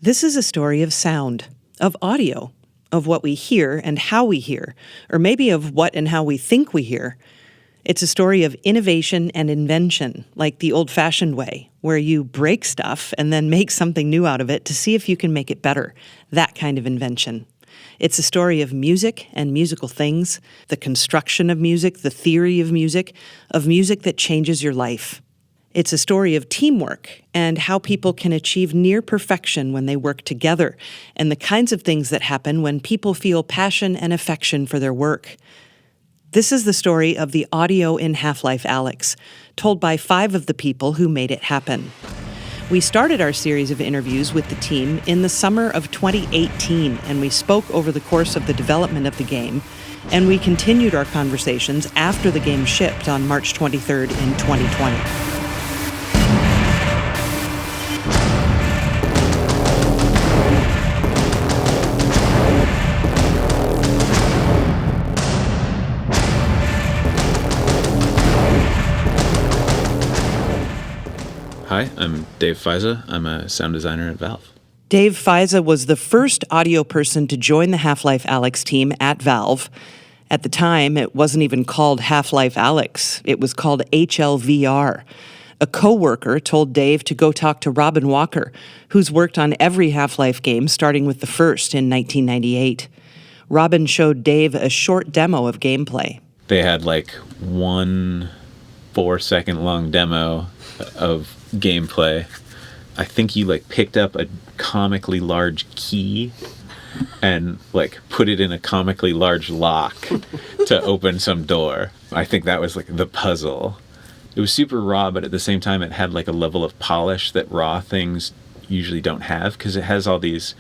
This is a story of sound, of audio, of what we hear and how we hear, or maybe of what and how we think we hear. It's a story of innovation and invention, like the old-fashioned way, where you break stuff and then make something new out of it to see if you can make it better. That kind of invention. It's a story of music and musical things, the construction of music, the theory of music that changes your life. It's a story of teamwork and how people can achieve near perfection when they work together, and the kinds of things that happen when people feel passion and affection for their work. This is the story of the audio in Half-Life Alyx, told by 5 of the people who made it happen. We started our series of interviews with the team in the summer of 2018, and we spoke over the course of the development of the game, and we continued our conversations after the game shipped on March 23rd in 2020. Hi, I'm Dave Feise. I'm a sound designer at Valve. Dave Feise was the first audio person to join the Half-Life Alyx team at Valve. At the time, it wasn't even called Half-Life Alyx. It was called HLVR. A co-worker told Dave to go talk to Robin Walker, who's worked on every Half-Life game, starting with the first in 1998. Robin showed Dave a short demo of gameplay. They had like 1 4-second long demo of gameplay. I think you picked up a comically large key and put it in a comically large lock to open some door. I think that was the puzzle. It was super raw, but at the same time it had a level of polish that raw things usually don't have, because it had all this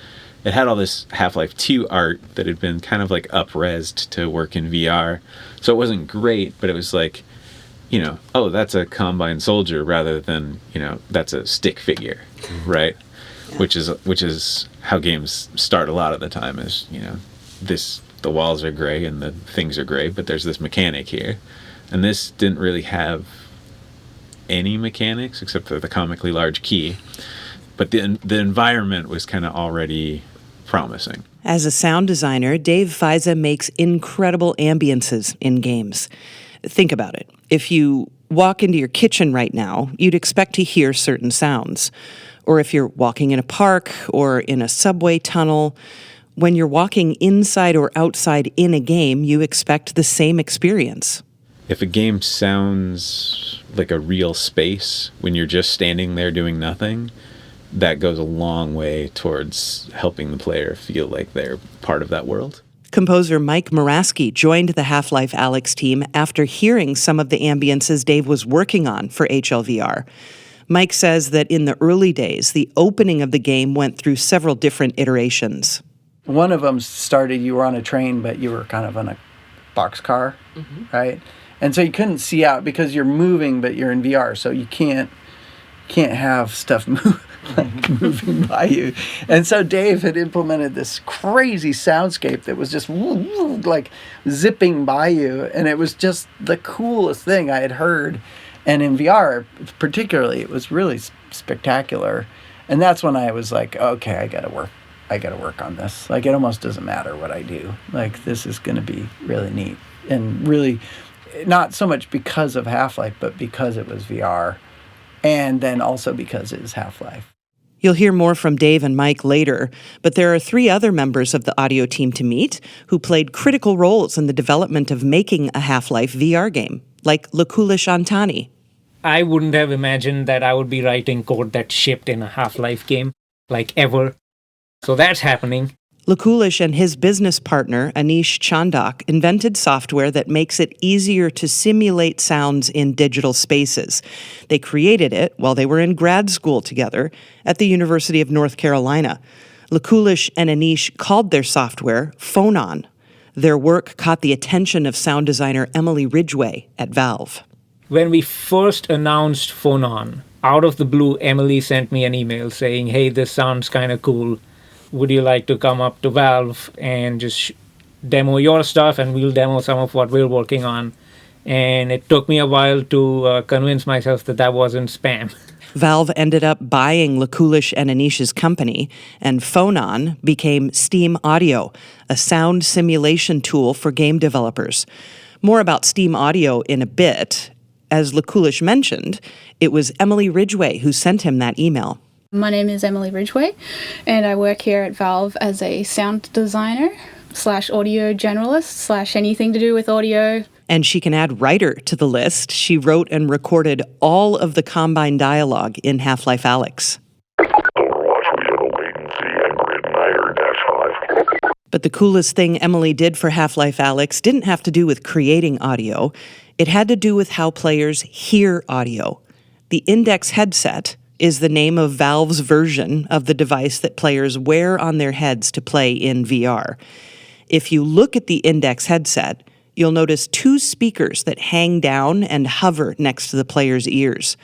Half-Life 2 art that had been kind of up-resed to work in VR. So it wasn't great, but it was oh, that's a Combine soldier rather than, that's a stick figure, right? Yeah. Which is how games start a lot of the time is, the walls are gray and the things are gray, but there's this mechanic here. And this didn't really have any mechanics except for the comically large key. But the environment was kind of already promising. As a sound designer, Dave Feise makes incredible ambiences in games. Think about it. If you walk into your kitchen right now, you'd expect to hear certain sounds. Or if you're walking in a park or in a subway tunnel, when you're walking inside or outside in a game, you expect the same experience. If a game sounds like a real space when you're just standing there doing nothing, that goes a long way towards helping the player feel like they're part of that world. Composer Mike Morasky joined the Half-Life Alyx team after hearing some of the ambiences Dave was working on for HLVR. Mike says that in the early days, the opening of the game went through several different iterations. One of them started, you were on a train, but you were kind of on a boxcar, right? And so you couldn't see out because you're moving, but you're in VR, so you can't have stuff moving by you. And so Dave had implemented this crazy soundscape that was just zipping by you, and it was just the coolest thing I had heard. And in VR particularly, it was really spectacular. And that's when I was like, okay, I gotta work on this. It almost doesn't matter what I do. This is gonna be really neat. And really not so much because of Half-Life, but because it was VR. And then also because it is Half-Life. You'll hear more from Dave and Mike later, but there are 3 other members of the audio team to meet who played critical roles in the development of making a Half-Life VR game, like Lakulish Antani. I wouldn't have imagined that I would be writing code that shipped in a Half-Life game, ever. So that's happening. Lakulish and his business partner, Anish Chandak, invented software that makes it easier to simulate sounds in digital spaces. They created it while they were in grad school together at the University of North Carolina. Lakulish and Anish called their software Phonon. Their work caught the attention of sound designer Emily Ridgway at Valve. When we first announced Phonon, out of the blue, Emily sent me an email saying, hey, this sounds kind of cool. Would you like to come up to Valve and just demo your stuff, and we'll demo some of what we're working on? And it took me a while to convince myself that wasn't spam. Valve ended up buying Lakulish Antani's company, and Phonon became Steam Audio, a sound simulation tool for game developers. More about Steam Audio in a bit. As Lakulish mentioned, it was Emily Ridgway who sent him that email. My name is Emily Ridgway, and I work here at Valve as a sound designer / audio generalist / anything to do with audio. And she can add writer to the list. She wrote and recorded all of the Combine dialogue in Half-Life Alyx. But the coolest thing Emily did for Half-Life Alyx didn't have to do with creating audio. It had to do with how players hear audio. The Index headset is the name of Valve's version of the device that players wear on their heads to play in VR. If you look at the Index headset, you'll notice two speakers that hang down and hover next to the player's ears.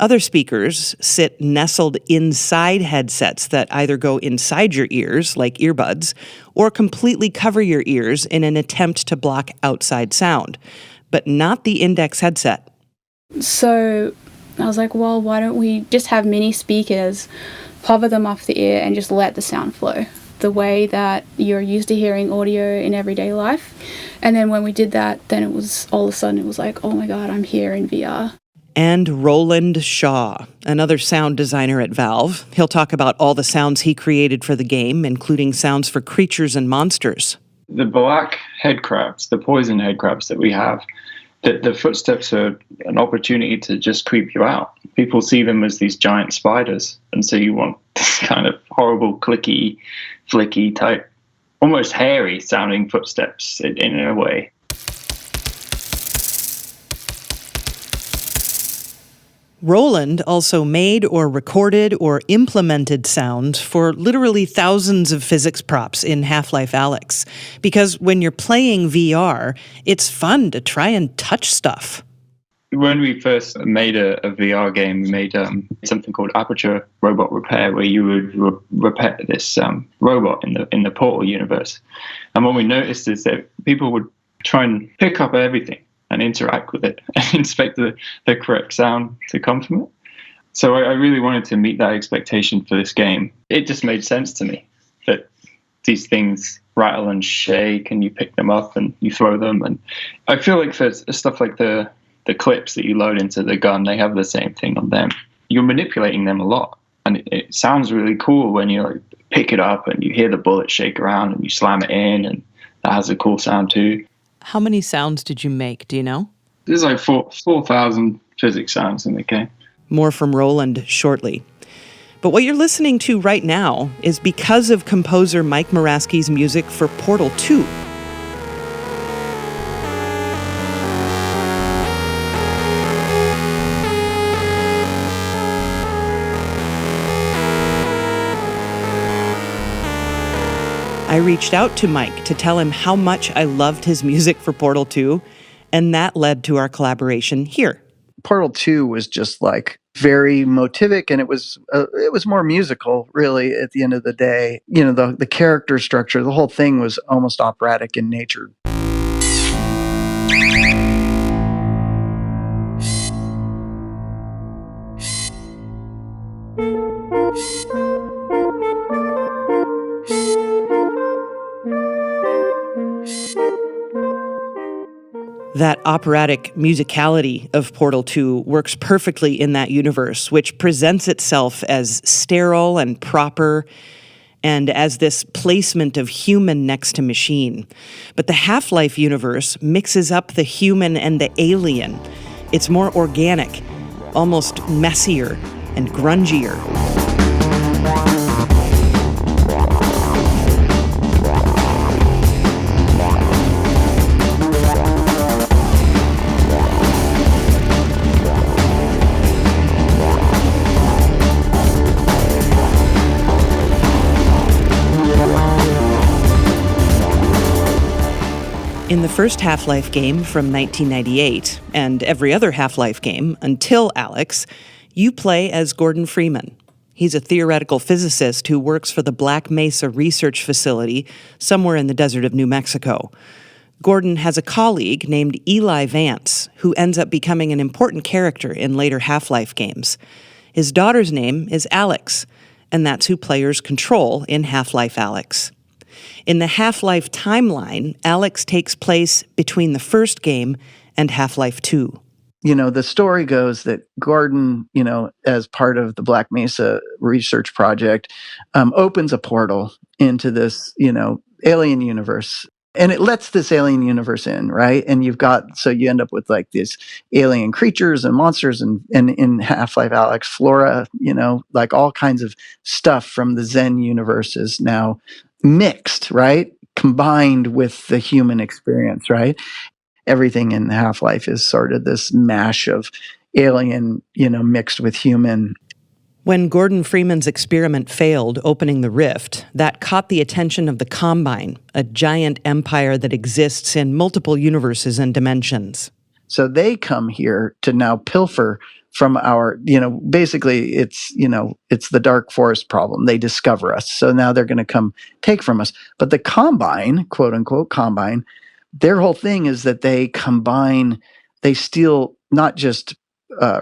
Other speakers sit nestled inside headsets that either go inside your ears, like earbuds, or completely cover your ears in an attempt to block outside sound, but not the Index headset. So I was like, well, why don't we just have mini speakers, hover them off the ear, and just let the sound flow the way that you're used to hearing audio in everyday life. And then when we did that, then it was all of a sudden it was like, oh my God, I'm here in VR. And Roland Shaw, another sound designer at Valve. He'll talk about all the sounds he created for the game, including sounds for creatures and monsters. The black headcrabs, the poison headcrabs that we have, the footsteps are an opportunity to just creep you out. People see them as these giant spiders, and so you want this kind of horrible, clicky, flicky type, almost hairy sounding footsteps in a way. Roland also made or recorded or implemented sound for literally thousands of physics props in Half-Life Alyx. Because when you're playing VR, it's fun to try and touch stuff. When we first made a VR game, we made something called Aperture Robot Repair, where you would repair this robot in the Portal universe. And what we noticed is that people would try and pick up everything and interact with it and inspect the correct sound to come from it. So I really wanted to meet that expectation for this game. It just made sense to me that these things rattle and shake and you pick them up and you throw them. And I feel like for stuff like the clips that you load into the gun, they have the same thing on them. You're manipulating them a lot. And it sounds really cool when you like pick it up and you hear the bullet shake around and you slam it in, and that has a cool sound too. How many sounds did you make, do you know? There's like 4,000 physics sounds in the game. More from Roland shortly. But what you're listening to right now is because of composer Mike Morasky's music for Portal 2. I reached out to Mike to tell him how much I loved his music for Portal 2, and that led to our collaboration here. Portal 2 was just like very motivic, and it was more musical, really, at the end of the day. You know, the character structure, the whole thing was almost operatic in nature. That operatic musicality of Portal 2 works perfectly in that universe, which presents itself as sterile and proper, and as this placement of human next to machine. But the Half-Life universe mixes up the human and the alien. It's more organic, almost messier and grungier. In the first Half-Life game from 1998, and every other Half-Life game until Alyx, you play as Gordon Freeman. He's a theoretical physicist who works for the Black Mesa Research Facility somewhere in the desert of New Mexico. Gordon has a colleague named Eli Vance, who ends up becoming an important character in later Half-Life games. His daughter's name is Alyx, and that's who players control in Half-Life Alyx. In the Half-Life timeline, Alyx takes place between the first game and Half-Life 2. The story goes that Gordon, as part of the Black Mesa research project, opens a portal into this, alien universe. And it lets this alien universe in, right? And so you end up with like these alien creatures and monsters and in Half-Life Alyx, flora, like all kinds of stuff from the Zen universe is now mixed, right? Combined with the human experience, right? Everything in Half-Life is sort of this mash of alien, mixed with human. When Gordon Freeman's experiment failed, opening the rift, that caught the attention of the Combine, a giant empire that exists in multiple universes and dimensions. So they come here to now pilfer from our, basically it's the Dark Forest problem. They discover us. So now they're going to come take from us. But the Combine, quote unquote Combine, their whole thing is that they steal not just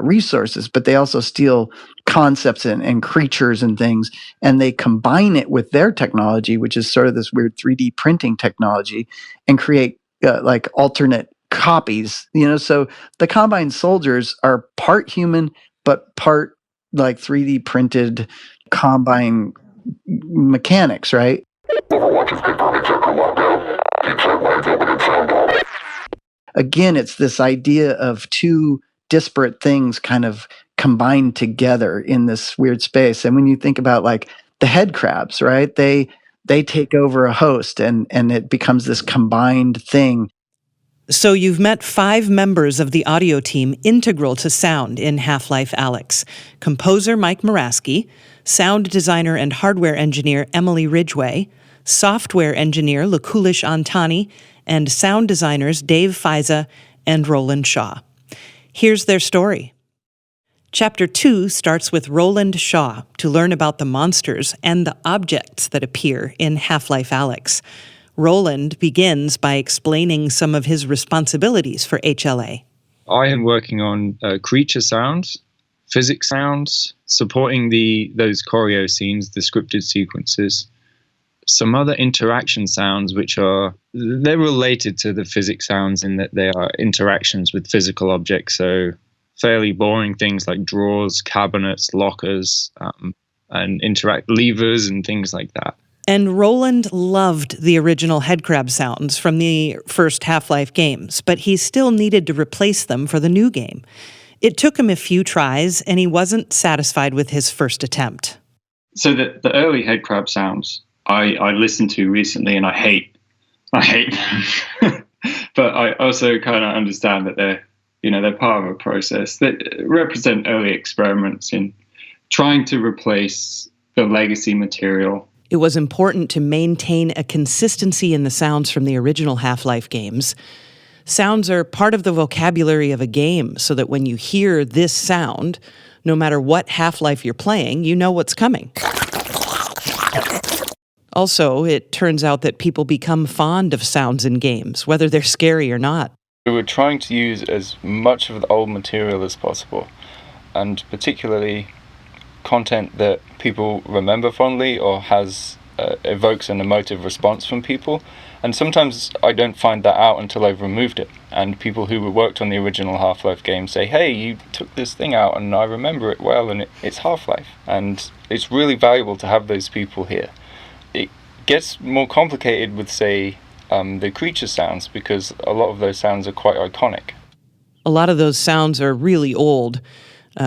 resources, but they also steal concepts and creatures and things, and they combine it with their technology, which is sort of this weird 3D printing technology, and create like alternate copies. So the Combine soldiers are part human, but part like 3D printed Combine mechanics, right? Again, it's this idea of two disparate things kind of combined together in this weird space. And when you think about like the head crabs, right? They take over a host and it becomes this combined thing. So you've met 5 members of the audio team integral to sound in Half-Life Alyx. Composer Mike Morasky, sound designer and hardware engineer Emily Ridgway, software engineer Lakulish Antani, and sound designers Dave Feise and Roland Shaw. Here's their story. Chapter 2 starts with Roland Shaw to learn about the monsters and the objects that appear in Half-Life Alyx. Roland begins by explaining some of his responsibilities for HLA. I am working on creature sounds, physics sounds, supporting those choreo scenes, the scripted sequences, some other interaction sounds they're related to the physics sounds in that they are interactions with physical objects. So fairly boring things like drawers, cabinets, lockers, and levers and things like that. And Roland loved the original headcrab sounds from the first Half-Life games, but he still needed to replace them for the new game. It took him a few tries, and he wasn't satisfied with his first attempt. So the early headcrab sounds I listened to recently, and I hate them. But I also kind of understand that they're part of a process that represent early experiments in trying to replace the legacy material. It was important to maintain a consistency in the sounds from the original Half-Life games. Sounds are part of the vocabulary of a game, so that when you hear this sound, no matter what Half-Life you're playing, you know what's coming. Also, it turns out that people become fond of sounds in games, whether they're scary or not. We were trying to use as much of the old material as possible, and particularly content that people remember fondly or evokes an emotive response from people. And sometimes I don't find that out until I've removed it. And people who worked on the original Half-Life game say, hey, you took this thing out and I remember it well, and it's Half-Life. And it's really valuable to have those people here. It gets more complicated with, say, the creature sounds, because a lot of those sounds are quite iconic. A lot of those sounds are really old.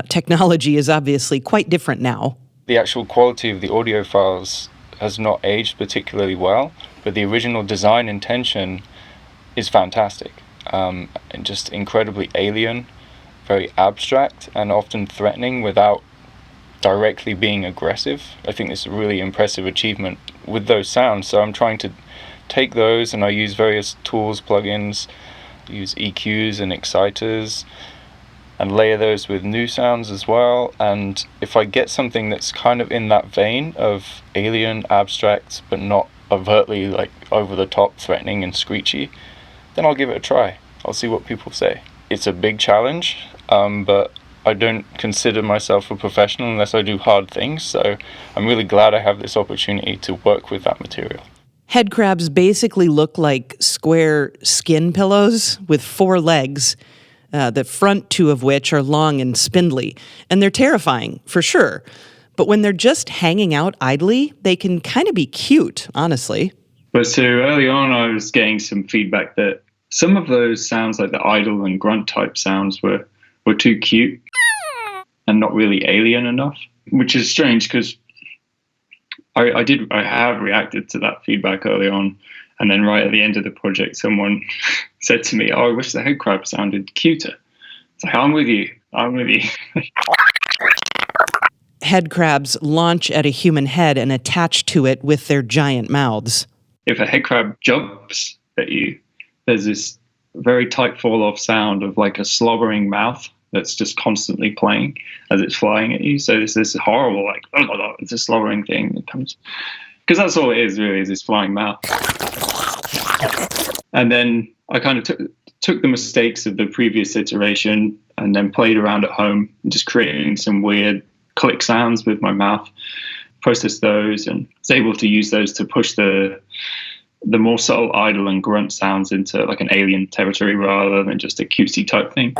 Technology is obviously quite different now. The actual quality of the audio files has not aged particularly well, but the original design intention is fantastic. And just incredibly alien, very abstract, and often threatening without directly being aggressive. I think it's a really impressive achievement with those sounds. So I'm trying to take those, and I use various tools, plugins, use EQs and exciters, and layer those with new sounds as well. And if I get something that's kind of in that vein of alien, abstract, but not overtly like over the top, threatening and screechy, then I'll give it a try. I'll see what people say. It's a big challenge, but I don't consider myself a professional unless I do hard things, so I'm really glad I have this opportunity to work with that material. Head crabs basically look like square skin pillows with 4 legs, the front 2 of which are long and spindly, and they're terrifying, for sure. But when they're just hanging out idly, they can kind of be cute, honestly. But so early on, I was getting some feedback that some of those sounds, like the idle and grunt type sounds, were too cute and not really alien enough, which is strange because I have reacted to that feedback early on, and then right at the end of the project, someone said to me, "Oh, I wish the head crab sounded cuter." It's like, I'm with you. Head crabs launch at a human head and attach to it with their giant mouths. If a head crab jumps at you, there's this very tight fall-off sound of like a slobbering mouth that's just constantly playing as it's flying at you. So there's this horrible, like, it's a slobbering thing that comes, because that's all it is really, is this flying mouth. And then I kind of took the mistakes of the previous iteration and then played around at home, just creating some weird click sounds with my mouth, processed those, and was able to use those to push the more subtle idle and grunt sounds into like an alien territory rather than just a cutesy type thing.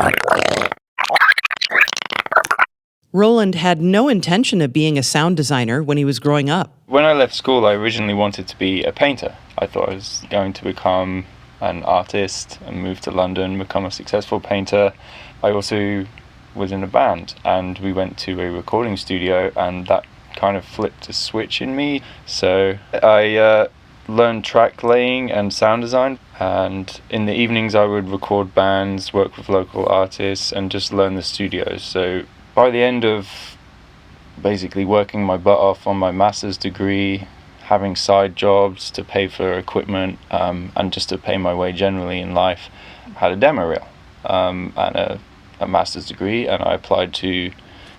Roland had no intention of being a sound designer when he was growing up. When I left school, I originally wanted to be a painter. I thought I was going to become an artist and move to London, become a successful painter. I also was in a band, and we went to a recording studio, and that kind of flipped a switch in me. So I learned track laying and sound design, and in the evenings I would record bands, work with local artists, and just learn the studios. So by the end of basically working my butt off on my master's degree, having side jobs to pay for equipment, and just to pay my way generally in life, I had a demo reel and a master's degree, and I applied to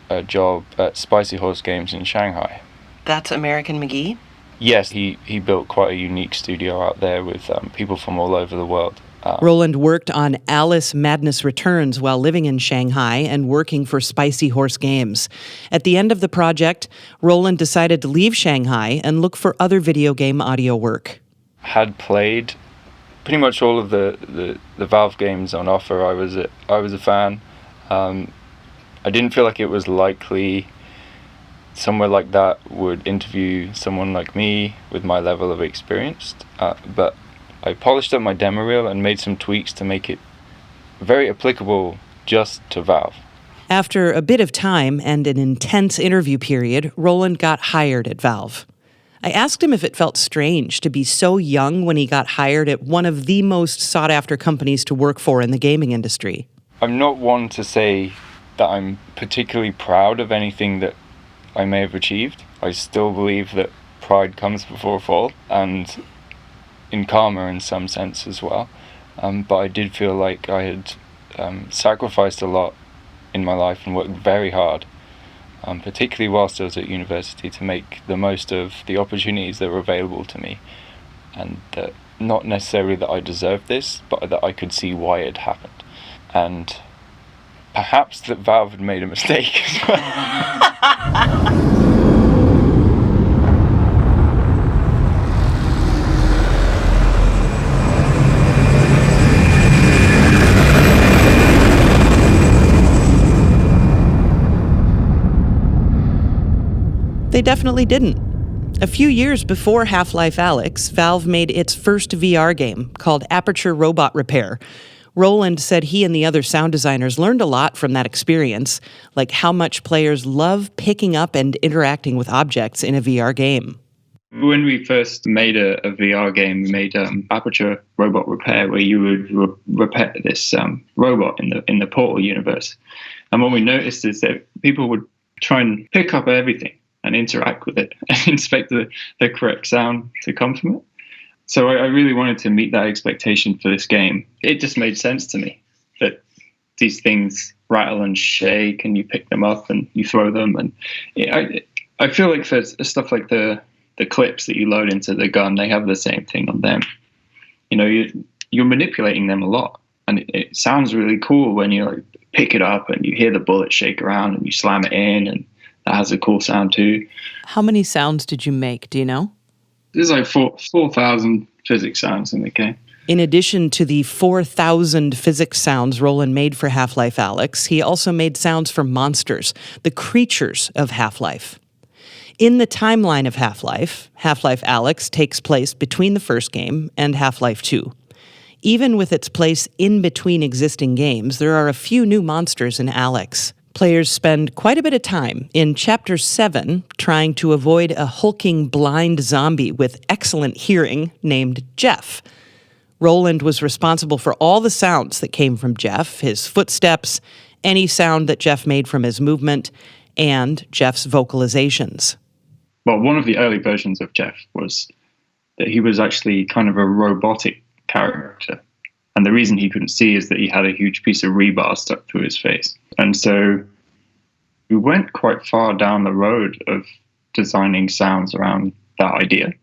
a job at Spicy Horse Games in Shanghai. That's American McGee? Yes, he built quite a unique studio out there with people from all over the world. Roland worked on Alice Madness Returns while living in Shanghai and working for Spicy Horse Games. At the end of the project, Roland decided to leave Shanghai and look for other video game audio work. Had played pretty much all of the Valve games on offer. I was a fan. I didn't feel like it was likely somewhere like that would interview someone like me with my level of experience, but I polished up my demo reel and made some tweaks to make it very applicable just to Valve. After a bit of time and an intense interview period, Roland got hired at Valve. I asked him if it felt strange to be so young when he got hired at one of the most sought-after companies to work for in the gaming industry. I'm not one to say that I'm particularly proud of anything that I may have achieved. I still believe that pride comes before a fall, and in karma in some sense as well. But I did feel like I had sacrificed a lot in my life and worked very hard, particularly whilst I was at university, to make the most of the opportunities that were available to me. And that not necessarily that I deserved this, but that I could see why it happened. And perhaps that Valve had made a mistake as well. They definitely didn't. A few years before Half-Life Alyx, Valve made its first VR game called Aperture Robot Repair. Roland said he and the other sound designers learned a lot from that experience, like how much players love picking up and interacting with objects in a VR game. When we first made a VR game, we made Aperture Robot Repair, where you would repair this robot in the Portal universe. And what we noticed is that people would try and pick up everything and interact with it and inspect the correct sound to come from it. So I really wanted to meet that expectation for this game. It just made sense to me that these things rattle and shake and you pick them up and you throw them. And I feel like for stuff like the clips that you load into the gun, they have the same thing on them. You know, you're manipulating them a lot. And it sounds really cool when you're like pick it up and you hear the bullet shake around and you slam it in, and that has a cool sound too. How many sounds did you make? Do you know? There's like 4,000 physics sounds in the game. In addition to the 4,000 physics sounds Roland made for Half-Life Alyx, he also made sounds for monsters, the creatures of Half-Life. In the timeline of Half-Life, Half-Life Alyx takes place between the first game and Half-Life 2. Even with its place in between existing games, there are a few new monsters in Alyx. Players spend quite a bit of time in Chapter 7 trying to avoid a hulking blind zombie with excellent hearing named Jeff. Roland was responsible for all the sounds that came from Jeff, his footsteps, any sound that Jeff made from his movement, and Jeff's vocalizations. Well, one of the early versions of Jeff was that he was actually kind of a robotic character. And the reason he couldn't see is that he had a huge piece of rebar stuck through his face. And so we went quite far down the road of designing sounds around that idea.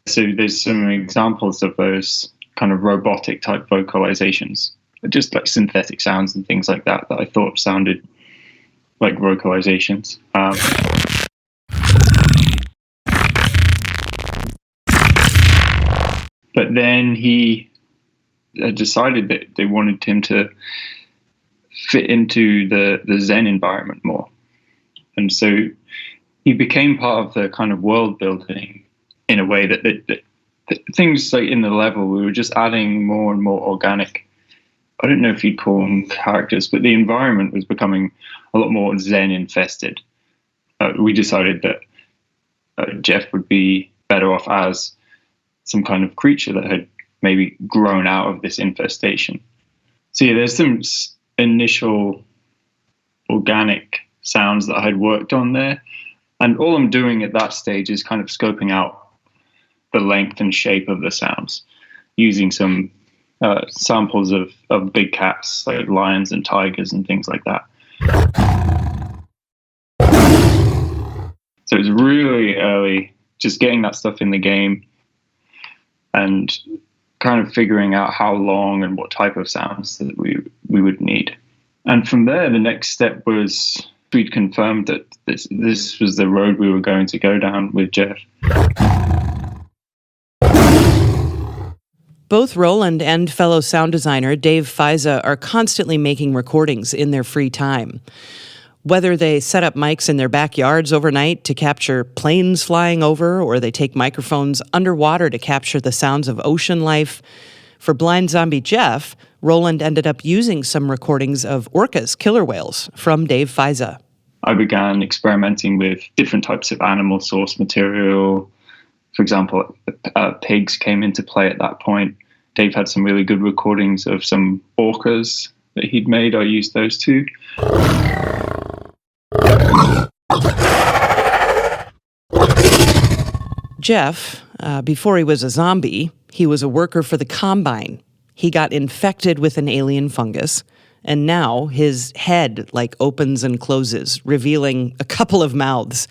So there's some examples of those kind of robotic type vocalizations, just like synthetic sounds and things like that I thought sounded like vocalizations. But then he decided that they wanted him to fit into the Zen environment more. And so he became part of the kind of world building in a way that things like in the level, we were just adding more and more organic, I don't know if you'd call them characters, but the environment was becoming a lot more Zen infested. We decided that Jeff would be better off as some kind of creature that had maybe grown out of this infestation. So yeah, there's some initial organic sounds that I had worked on there. And all I'm doing at that stage is kind of scoping out the length and shape of the sounds, using some samples of big cats like lions and tigers and things like that. So it's really early, just getting that stuff in the game and kind of figuring out how long and what type of sounds that we would need. And from there, the next step was we'd confirmed that this was the road we were going to go down with Jeff. Both Roland and fellow sound designer Dave Feise are constantly making recordings in their free time. Whether they set up mics in their backyards overnight to capture planes flying over, or they take microphones underwater to capture the sounds of ocean life, for Blind Zombie Jeff, Roland ended up using some recordings of orcas, killer whales, from Dave Feise. I began experimenting with different types of animal source material. For example, pigs came into play at that point. Dave had some really good recordings of some orcas that he'd made. I used those too. Jeff, before he was a zombie, he was a worker for the Combine. He got infected with an alien fungus, and now his head opens and closes, revealing a couple of mouths.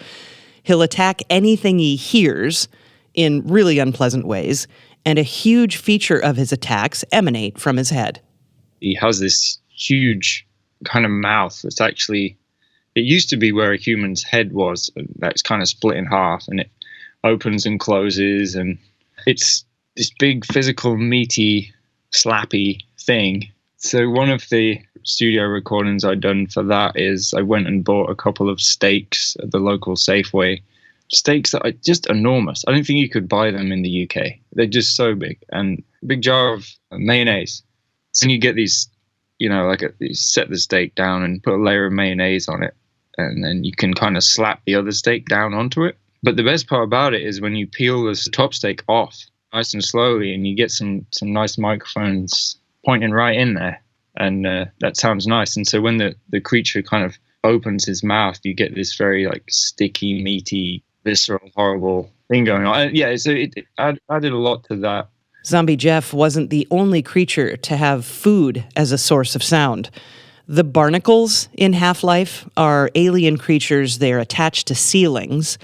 He'll attack anything he hears in really unpleasant ways, and a huge feature of his attacks emanate from his head. He has this huge kind of mouth that's actually, it used to be where a human's head was, that's kind of split in half, and it opens and closes, and it's this big physical, meaty, slappy thing. So one of the studio recordings I'd done for that is I went and bought a couple of steaks at the local Safeway. Steaks that are just enormous. I don't think you could buy them in the UK. They're just so big. And a big jar of mayonnaise. And you get these, you set the steak down and put a layer of mayonnaise on it. And then you can kind of slap the other steak down onto it. But the best part about it is when you peel this top steak off nice and slowly, and you get some nice microphones pointing right in there. And that sounds nice. And so when the creature kind of opens his mouth, you get this very sticky, meaty, visceral, horrible thing going on. So it added a lot to that. Zombie Jeff wasn't the only creature to have food as a source of sound. The barnacles in Half-Life are alien creatures. They're attached to ceilings,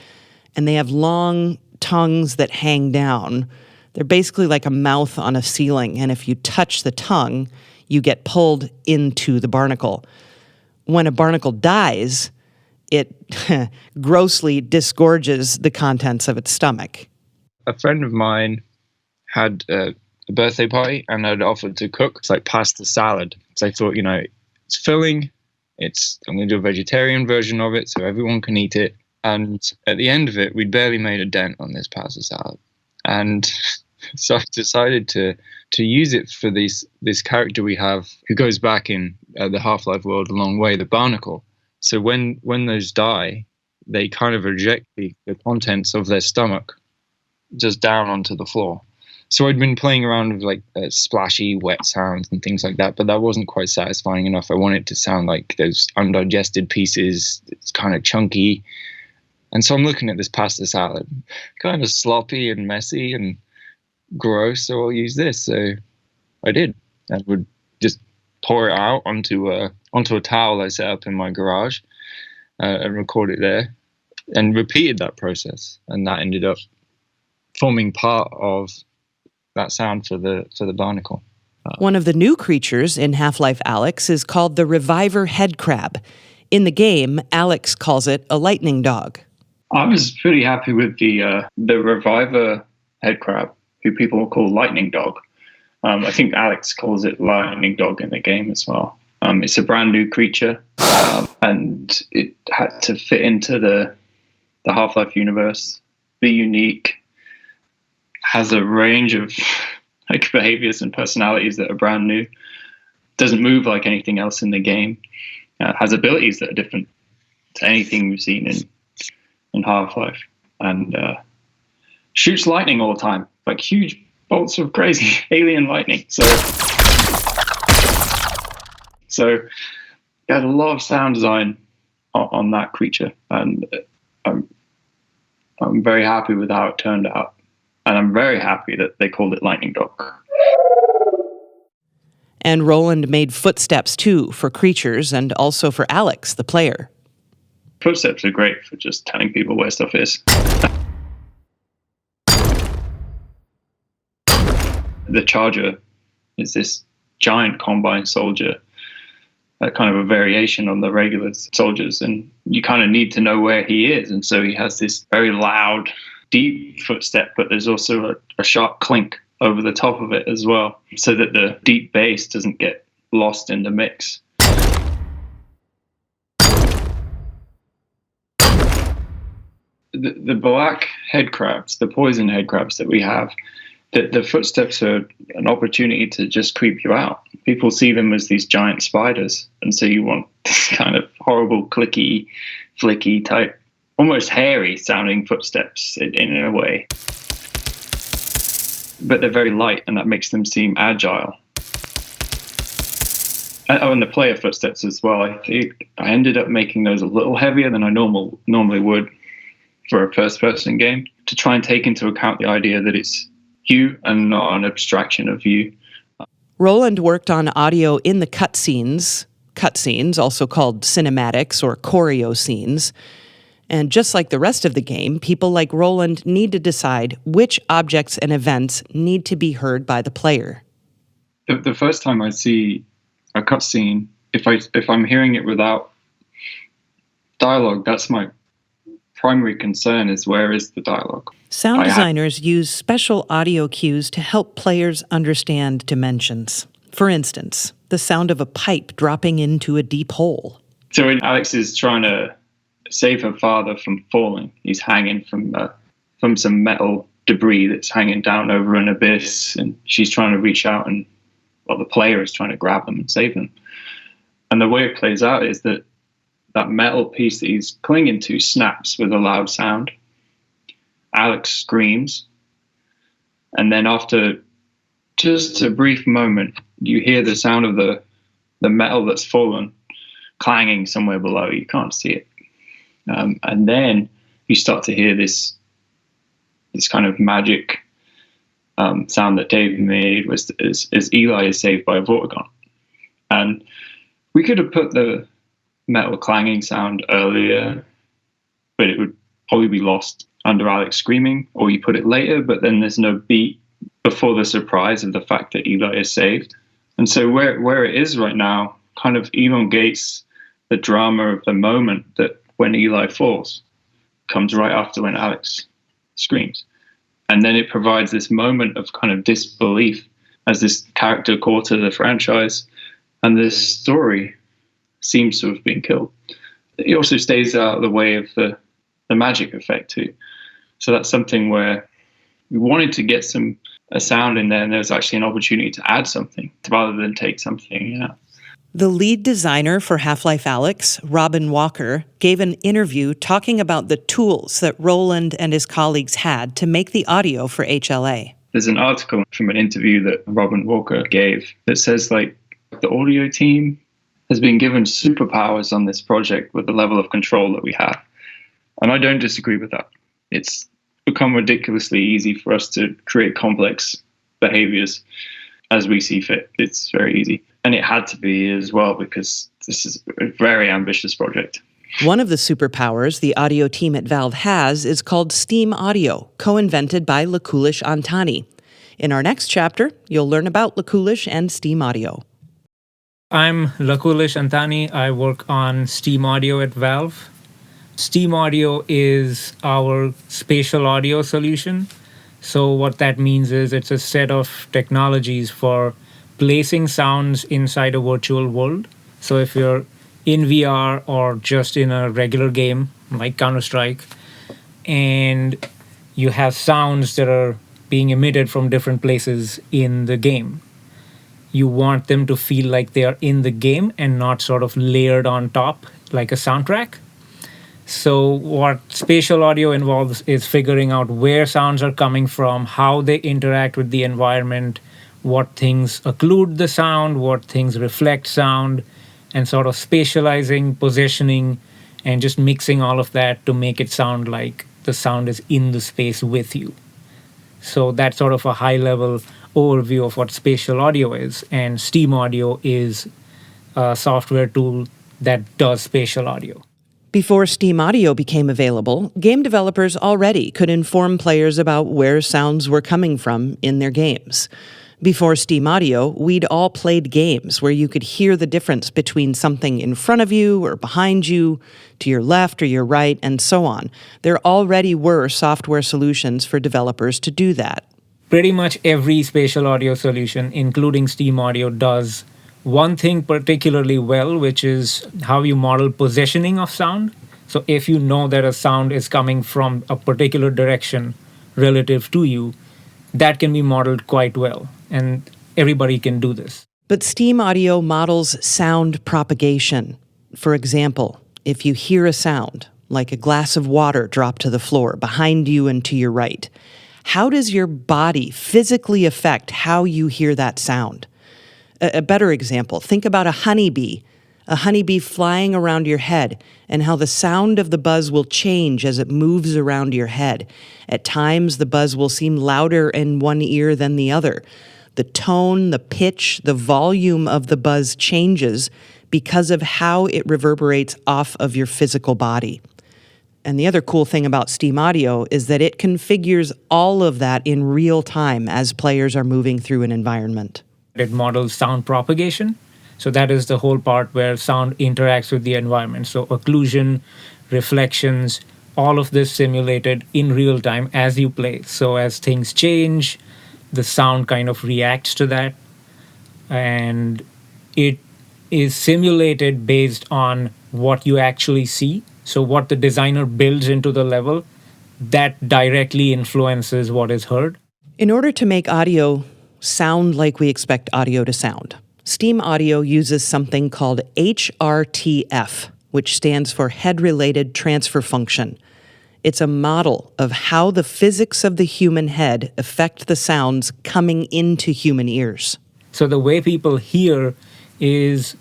and they have long tongues that hang down. They're basically like a mouth on a ceiling, and if you touch the tongue, You get pulled into the barnacle. When a barnacle dies, it grossly disgorges the contents of its stomach. A friend of mine had a birthday party and I'd offered to cook. It's like pasta salad. So I thought, it's filling. I'm going to do a vegetarian version of it so everyone can eat it. And at the end of it, we'd barely made a dent on this pasta salad. And so I decided to use it for this character we have who goes back in the Half-Life world a long way, the barnacle. So when those die, they kind of eject the contents of their stomach just down onto the floor. So I'd been playing around with like splashy, wet sounds and things like that, but that wasn't quite satisfying enough. I wanted it to sound like those undigested pieces. It's kind of chunky. And so I'm looking at this pasta salad, kind of sloppy and messy and gross, so I'll use this. So I did. I would just pour it out onto a towel I set up in my garage and record it there and repeated that process. And that ended up forming part of that sound for the barnacle. One of the new creatures in Half-Life Alyx is called the Reviver Headcrab. In the game, Alyx calls it a lightning dog. I was pretty happy with the Reviver Headcrab, who people call Lightning Dog. I think Alyx calls it Lightning Dog in the game as well. It's a brand new creature, and it had to fit into the Half-Life universe, be unique, has a range of like behaviors and personalities that are brand new, doesn't move like anything else in the game, has abilities that are different to anything we've seen in Half-Life, and shoots lightning all the time, like huge bolts of crazy alien lightning. So it had a lot of sound design on that creature, and I'm very happy with how it turned out. And I'm very happy that they called it Lightning Dog. And Roland made footsteps, too, for creatures and also for Alyx, the player. Footsteps are great for just telling people where stuff is. The Charger is this giant Combine soldier, kind of a variation on the regular soldiers, and you kind of need to know where he is. And so he has this very loud, deep footstep, but there's also a sharp clink over the top of it as well, so that the deep bass doesn't get lost in the mix. The black head crabs, the poison head crabs that we have, the footsteps are an opportunity to just creep you out. People see them as these giant spiders, and so you want this kind of horrible, clicky, flicky type, almost hairy sounding footsteps in a way. But they're very light, and that makes them seem agile. And the player footsteps as well. I ended up making those a little heavier than I normally would for a first-person game, to try and take into account the idea that it's you and not an abstraction of you. Roland worked on audio in the cutscenes, also called cinematics or choreo scenes. And just like the rest of the game, people like Roland need to decide which objects and events need to be heard by the player. The first time I see a cutscene, if I'm hearing it without dialogue, that's my primary concern, is where is the dialogue? Sound designers use special audio cues to help players understand dimensions. For instance, the sound of a pipe dropping into a deep hole. So when Alyx is trying to save her father from falling, he's hanging from some metal debris that's hanging down over an abyss, and she's trying to reach out, and the player is trying to grab him and save him. And the way it plays out is that metal piece that he's clinging to snaps with a loud sound. Alyx screams, and then after just a brief moment, you hear the sound of the metal that's fallen clanging somewhere below. You can't see it. And then you start to hear this kind of magic sound that Dave made as Eli is saved by a Vortigern. And we could have put the metal clanging sound earlier, but it would probably be lost under Alyx screaming, or you put it later, but then there's no beat before the surprise of the fact that Eli is saved. And so where it is right now kind of elongates the drama of the moment that when Eli falls comes right after when Alyx screams. And then it provides this moment of kind of disbelief as this character core to the franchise and this story seems to have been killed. It also stays out of the way of the magic effect too. So that's something where we wanted to get a sound in there, and there was actually an opportunity to add something rather than take something out. The lead designer for Half-Life Alyx, Robin Walker, gave an interview talking about the tools that Roland and his colleagues had to make the audio for HLA. There's an article from an interview that Robin Walker gave that says, like, the audio team has been given superpowers on this project with the level of control that we have. And I don't disagree with that. It's become ridiculously easy for us to create complex behaviors as we see fit. It's very easy. And it had to be as well because this is a very ambitious project. One of the superpowers the audio team at Valve has is called Steam Audio, co-invented by Lakulish Antani. In our next chapter, you'll learn about Lakulish and Steam Audio. I'm Lakulish Antani. I work on Steam Audio at Valve. Steam Audio is our spatial audio solution. So what that means is it's a set of technologies for placing sounds inside a virtual world. So if you're in VR or just in a regular game like Counter-Strike, and you have sounds that are being emitted from different places in the game, you want them to feel like they are in the game and not sort of layered on top like a soundtrack. So what spatial audio involves is figuring out where sounds are coming from, how they interact with the environment, what things occlude the sound, what things reflect sound, and sort of spatializing, positioning, and just mixing all of that to make it sound like the sound is in the space with you. So that's sort of a high-level overview of what spatial audio is, and Steam Audio is a software tool that does spatial audio. Before Steam Audio became available, game developers already could inform players about where sounds were coming from in their games. Before Steam Audio, we'd all played games where you could hear the difference between something in front of you or behind you, to your left or your right, and so on. There already were software solutions for developers to do that. Pretty much every spatial audio solution, including Steam Audio, does one thing particularly well, which is how you model positioning of sound. So if you know that a sound is coming from a particular direction relative to you, that can be modeled quite well. And everybody can do this. But Steam Audio models sound propagation. For example, if you hear a sound, like a glass of water drop to the floor behind you and to your right, how does your body physically affect how you hear that sound? A better example, think about a honeybee flying around your head and how the sound of the buzz will change as it moves around your head. At times, the buzz will seem louder in one ear than the other. The tone, the pitch, the volume of the buzz changes because of how it reverberates off of your physical body. And the other cool thing about Steam Audio is that it configures all of that in real time as players are moving through an environment. It models sound propagation. So that is the whole part where sound interacts with the environment. So occlusion, reflections, all of this simulated in real time as you play. So as things change, the sound kind of reacts to that. And it is simulated based on what you actually see. So what the designer builds into the level, that directly influences what is heard. In order to make audio sound like we expect audio to sound, Steam Audio uses something called HRTF, which stands for Head-Related Transfer Function. It's a model of how the physics of the human head affect the sounds coming into human ears. So the way people hear is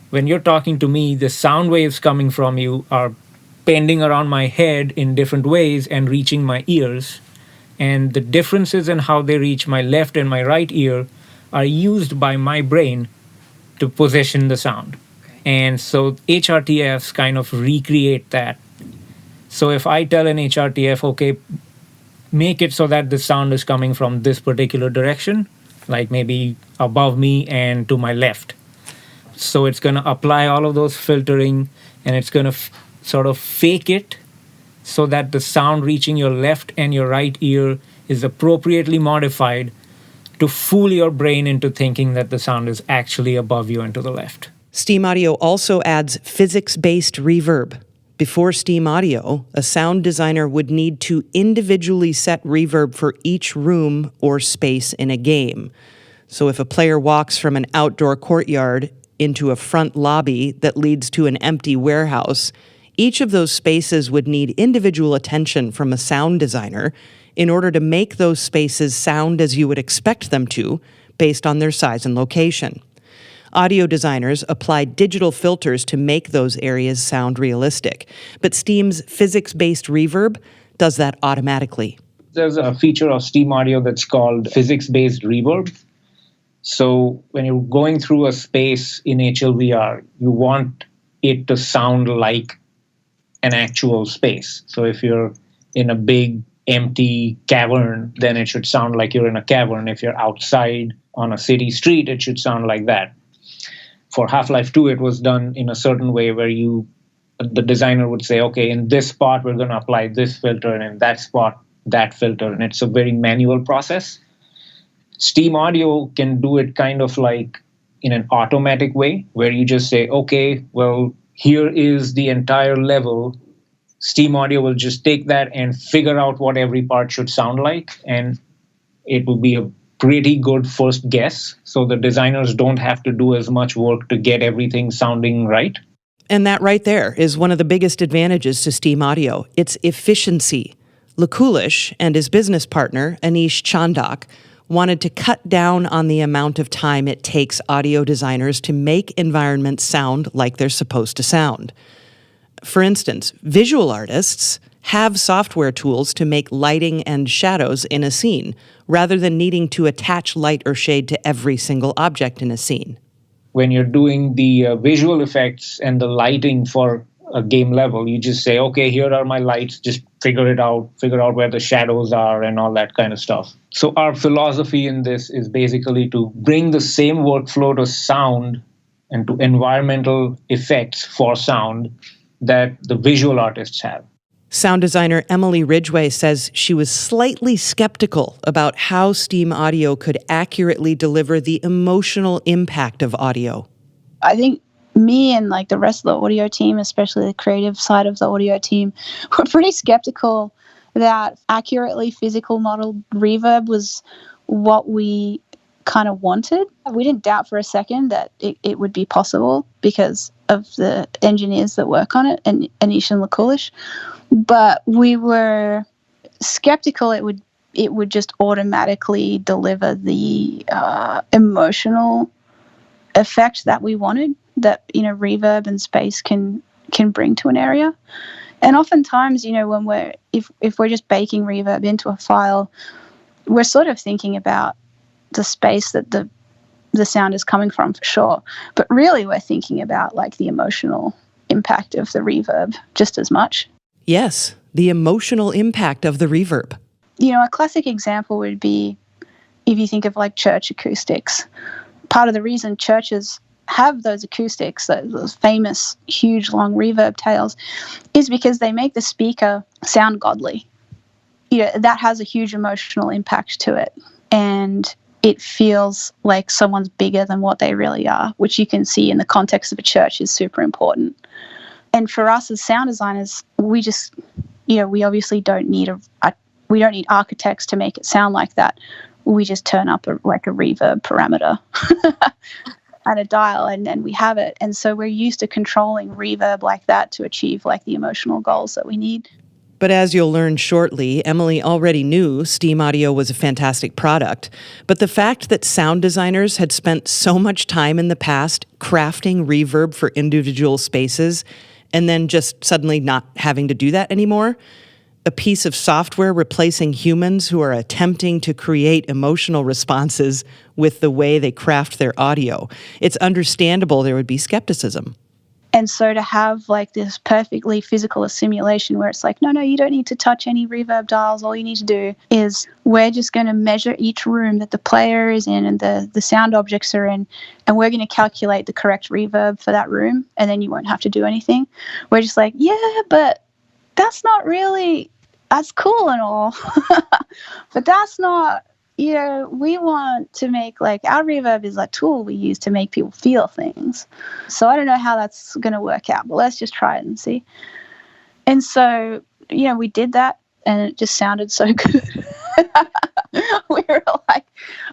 when you're talking to me, the sound waves coming from you are bending around my head in different ways and reaching my ears. And the differences in how they reach my left and my right ear are used by my brain to position the sound. Okay. And so HRTFs kind of recreate that. So if I tell an HRTF, okay, make it so that the sound is coming from this particular direction, like maybe above me and to my left. So it's going to apply all of those filtering, and it's going to sort of fake it so that the sound reaching your left and your right ear is appropriately modified to fool your brain into thinking that the sound is actually above you and to the left. Steam Audio also adds physics-based reverb. Before Steam Audio, a sound designer would need to individually set reverb for each room or space in a game. So if a player walks from an outdoor courtyard into a front lobby that leads to an empty warehouse, each of those spaces would need individual attention from a sound designer in order to make those spaces sound as you would expect them to, based on their size and location. Audio designers apply digital filters to make those areas sound realistic, but Steam's physics-based reverb does that automatically. There's a feature of Steam Audio that's called physics-based reverb. So when you're going through a space in HLVR, you want it to sound like an actual space. So if you're in a big empty cavern, then it should sound like you're in a cavern. If you're outside on a city street, it should sound like that. For Half-Life 2, it was done in a certain way where the designer would say, okay, in this spot, we're going to apply this filter, and in that spot, that filter. And it's a very manual process. Steam Audio can do it kind of like in an automatic way, where you just say, okay, well, here is the entire level. Steam Audio will just take that and figure out what every part should sound like, and it will be a pretty good first guess, so the designers don't have to do as much work to get everything sounding right. And that right there is one of the biggest advantages to Steam Audio. It's efficiency. Lakulish and his business partner, Anish Chandak, wanted to cut down on the amount of time it takes audio designers to make environments sound like they're supposed to sound. For instance, visual artists have software tools to make lighting and shadows in a scene, rather than needing to attach light or shade to every single object in a scene. When you're doing the visual effects and the lighting for a game level, you just say, okay, here are my lights, just figure out where the shadows are and all that kind of stuff. So our philosophy in this is basically to bring the same workflow to sound and to environmental effects for sound that the visual artists have. Sound designer Emily Ridgway says she was slightly skeptical about how Steam Audio could accurately deliver the emotional impact of audio. I think me and the rest of the audio team, especially the creative side of the audio team, were pretty skeptical that accurately physical modeled reverb was what we kind of wanted. We didn't doubt for a second that it would be possible because of the engineers that work on it, and Anish and Lakulish. But we were skeptical it would just automatically deliver the emotional effect that we wanted, that reverb and space can bring to an area. And oftentimes, when if we're just baking reverb into a file, we're sort of thinking about the space that the sound is coming from, for sure. But really, we're thinking about the emotional impact of the reverb just as much. Yes, the emotional impact of the reverb. A classic example would be if you think of church acoustics. Part of the reason churches have those acoustics, those famous huge long reverb tails, is because they make the speaker sound godly. That has a huge emotional impact to it. And it feels like someone's bigger than what they really are, which you can see in the context of a church is super important. And for us as sound designers, we just, we obviously don't need we don't need architects to make it sound like that. We just turn up a reverb parameter and a dial, and we have it. And so we're used to controlling reverb like that to achieve the emotional goals that we need. But as you'll learn shortly, Emily already knew Steam Audio was a fantastic product. But the fact that sound designers had spent so much time in the past crafting reverb for individual spaces and then just suddenly not having to do that anymore, a piece of software replacing humans who are attempting to create emotional responses with the way they craft their audio, it's understandable there would be skepticism. And so to have like this perfectly physical simulation where it's like, no, you don't need to touch any reverb dials. All you need to do is we're just going to measure each room that the player is in and the sound objects are in, and we're going to calculate the correct reverb for that room, and then you won't have to do anything. We're just like, yeah, but that's not really, that's cool and all, but that's not, we want to make, like, our reverb is a tool we use to make people feel things. So I don't know how that's going to work out, but let's just try it and see. And so, we did that, and it just sounded so good. We were like,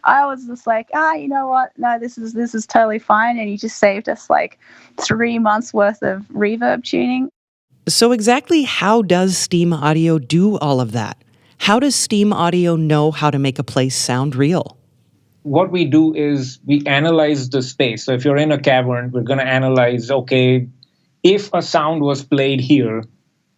I was just like, you know what? No, this is totally fine. And he just saved us like 3 months worth of reverb tuning. So exactly how does Steam Audio do all of that? How does Steam Audio know how to make a place sound real? What we do is we analyze the space. So if you're in a cavern, we're going to analyze, okay, if a sound was played here,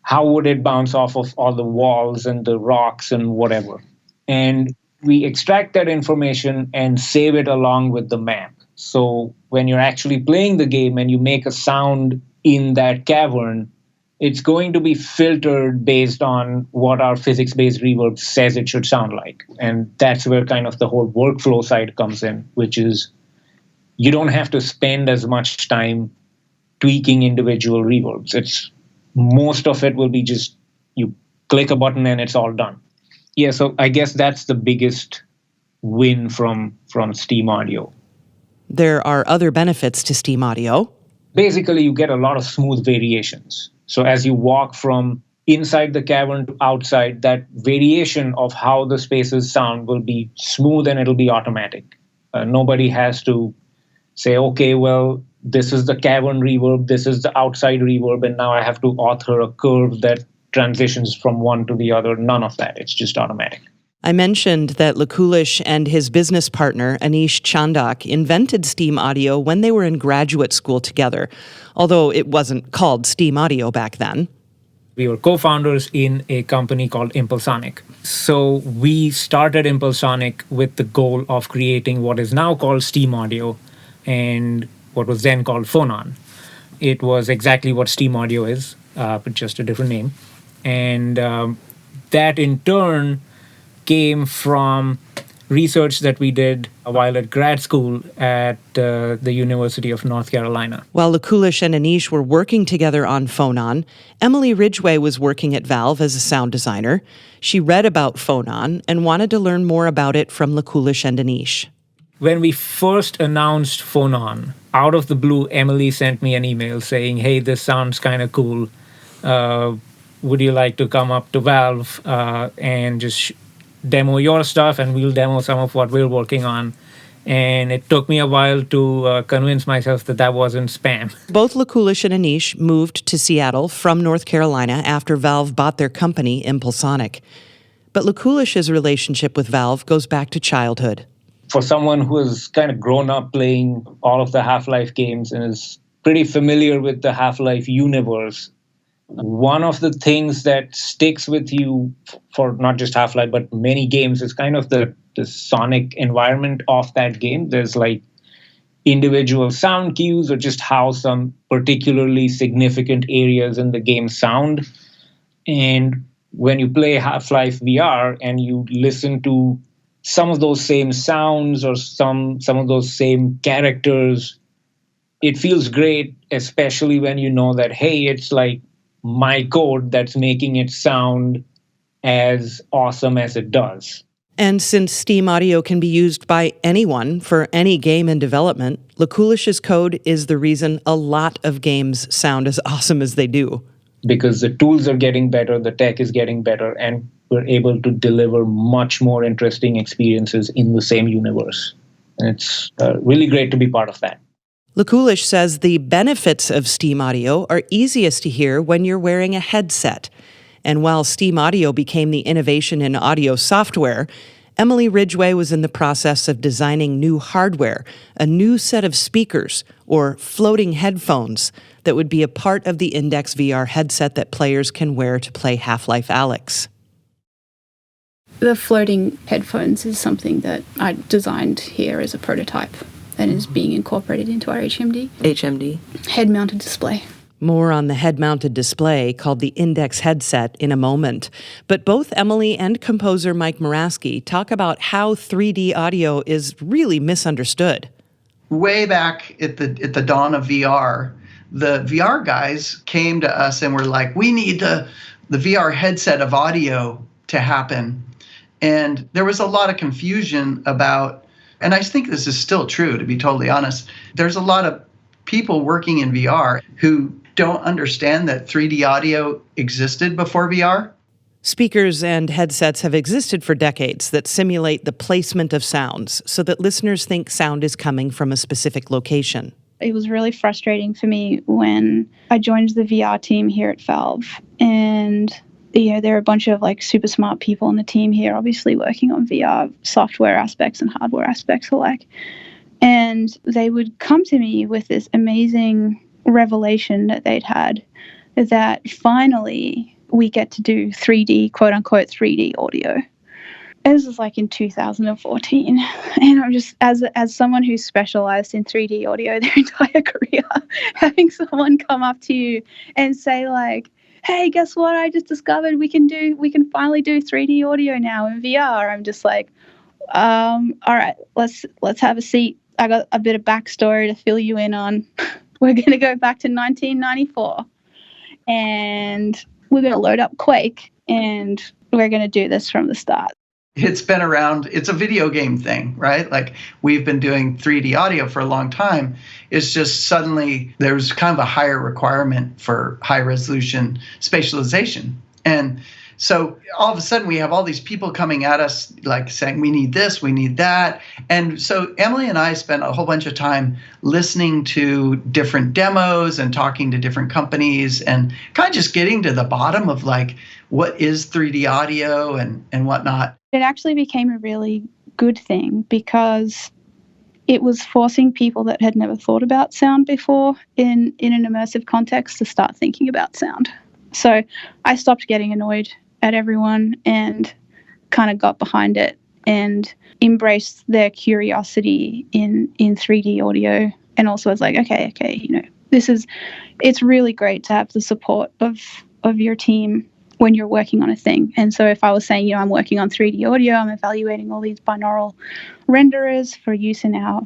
how would it bounce off of all the walls and the rocks and whatever? And we extract that information and save it along with the map. So when you're actually playing the game and you make a sound in that cavern, it's going to be filtered based on what our physics-based reverb says it should sound like. And that's where kind of the whole workflow side comes in, which is you don't have to spend as much time tweaking individual reverbs. Most of it will be just you click a button and it's all done. Yeah, so I guess that's the biggest win from Steam Audio. There are other benefits to Steam Audio. Basically, you get a lot of smooth variations. So as you walk from inside the cavern to outside, that variation of how the spaces sound will be smooth and it'll be automatic. Nobody has to say, okay, well, this is the cavern reverb, this is the outside reverb, and now I have to author a curve that transitions from one to the other. None of that. It's just automatic. I mentioned that Lakulish and his business partner, Anish Chandak, invented Steam Audio when they were in graduate school together, although it wasn't called Steam Audio back then. We were co-founders in a company called Impulsonic. So we started Impulsonic with the goal of creating what is now called Steam Audio and what was then called Phonon. It was exactly what Steam Audio is, but just a different name. And that in turn came from research that we did while at grad school at the University of North Carolina. While Lakulish and Anish were working together on Phonon, Emily Ridgway was working at Valve as a sound designer. She read about Phonon and wanted to learn more about it from Lakulish and Anish. When we first announced Phonon, out of the blue, Emily sent me an email saying, hey, this sounds kind of cool. Would you like to come up to Valve and just demo your stuff, and we'll demo some of what we're working on. And it took me a while to convince myself that that wasn't spam. Both Lakulish and Anish moved to Seattle from North Carolina after Valve bought their company, Impulsonic. But Lakulish's relationship with Valve goes back to childhood. For someone who has kind of grown up playing all of the Half-Life games and is pretty familiar with the Half-Life universe, one of the things that sticks with you for not just Half-Life, but many games is kind of the sonic environment of that game. There's like individual sound cues or just how some particularly significant areas in the game sound. And when you play Half-Life VR and you listen to some of those same sounds or some of those same characters, it feels great, especially when you know that, hey, it's like my code that's making it sound as awesome as it does. And since Steam Audio can be used by anyone for any game in development, Lakulish's code is the reason a lot of games sound as awesome as they do. Because the tools are getting better, the tech is getting better, and we're able to deliver much more interesting experiences in the same universe. And it's really great to be part of that. Lakulish says the benefits of Steam Audio are easiest to hear when you're wearing a headset. And while Steam Audio became the innovation in audio software, Emily Ridgway was in the process of designing new hardware, a new set of speakers, or floating headphones, that would be a part of the Index VR headset that players can wear to play Half-Life Alyx. The floating headphones is something that I designed here as a prototype. and is being incorporated into our HMD. HMD. Head-mounted display. More on the head-mounted display called the Index headset in a moment. But both Emily and composer Mike Morasky talk about how 3D audio is really misunderstood. Way back at the dawn of VR, the VR guys came to us and were like, we need the VR headset of audio to happen. And there was a lot of confusion about, and I think this is still true, to be totally honest, there's a lot of people working in VR who don't understand that 3D audio existed before VR. Speakers and headsets have existed for decades that simulate the placement of sounds so that listeners think sound is coming from a specific location. It was really frustrating for me when I joined the VR team here at Valve, and there are a bunch of like super smart people on the team here, obviously working on VR software aspects and hardware aspects alike. And they would come to me with this amazing revelation that they'd had, that finally we get to do 3D, quote unquote, 3D audio. This was like in 2014. And I'm just, as someone who's specialized in 3D audio their entire career, having someone come up to you and say like, hey, guess what? I just discovered we can finally do 3D audio now in VR. I'm just like, all right, let's have a seat. I got a bit of backstory to fill you in on. We're going to go back to 1994 and we're going to load up Quake and we're going to do this from the start. It's been around. It's a video game thing, right? Like we've been doing 3D audio for a long time. It's just suddenly there's kind of a higher requirement for high resolution spatialization. And so all of a sudden we have all these people coming at us like saying, we need this, we need that. And so Emily and I spent a whole bunch of time listening to different demos and talking to different companies and kind of just getting to the bottom of like, what is 3D audio and whatnot. It actually became a really good thing because it was forcing people that had never thought about sound before in an immersive context to start thinking about sound. So I stopped getting annoyed at everyone and kind of got behind it and embraced their curiosity in 3D audio. And also was like, okay, it's really great to have the support of your team when you're working on a thing. And so if I was saying, I'm working on 3D audio, I'm evaluating all these binaural renderers for use in our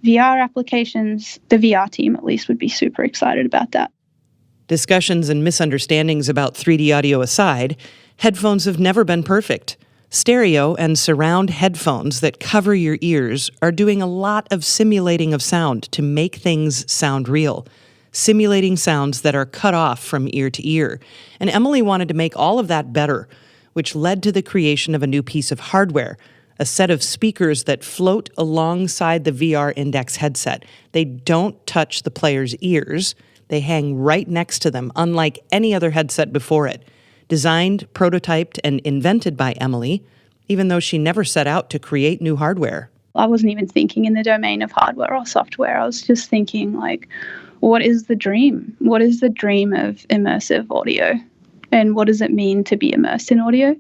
VR applications, the VR team at least would be super excited about that. Discussions and misunderstandings about 3D audio aside, headphones have never been perfect. Stereo and surround headphones that cover your ears are doing a lot of simulating of sound to make things sound real. Simulating sounds that are cut off from ear to ear. And Emily wanted to make all of that better, which led to the creation of a new piece of hardware, a set of speakers that float alongside the VR Index headset. They don't touch the player's ears. They hang right next to them, unlike any other headset before it. Designed, prototyped, and invented by Emily, even though she never set out to create new hardware. I wasn't even thinking in the domain of hardware or software. I was just thinking like, what is the dream? What is the dream of immersive audio? And what does it mean to be immersed in audio?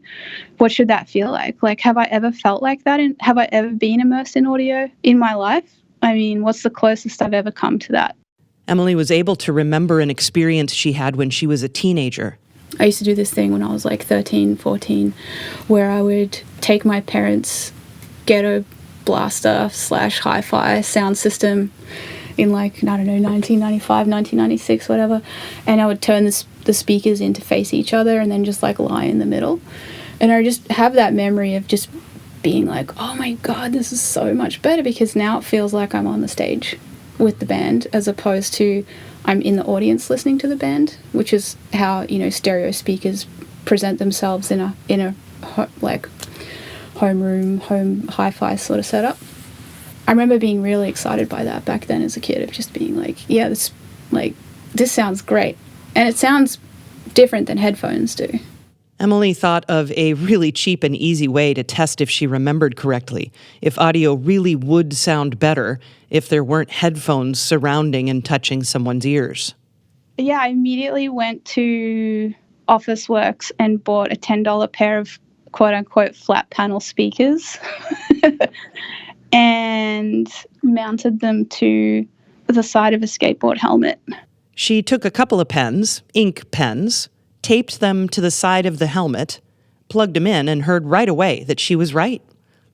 What should that feel like? Like, have I ever felt like that? And have I ever been immersed in audio in my life? I mean, what's the closest I've ever come to that? Emily was able to remember an experience she had when she was a teenager. I used to do this thing when I was like 13, 14, where I would take my parents' ghetto blaster / hi-fi sound system in like, I don't know, 1995, 1996, whatever. And I would turn the speakers in to face each other and then just like lie in the middle. And I just have that memory of just being like, oh my God, this is so much better, because now it feels like I'm on the stage with the band as opposed to I'm in the audience listening to the band, which is how, stereo speakers present themselves in a like homeroom, home hi-fi sort of setup. I remember being really excited by that back then as a kid, of just being like, yeah, this sounds great. And it sounds different than headphones do. Emily thought of a really cheap and easy way to test if she remembered correctly, if audio really would sound better if there weren't headphones surrounding and touching someone's ears. Yeah, I immediately went to Officeworks and bought a $10 pair of quote-unquote flat panel speakers and mounted them to the side of a skateboard helmet. She took a couple of pens, ink pens, taped them to the side of the helmet, plugged them in, and heard right away that she was right.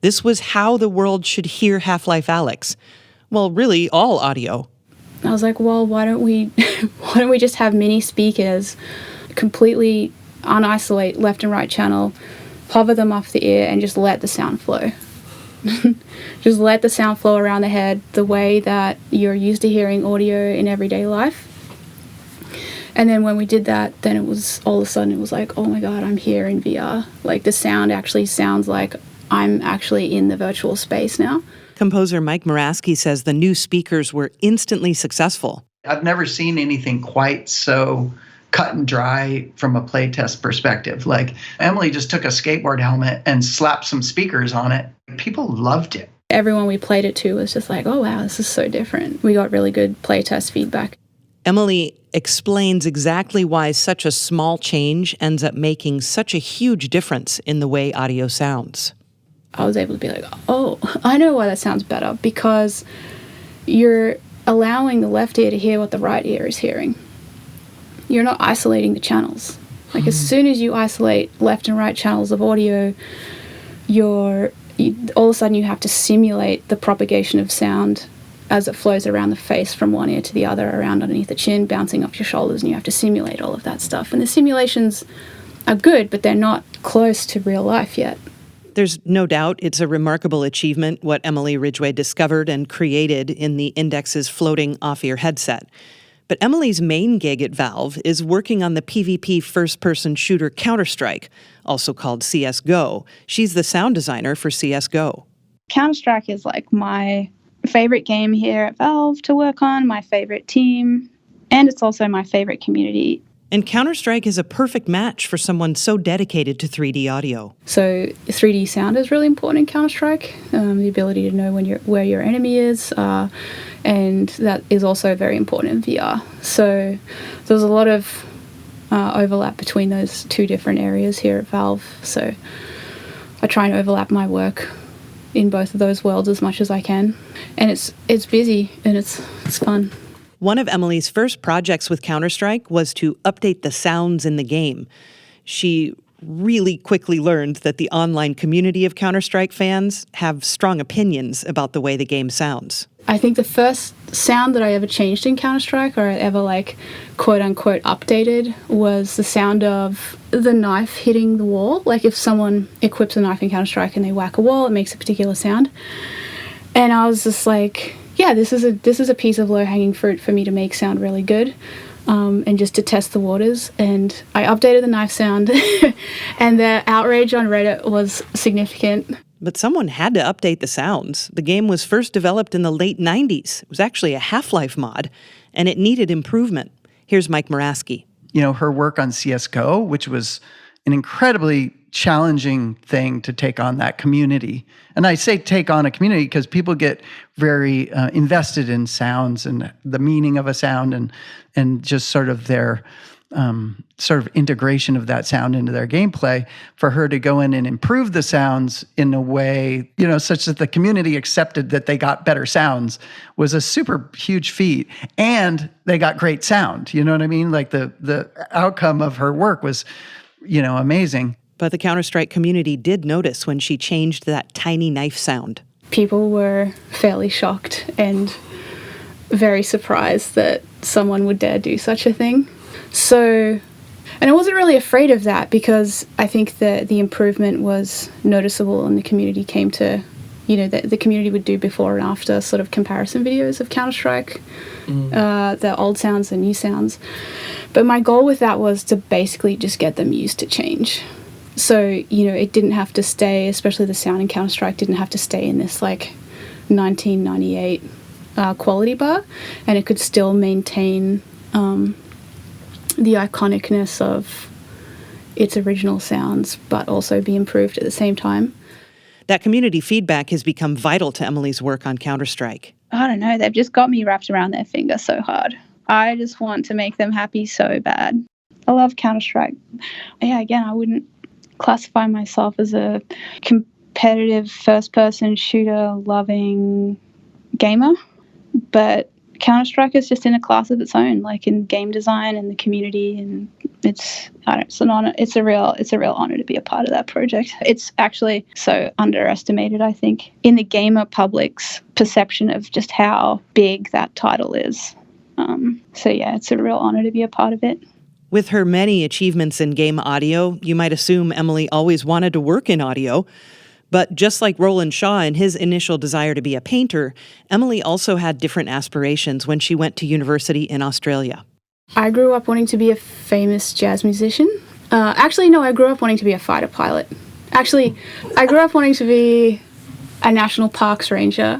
This was how the world should hear Half-Life Alyx. Well, really, all audio. I was like, well, why don't we just have mini speakers, completely unisolate left and right channel, hover them off the ear, and just let the sound flow. Just let the sound flow around the head the way that you're used to hearing audio in everyday life. And then when we did that, then it was all of a sudden it was like, oh my God, I'm here in VR. Like the sound actually sounds like I'm actually in the virtual space now. Composer Mike Morasky says the new speakers were instantly successful. I've never seen anything quite so cut and dry from a playtest perspective. Like Emily just took a skateboard helmet and slapped some speakers on it. People loved it. Everyone we played it to was just like, oh wow, this is so different. We got really good playtest feedback. Emily explains exactly why such a small change ends up making such a huge difference in the way audio sounds. I was able to be like, oh, I know why that sounds better, because you're allowing the left ear to hear what the right ear is hearing. You're not isolating the channels. Like as soon as you isolate left and right channels of audio, all of a sudden you have to simulate the propagation of sound as it flows around the face from one ear to the other, around underneath the chin, bouncing off your shoulders, and you have to simulate all of that stuff. And the simulations are good, but they're not close to real life yet. There's no doubt it's a remarkable achievement what Emily Ridgway discovered and created in the Index's floating off-ear headset. But Emily's main gig at Valve is working on the PvP first-person shooter Counter-Strike, also called CSGO. She's the sound designer for CSGO. Counter-Strike is like my favorite game here at Valve to work on, my favorite team, and it's also my favorite community. And Counter-Strike is a perfect match for someone so dedicated to 3D audio. So 3D sound is really important in Counter-Strike, the ability to know where your enemy is, and that is also very important in VR. So there's a lot of overlap between those two different areas here at Valve. So I try and overlap my work in both of those worlds as much as I can. And it's busy and it's fun. One of Emily's first projects with Counter-Strike was to update the sounds in the game. She really quickly learned that the online community of Counter-Strike fans have strong opinions about the way the game sounds. I think the first sound that I ever changed in Counter-Strike, or ever quote-unquote updated, was the sound of the knife hitting the wall. Like if someone equips a knife in Counter-Strike and they whack a wall, it makes a particular sound. And I was just like, yeah, this is a piece of low-hanging fruit for me to make sound really good, and just to test the waters. And I updated the knife sound, and the outrage on Reddit was significant. But someone had to update the sounds. The game was first developed in the late 90s. It was actually a Half-Life mod, and it needed improvement. Here's Mike Morasky. You know, her work on CSGO, which was an incredibly challenging thing to take on that community. And I say take on a community because people get very invested in sounds and the meaning of a sound and just sort of their sort of integration of that sound into their gameplay. For her to go in and improve the sounds in a way, you know, such that the community accepted that they got better sounds was a super huge feat. And they got great sound. You know what I mean? Like the outcome of her work was, you know, amazing. But the Counter-Strike community did notice when she changed that tiny knife sound. People were fairly shocked and very surprised that someone would dare do such a thing. So, and I wasn't really afraid of that because I think that the improvement was noticeable and the community came to, you know, the community would do before and after sort of comparison videos of Counter-Strike, the old sounds, the new sounds. But my goal with that was to basically just get them used to change. So, you know, it didn't have to stay, especially the sound in Counter-Strike didn't have to stay in this like 1998 quality bar, and it could still maintain the iconicness of its original sounds, but also be improved at the same time. That community feedback has become vital to Emily's work on Counter-Strike. I don't know, they've just got me wrapped around their finger so hard. I just want to make them happy so bad. I love Counter-Strike. Yeah, again, I wouldn't classify myself as a competitive first-person shooter loving gamer, but Counter-Strike is just in a class of its own, like in game design and the community, and it's an honor. It's a real honor to be a part of that project. It's actually so underestimated, I think, in the gamer public's perception of just how big that title is. So yeah, it's a real honor to be a part of it. With her many achievements in game audio, you might assume Emily always wanted to work in audio. But just like Roland Shaw and his initial desire to be a painter, Emily also had different aspirations when she went to university in Australia. I grew up wanting to be a famous jazz musician. Actually, no, I grew up wanting to be a fighter pilot. Actually, I grew up wanting to be a national parks ranger,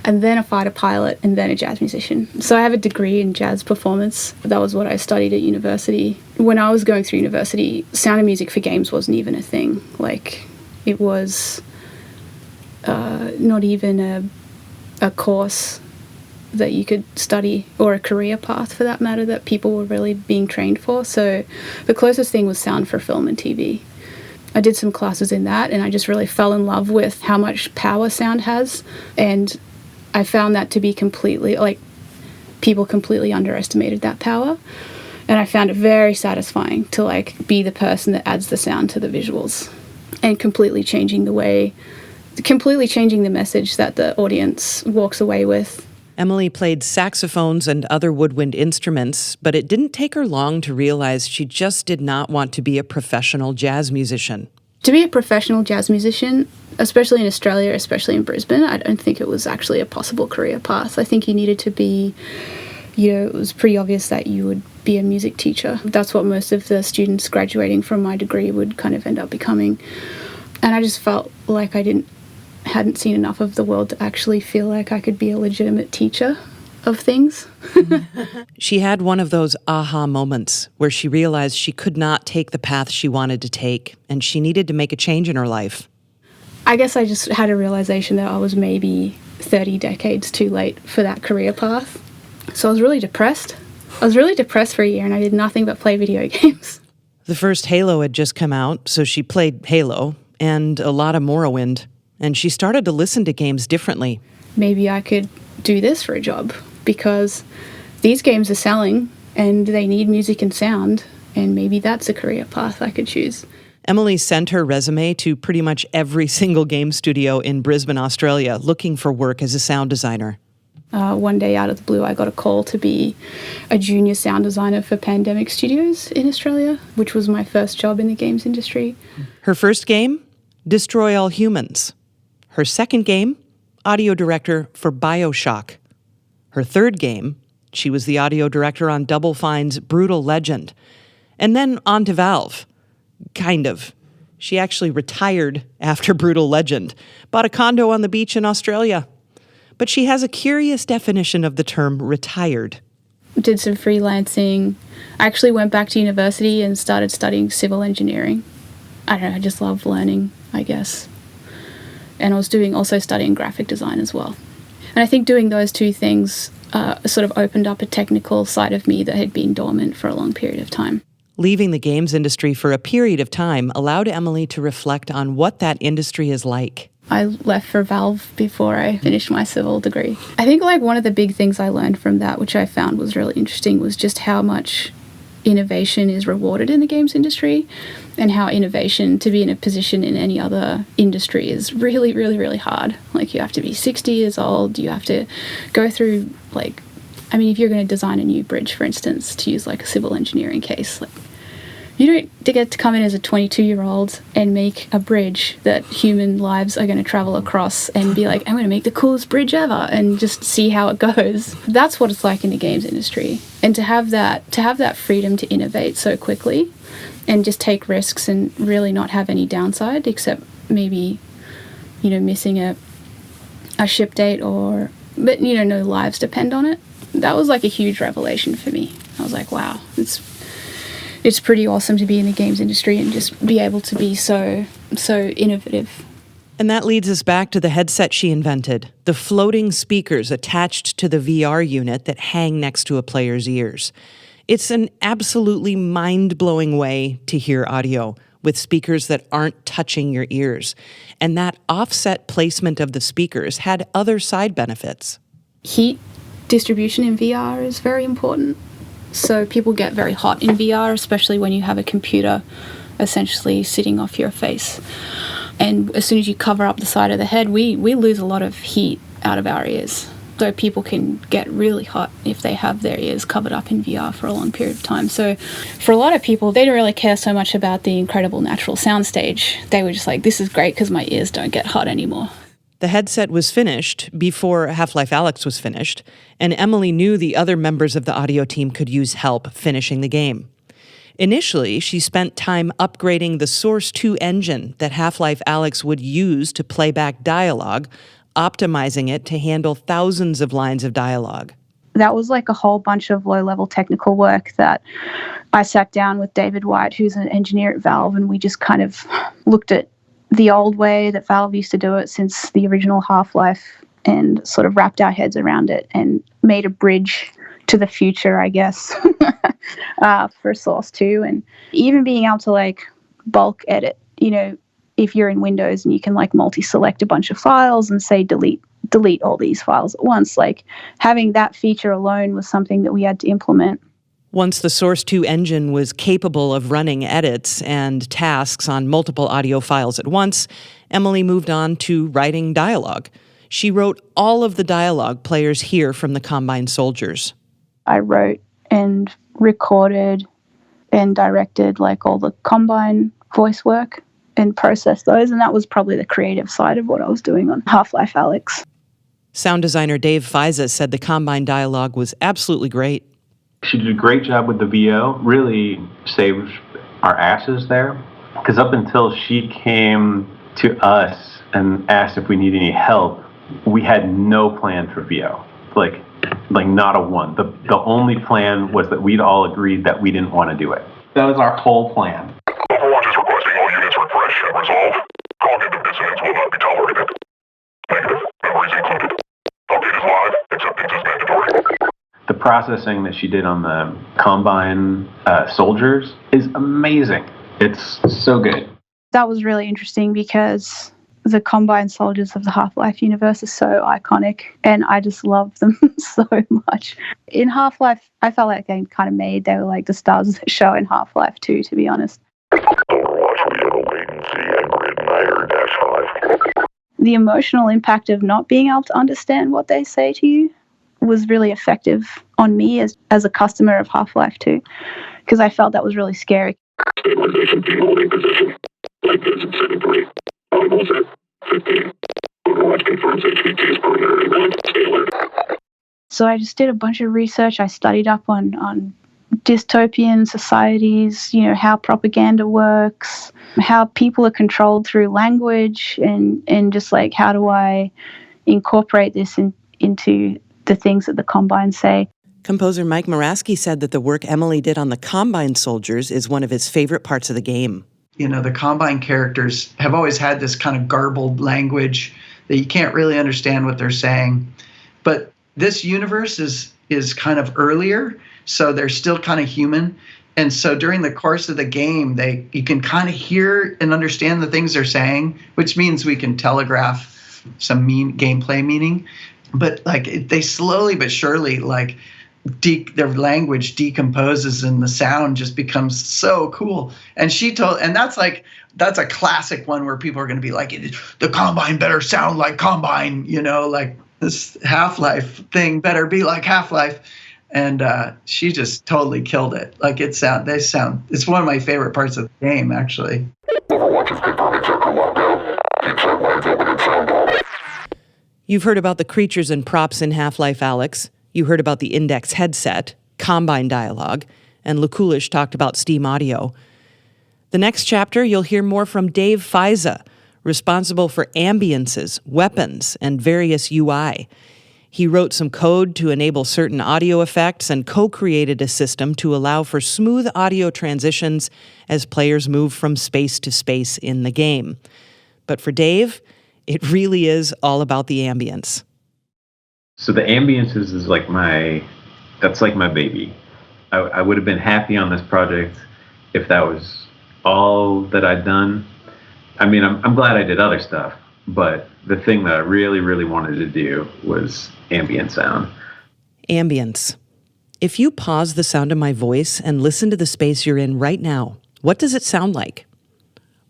and then a fighter pilot, and then a jazz musician. So I have a degree in jazz performance. That was what I studied at university. When I was going through university, sound and music for games wasn't even a thing. Like, it was not even a course that you could study, or a career path for that matter, that people were really being trained for. So the closest thing was sound for film and TV. I did some classes in that, and I just really fell in love with how much power sound has, and I found that to be completely, like, people completely underestimated that power, and I found it very satisfying to, like, be the person that adds the sound to the visuals, and completely changing the message that the audience walks away with. Emily played saxophones and other woodwind instruments, but it didn't take her long to realize she just did not want to be a professional jazz musician. To be a professional jazz musician, especially in Australia, especially in Brisbane, I don't think it was actually a possible career path. I think you needed to be, it was pretty obvious that you would be a music teacher. That's what most of the students graduating from my degree would kind of end up becoming. And I just felt like I hadn't seen enough of the world to actually feel like I could be a legitimate teacher of things. She had one of those aha moments where she realized she could not take the path she wanted to take, and she needed to make a change in her life. I guess I just had a realization that I was maybe 30 decades too late for that career path. So I was really depressed. I was really depressed for a year, and I did nothing but play video games. The first Halo had just come out, so she played Halo and a lot of Morrowind. And she started to listen to games differently. Maybe I could do this for a job, because these games are selling and they need music and sound, and maybe that's a career path I could choose. Emily sent her resume to pretty much every single game studio in Brisbane, Australia, looking for work as a sound designer. One day out of the blue, I got a call to be a junior sound designer for Pandemic Studios in Australia, which was my first job in the games industry. Her first game? Destroy All Humans. Her second game, audio director for BioShock. Her third game, she was the audio director on Double Fine's Brutal Legend. And then on to Valve. Kind of. She actually retired after Brutal Legend, bought a condo on the beach in Australia. But she has a curious definition of the term retired. Did some freelancing. I actually went back to university and started studying civil engineering. I don't know, I just love learning, I guess. And I was also studying graphic design as well. And I think doing those two things sort of opened up a technical side of me that had been dormant for a long period of time. Leaving the games industry for a period of time allowed Emily to reflect on what that industry is like. I left for Valve before I finished my civil degree. I think like one of the big things I learned from that, which I found was really interesting, was just how much innovation is rewarded in the games industry, and how innovation, to be in a position in any other industry, is really, really, really hard. Like, you have to be 60 years old, you have to go through, like, I mean, if you're going to design a new bridge, for instance, to use like a civil engineering case, like, you don't get to come in as a 22-year-old and make a bridge that human lives are going to travel across and be like, I'm going to make the coolest bridge ever, and just see how it goes. That's what it's like in the games industry. And to have that freedom to innovate so quickly and just take risks and really not have any downside except maybe, missing a ship date but no lives depend on it. That was like a huge revelation for me. I was like, wow, it's pretty awesome to be in the games industry and just be able to be so innovative. And that leads us back to the headset she invented, the floating speakers attached to the VR unit that hang next to a player's ears. It's an absolutely mind-blowing way to hear audio, with speakers that aren't touching your ears. And that offset placement of the speakers had other side benefits. Heat distribution in VR is very important. So people get very hot in VR, especially when you have a computer essentially sitting off your face. And as soon as you cover up the side of the head, we lose a lot of heat out of our ears. So people can get really hot if they have their ears covered up in VR for a long period of time. So for a lot of people, they don't really care so much about the incredible natural soundstage. They were just like, this is great because my ears don't get hot anymore. The headset was finished before Half-Life Alyx was finished, and Emily knew the other members of the audio team could use help finishing the game. Initially, she spent time upgrading the Source 2 engine that Half-Life Alyx would use to play back dialogue, optimizing it to handle thousands of lines of dialogue. That was like a whole bunch of low-level technical work that I sat down with David White, who's an engineer at Valve, and we just kind of looked at the old way that Valve used to do it since the original Half-Life and sort of wrapped our heads around it and made a bridge to the future, I guess, for Source 2. And even being able to like bulk edit, you know, if you're in Windows and you can like multi-select a bunch of files and say delete all these files at once, like having that feature alone was something that we had to implement. Once the Source 2 engine was capable of running edits and tasks on multiple audio files at once, Emily moved on to writing dialogue. She wrote all of the dialogue players hear from the Combine soldiers. I wrote and recorded and directed like all the Combine voice work and processed those, and that was probably the creative side of what I was doing on Half-Life Alyx. Sound designer Dave Feise said the Combine dialogue was absolutely great. She did a great job with the VO, really saved our asses there. Because up until she came to us and asked if we need any help, we had no plan for VO. Like not a one. The only plan was that we'd all agreed that we didn't want to do it. That was our whole plan. Overwatch is requesting all units refresh and resolve. Cognitive dissonance will not be tolerated. Negative. Memories included. Update is live. Acceptance is mandatory. The processing that she did on the Combine soldiers is amazing. It's so good. That was really interesting because the Combine soldiers of the Half-Life universe are so iconic, and I just love them so much. In Half-Life, I felt like they kind of they were like the stars of the show in Half-Life 2, to be honest. Overwatch, we have a latency and grid -5. The emotional impact of not being able to understand what they say to you was really effective on me as a customer of Half-Life 2, because I felt that was really scary. Stabilization team holding position. Light vision setting 3. Audible set 15. Overwatch confirms HVT is preliminary. Stay alert. So I just did a bunch of research. I studied up on dystopian societies, you know, how propaganda works, how people are controlled through language, and just like how do I incorporate this into the things that the Combine say. Composer Mike Morasky said that the work Emily did on the Combine soldiers is one of his favorite parts of the game. You know, the Combine characters have always had this kind of garbled language that you can't really understand what they're saying. But this universe is kind of earlier, so they're still kind of human. And so during the course of the game, you can kind of hear and understand the things they're saying, which means we can telegraph some gameplay meaning. But like they slowly but surely like their language decomposes and the sound just becomes so cool. And that's a classic one where people are going to be like, the Combine better sound like Combine, you know, like this Half-Life thing better be like Half-Life. And she just totally killed it. Like it's one of my favorite parts of the game, actually. Overwatch is confirming circle lockdown. Keep sight lines open and sound off. You've heard about the creatures and props in Half-Life Alyx. You heard about the Index headset, Combine dialogue, and Lakulish talked about Steam Audio. The next chapter, you'll hear more from Dave Feise, responsible for ambiences, weapons, and various UI. He wrote some code to enable certain audio effects and co-created a system to allow for smooth audio transitions as players move from space to space in the game. But for Dave, it really is all about the ambience. So the ambiences is like my baby. I would have been happy on this project if that was all that I'd done. I mean, I'm glad I did other stuff, but the thing that I really, really wanted to do was ambient sound. Ambience. If you pause the sound of my voice and listen to the space you're in right now, what does it sound like?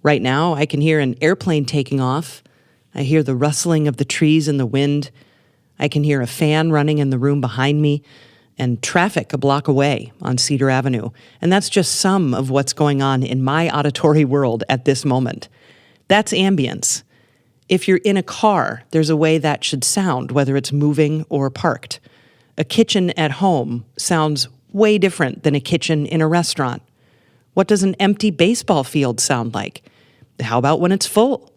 Right now, I can hear an airplane taking off. I hear the rustling of the trees in the wind. I can hear a fan running in the room behind me and traffic a block away on Cedar Avenue. And that's just some of what's going on in my auditory world at this moment. That's ambience. If you're in a car, there's a way that should sound, whether it's moving or parked. A kitchen at home sounds way different than a kitchen in a restaurant. What does an empty baseball field sound like? How about when it's full?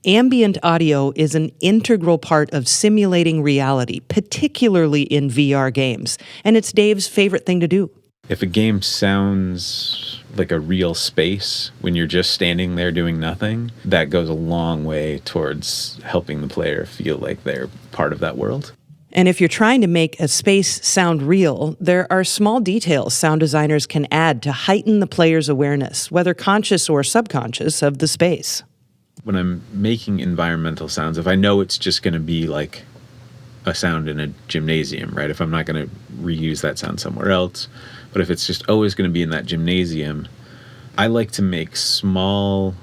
Ambient audio is an integral part of simulating reality, particularly in VR games, and it's Dave's favorite thing to do. If a game sounds like a real space when you're just standing there doing nothing, that goes a long way towards helping the player feel like they're part of that world. And if you're trying to make a space sound real, there are small details sound designers can add to heighten the player's awareness, whether conscious or subconscious, of the space. When I'm making environmental sounds, if I know it's just going to be like a sound in a gymnasium, right? If I'm not going to reuse that sound somewhere else, but if it's just always going to be in that gymnasium, I like to make small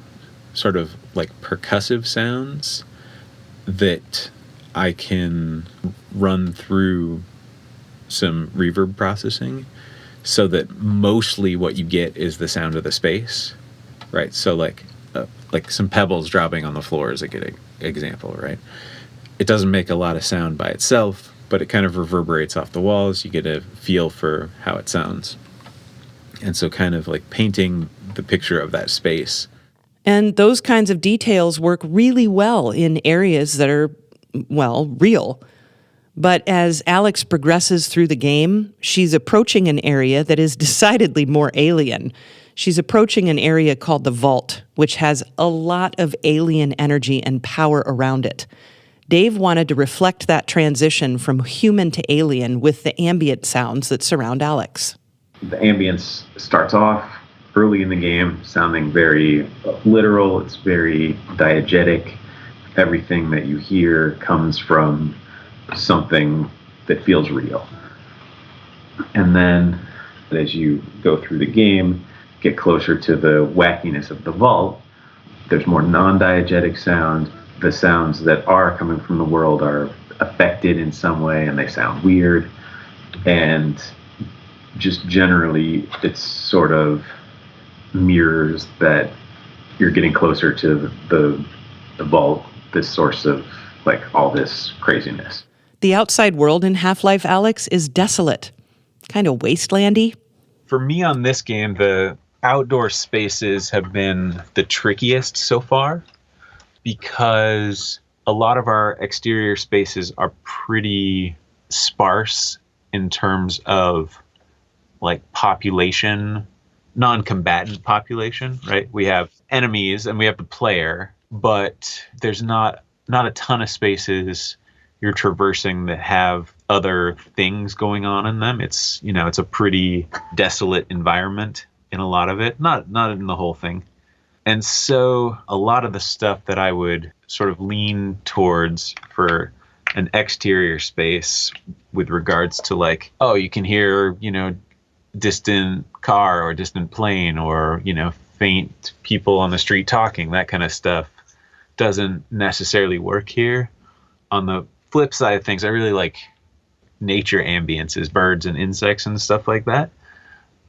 sort of like percussive sounds that I can run through some reverb processing so that mostly what you get is the sound of the space, right? So like some pebbles dropping on the floor is a good example, right? It doesn't make a lot of sound by itself, but it kind of reverberates off the walls. You get a feel for how it sounds. And so kind of like painting the picture of that space. And those kinds of details work really well in areas that are, well, real. But as Alyx progresses through the game, she's approaching an area that is decidedly more alien. She's approaching an area called the Vault, which has a lot of alien energy and power around it. Dave wanted to reflect that transition from human to alien with the ambient sounds that surround Alyx. The ambience starts off early in the game sounding very literal. It's very diegetic. Everything that you hear comes from something that feels real. And then as you go through the game, get closer to the wackiness of the vault, there's more non-diegetic sound. The sounds that are coming from the world are affected in some way and they sound weird. And just generally, it sort of mirrors that you're getting closer to the vault, this source of like all this craziness. The outside world in Half-Life Alyx is desolate, kind of wastelandy. For me on this game, the outdoor spaces have been the trickiest so far because a lot of our exterior spaces are pretty sparse in terms of like population, non-combatant population, right? We have enemies and we have the player, but there's not a ton of spaces you're traversing that have other things going on in them. It's, you know, it's a pretty desolate environment in a lot of it, not in the whole thing. And so a lot of the stuff that I would sort of lean towards for an exterior space with regards to like, oh, you can hear, you know, distant car or distant plane or, you know, faint people on the street talking, that kind of stuff doesn't necessarily work here. On the flip side of things, I really like nature ambiences, birds and insects and stuff like that.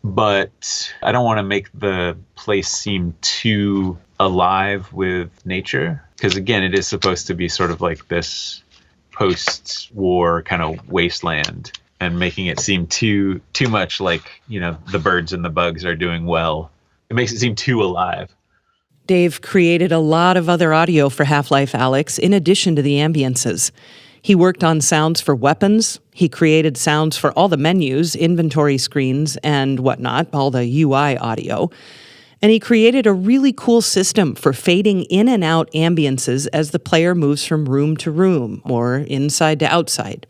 But I don't want to make the place seem too alive with nature because, again, it is supposed to be sort of like this post-war kind of wasteland, and making it seem too much like, you know, the birds and the bugs are doing well. It makes it seem too alive. Dave created a lot of other audio for Half-Life Alyx in addition to the ambiences. He worked on sounds for weapons. He created sounds for all the menus, inventory screens, and whatnot, all the UI audio. And he created a really cool system for fading in and out ambiences as the player moves from room to room or inside to outside.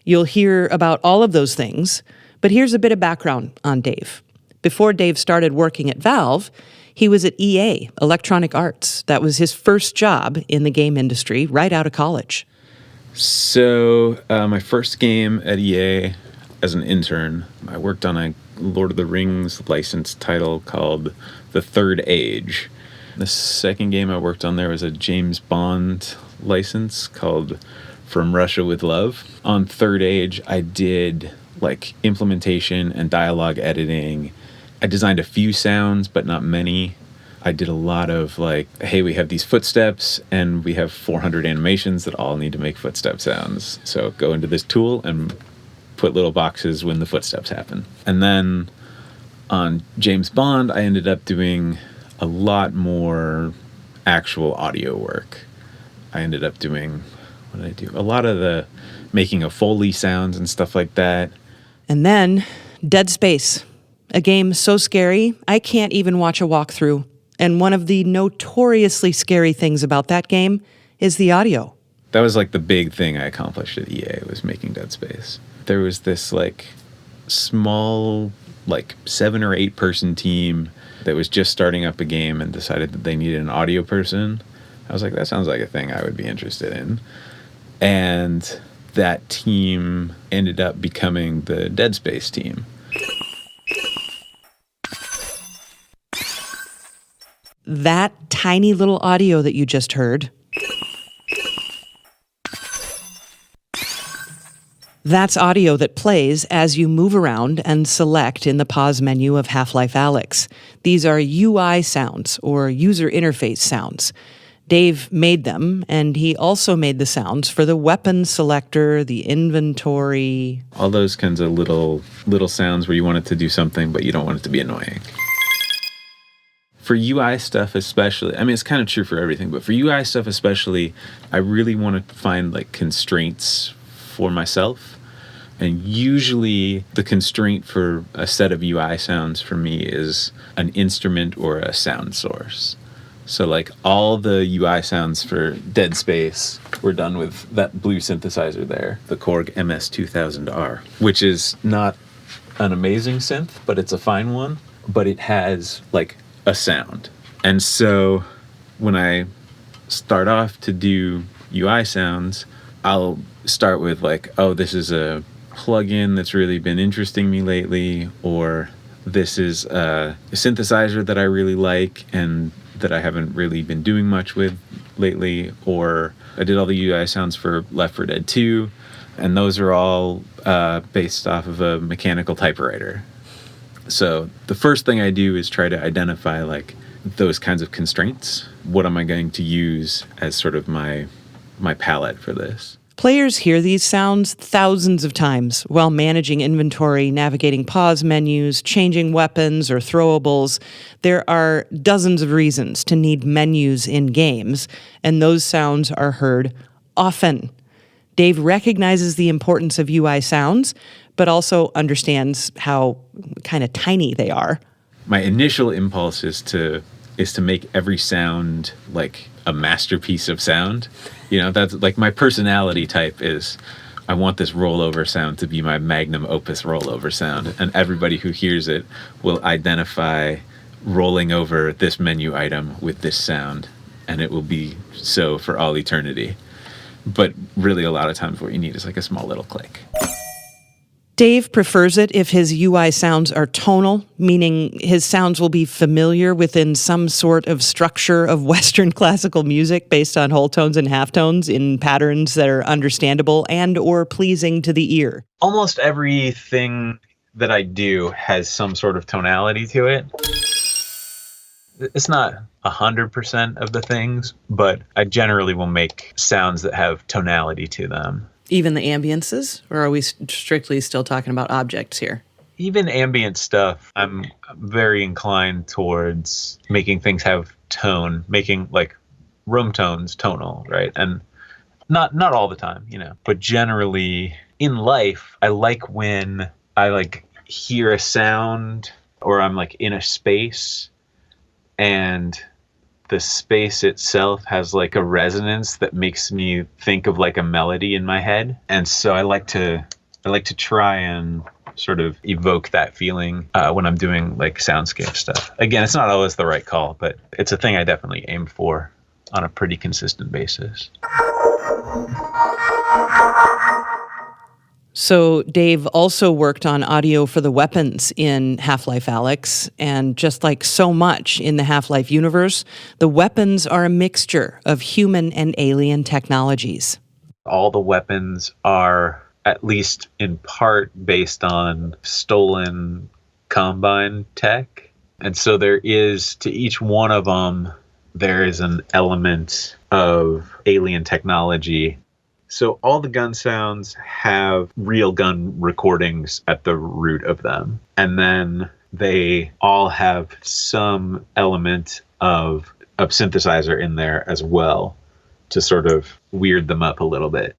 You'll hear about all of those things, but here's a bit of background on Dave. Before Dave started working at Valve, He was at EA, Electronic Arts. That was his first job in the game industry right out of college. So my first game at EA as an intern, I worked on a Lord of the Rings licensed title called The Third Age. The second game I worked on there was a James Bond license called From Russia with Love. On Third Age, I did like implementation and dialogue editing. I designed a few sounds, but not many. I did a lot of like, hey, we have these footsteps and we have 400 animations that all need to make footstep sounds. So go into this tool and put little boxes when the footsteps happen. And then on James Bond, I ended up doing a lot more actual audio work. I ended up doing, what did I do? A lot of the making of Foley sounds and stuff like that. And then Dead Space, a game so scary, I can't even watch a walkthrough. And one of the notoriously scary things about that game is the audio. That was like the big thing I accomplished at EA, was making Dead Space. There was this like small, like 7 or 8 person team that was just starting up a game and decided that they needed an audio person. I was like, that sounds like a thing I would be interested in. And that team ended up becoming the Dead Space team. That tiny little audio that you just heard, that's audio that plays as you move around and select in the pause menu of Half-Life Alyx. These are UI sounds, or user interface sounds. Dave made them, and he also made the sounds for the weapon selector, the inventory. All those kinds of little sounds where you want it to do something, but you don't want it to be annoying. For UI stuff especially, I mean, it's kind of true for everything, but for UI stuff especially, I really want to find like constraints for myself. And usually the constraint for a set of UI sounds for me is an instrument or a sound source. So like all the UI sounds for Dead Space were done with that blue synthesizer there, the Korg MS-2000R, which is not an amazing synth, but it's a fine one, but it has like a sound. And so when I start off to do UI sounds, I'll start with like, oh, this is a plugin that's really been interesting me lately, or this is a synthesizer that I really like and that I haven't really been doing much with lately, or I did all the UI sounds for Left 4 Dead 2, and those are all based off of a mechanical typewriter. So the first thing I do is try to identify like those kinds of constraints. What am I going to use as sort of my palette for this? Players hear these sounds thousands of times while managing inventory, navigating pause menus, changing weapons or throwables. There are dozens of reasons to need menus in games, and those sounds are heard often. Dave recognizes the importance of UI sounds, but also understands how kind of tiny they are. My initial impulse is to make every sound like a masterpiece of sound. You know, that's like my personality type is I want this rollover sound to be my magnum opus rollover sound. And everybody who hears it will identify rolling over this menu item with this sound. And it will be so for all eternity. But really a lot of times what you need is like a small little click. Dave prefers it if his UI sounds are tonal, meaning his sounds will be familiar within some sort of structure of Western classical music based on whole tones and halftones in patterns that are understandable and or pleasing to the ear. Almost everything that I do has some sort of tonality to it. It's not 100% of the things, but I generally will make sounds that have tonality to them. Even the ambiences? Or are we strictly still talking about objects here? Even ambient stuff, I'm very inclined towards making things have tone, making like room tones tonal, right? And not all the time, you know, but generally in life, I like when I like hear a sound or I'm like in a space and the space itself has like a resonance that makes me think of like a melody in my head. And so I like to try and sort of evoke that feeling when I'm doing like soundscape stuff. Again, it's not always the right call, but it's a thing I definitely aim for on a pretty consistent basis. So Dave also worked on audio for the weapons in Half-Life Alyx, and just like so much in the Half-Life universe, the weapons are a mixture of human and alien technologies. All the weapons are at least in part based on stolen Combine tech. And so there is, to each one of them, there is an element of alien technology. So all the gun sounds have real gun recordings at the root of them. And then they all have some element of synthesizer in there as well to sort of weird them up a little bit.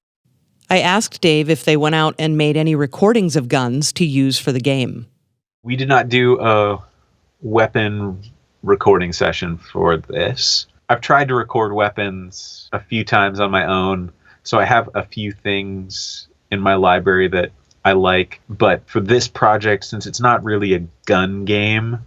I asked Dave if they went out and made any recordings of guns to use for the game. We did not do a weapon recording session for this. I've tried to record weapons a few times on my own. So I have a few things in my library that I like, but for this project, since it's not really a gun game,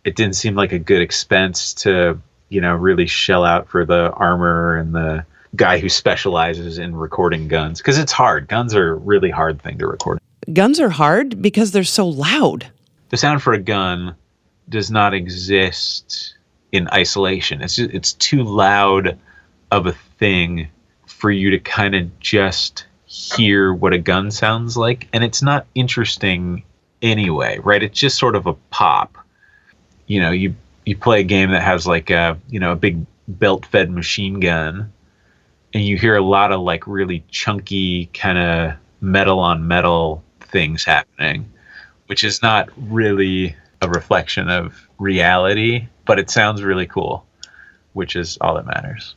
it didn't seem like a good expense to, really shell out for the armor and the guy who specializes in recording guns, because it's hard. Guns are a really hard thing to record. Guns are hard because they're so loud. The sound for a gun does not exist in isolation. It's too loud of a thing for you to kind of just hear what a gun sounds like. And it's not interesting anyway, right? It's just sort of a pop. You play a game that has like a big belt-fed machine gun, and you hear a lot of like really chunky kind of metal on metal things happening, which is not really a reflection of reality, but it sounds really cool, which is all that matters.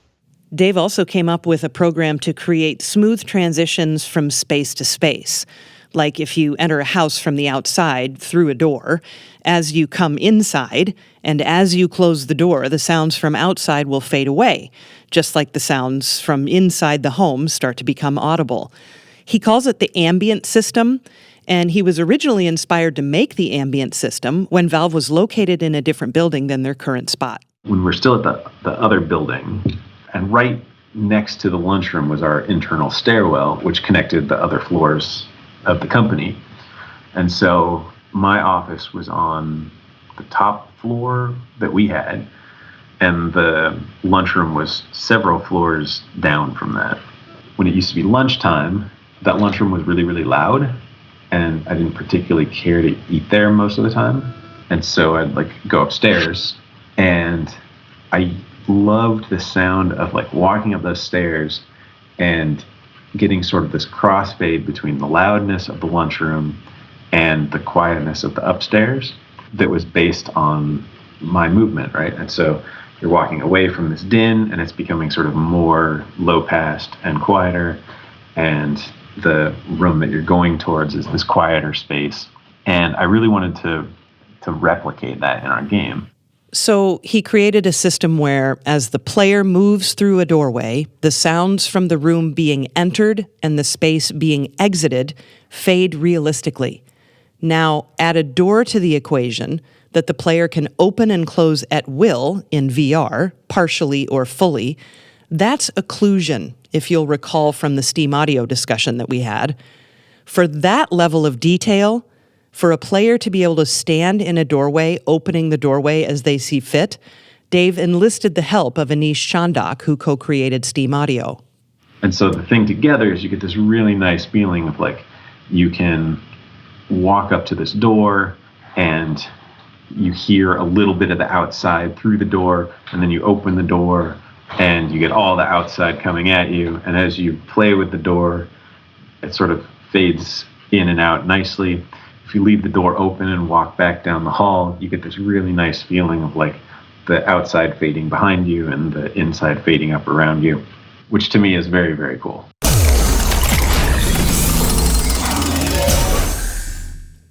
Dave also came up with a program to create smooth transitions from space to space. Like if you enter a house from the outside through a door, as you come inside, and as you close the door, the sounds from outside will fade away, just like the sounds from inside the home start to become audible. He calls it the ambient system, and he was originally inspired to make the ambient system when Valve was located in a different building than their current spot. When we're still at the other building, and right next to the lunchroom was our internal stairwell, which connected the other floors of the company. And so my office was on the top floor that we had, and the lunchroom was several floors down from that. When it used to be lunchtime, that lunchroom was really, really loud, and I didn't particularly care to eat there most of the time. And so I'd go upstairs, and I loved the sound of walking up those stairs and getting sort of this crossfade between the loudness of the lunchroom and the quietness of the upstairs that was based on my movement, right? And so you're walking away from this din, and it's becoming sort of more low-passed and quieter, and the room that you're going towards is this quieter space. And I really wanted to replicate that in our game. So he created a system where, as the player moves through a doorway, the sounds from the room being entered and the space being exited fade realistically. Now, add a door to the equation that the player can open and close at will in VR, partially or fully. That's occlusion, if you'll recall from the Steam Audio discussion that we had. For that level of detail, for a player to be able to stand in a doorway, opening the doorway as they see fit, Dave enlisted the help of Anish Chandak, who co-created Steam Audio. And so the thing together is you get this really nice feeling of you can walk up to this door and you hear a little bit of the outside through the door, and then you open the door and you get all the outside coming at you. And as you play with the door, it sort of fades in and out nicely. If you leave the door open and walk back down the hall, you get this really nice feeling of the outside fading behind you and the inside fading up around you, which to me is very, very cool.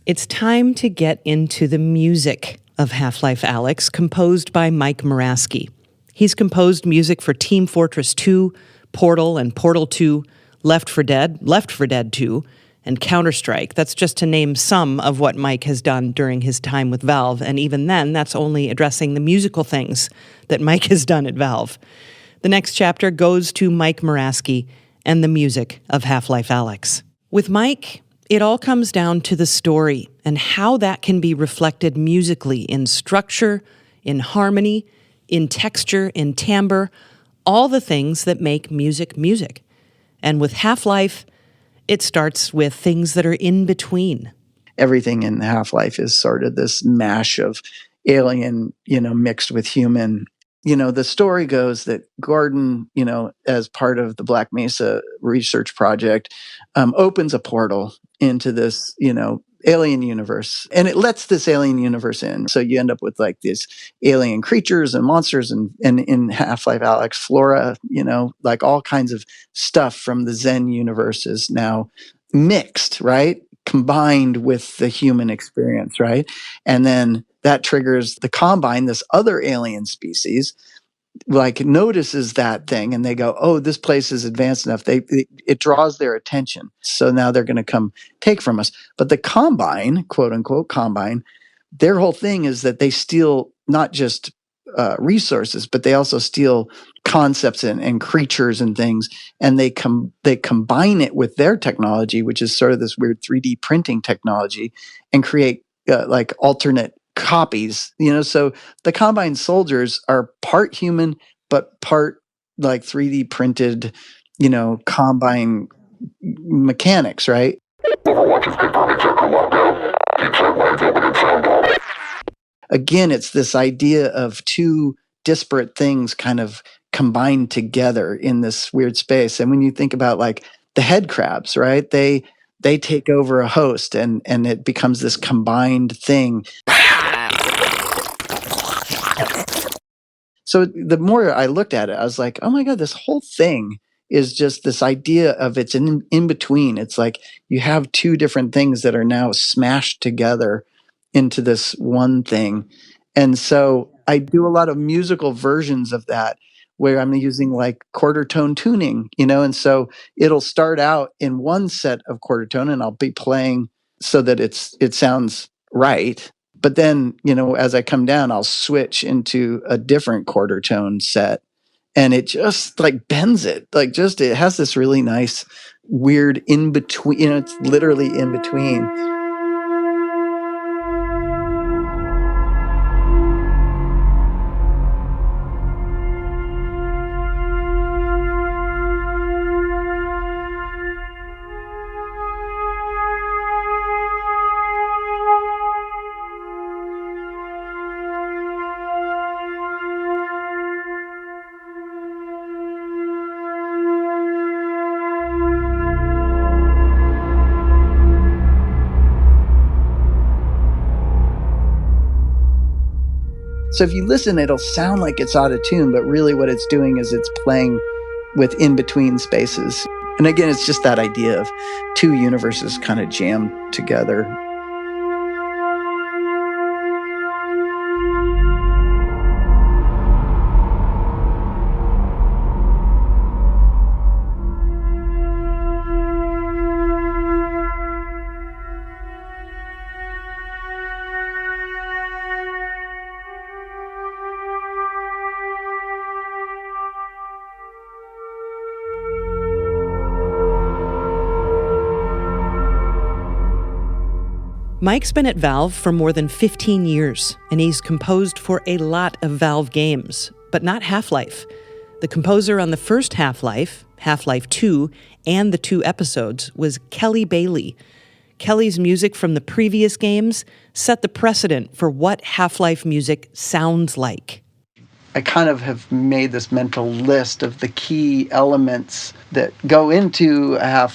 It's time to get into the music of Half-Life Alyx, composed by Mike Morasky. He's composed music for Team Fortress 2, Portal and Portal 2, Left 4 Dead 2, and Counter-Strike. That's just to name some of what Mike has done during his time with Valve, and even then, that's only addressing the musical things that Mike has done at Valve. The next chapter goes to Mike Morasky and the music of Half-Life Alyx. With Mike, it all comes down to the story and how that can be reflected musically in structure, in harmony, in texture, in timbre, all the things that make music music. And with Half-Life, it starts with things that are in between. Everything in Half-Life is sort of this mash of alien, mixed with human. The story goes that Gordon, as part of the Black Mesa research project, opens a portal into this, alien universe, and it lets this alien universe in. So you end up with like these alien creatures and monsters, and in Half-Life Alyx, flora, like all kinds of stuff from the Zen universe is now mixed, right? Combined with the human experience, right? And then that triggers the Combine, this other alien species, like notices that thing, and they go, "Oh, this place is advanced enough." It draws their attention, so now they're going to come take from us. But the Combine, quote unquote Combine, their whole thing is that they steal not just resources, but they also steal concepts and creatures and things, and they combine it with their technology, which is sort of this weird 3D printing technology, and create like alternate copies. So the Combine soldiers are part human, but part like 3D printed, Combine mechanics, right? Overwatch is confirming sector lockdown. Keep sight lines open and sound off. Again, it's this idea of two disparate things kind of combined together in this weird space. And when you think about like the head crabs, right? They take over a host, and it becomes this combined thing. So the more I looked at it, I was like, oh my God, this whole thing is just this idea of it's in between. It's like you have two different things that are now smashed together into this one thing. And so I do a lot of musical versions of that where I'm using like quarter tone tuning, and so it'll start out in one set of quarter tone, and I'll be playing so that it sounds right. But then, as I come down, I'll switch into a different quarter tone set, and it just like bends it. Like it has this really nice, weird in between, it's literally in between. So if you listen, it'll sound like it's out of tune, but really what it's doing is it's playing with in-between spaces. And again, it's just that idea of two universes kind of jammed together. Mike's been at Valve for more than 15 years, and he's composed for a lot of Valve games, but not Half-Life. The composer on the first Half-Life, Half-Life 2, and the 2 episodes was Kelly Bailey. Kelly's music from the previous games set the precedent for what Half-Life music sounds like. I kind of have made this mental list of the key elements that go into a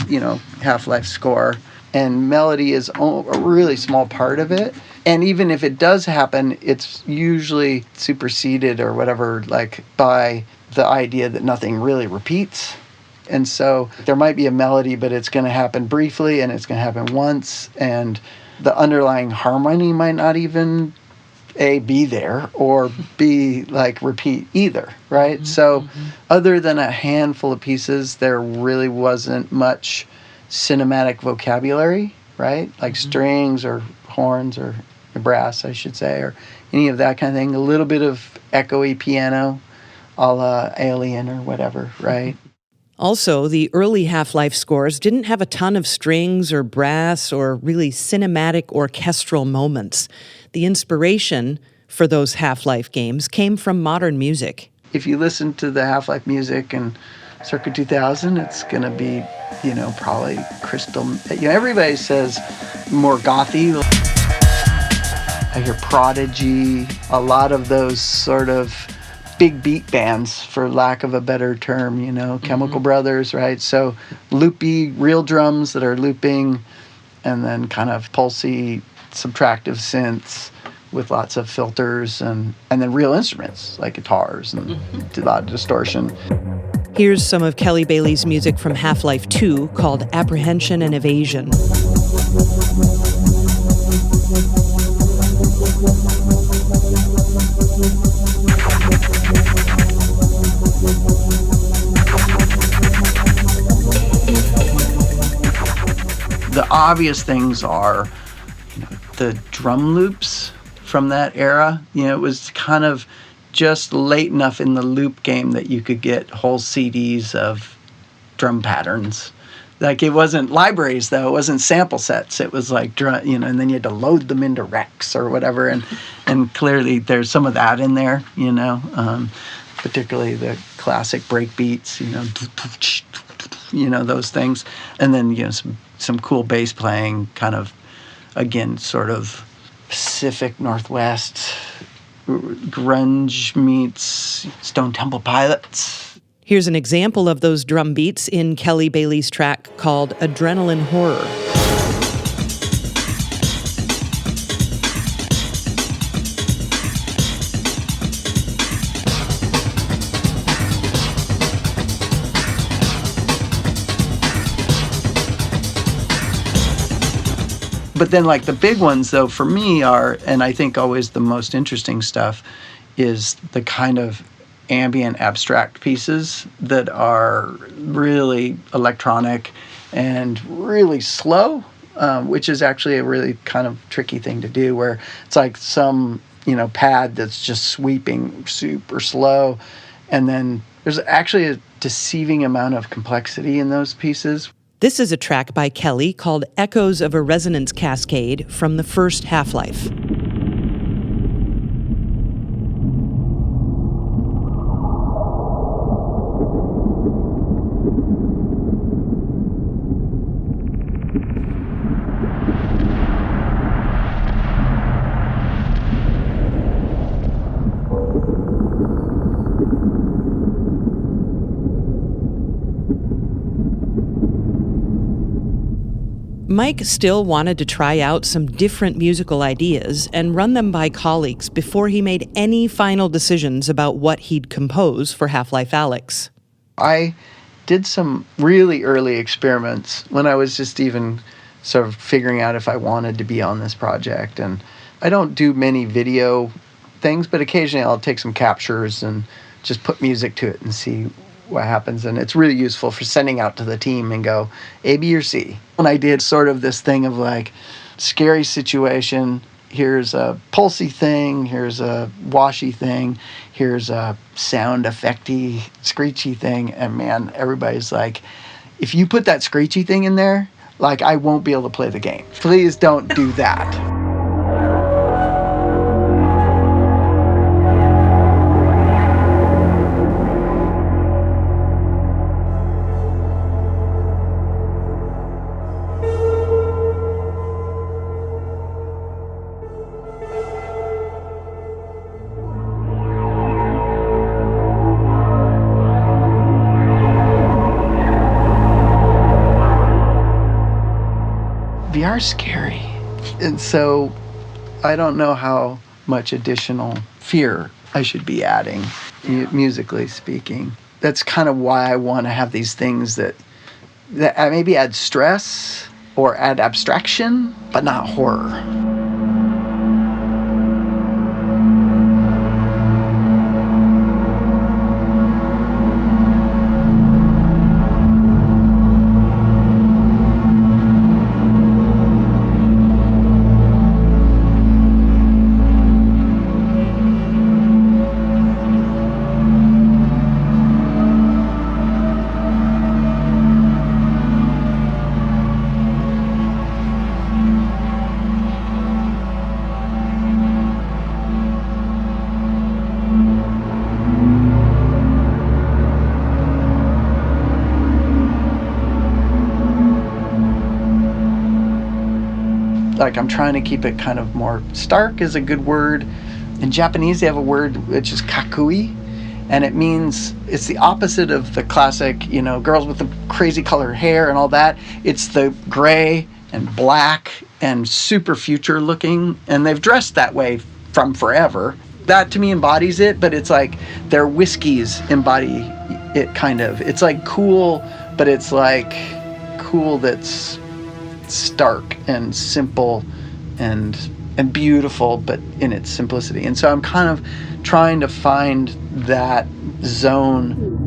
Half-Life score. And melody is a really small part of it. And even if it does happen, it's usually superseded or whatever, like by the idea that nothing really repeats. And so there might be a melody, but it's going to happen briefly and it's going to happen once. And the underlying harmony might not even A, be there, or B, like repeat either, right? So other than a handful of pieces, there really wasn't much cinematic vocabulary, right? Like strings or horns or brass, I should say, or any of that kind of thing. A little bit of echoey piano, a la Alien or whatever, right? Also, the early Half-Life scores didn't have a ton of strings or brass or really cinematic orchestral moments. The inspiration for those Half-Life games came from modern music. If you listen to the Half-Life music and circa 2000, it's going to be, probably crystal. Everybody says more gothy. I hear Prodigy, a lot of those sort of big beat bands, for lack of a better term, Chemical Brothers, right? So loopy, real drums that are looping, and then kind of pulsy, subtractive synths with lots of filters, and then real instruments like guitars and a lot of distortion. Here's some of Kelly Bailey's music from Half-Life 2 called Apprehension and Evasion. The obvious things are the drum loops from that era. It was kind of just late enough in the loop game that you could get whole CDs of drum patterns. Like, it wasn't libraries, though. It wasn't sample sets. It was like drum, and then you had to load them into Rex or whatever. And clearly there's some of that in there, particularly the classic break beats, those things. And then, some cool bass playing, kind of, again, sort of Pacific Northwest grunge meets Stone Temple Pilots. Here's an example of those drum beats in Kelly Bailey's track called Adrenaline Horror. But then, like, the big ones, though, for me are, and I think always the most interesting stuff, is the kind of ambient abstract pieces that are really electronic and really slow, which is actually a really kind of tricky thing to do, where it's like some, pad that's just sweeping super slow. And then there's actually a deceiving amount of complexity in those pieces. This is a track by Kelly called Echoes of a Resonance Cascade from the first Half-Life. Mike still wanted to try out some different musical ideas and run them by colleagues before he made any final decisions about what he'd compose for Half-Life Alyx. I did some really early experiments when I was just even sort of figuring out if I wanted to be on this project. And I don't do many video things, but occasionally I'll take some captures and just put music to it and see what happens. And it's really useful for sending out to the team and go A, B, or C. And I did sort of this thing of like, scary situation, here's a pulsy thing, here's a washy thing, here's a sound effecty, screechy thing. And man, everybody's like, if you put that screechy thing in there, like, I won't be able to play the game. Please don't do that. VR's scary. And so I don't know how much additional fear I should be adding, musically speaking. That's kind of why I want to have these things that maybe add stress or add abstraction, but not horror. like I'm trying to keep it kind of more stark is a good word. In Japanese, they have a word which is kakui, and it means it's the opposite of the classic, you know, girls with the crazy colored hair and all that. It's the gray and black and super future looking, and they've dressed that way from forever. That to me embodies it, but it's like their whiskeys embody it kind of. It's like cool, but it's like cool that's stark and simple and beautiful, but in its simplicity. And so I'm kind of trying to find that zone.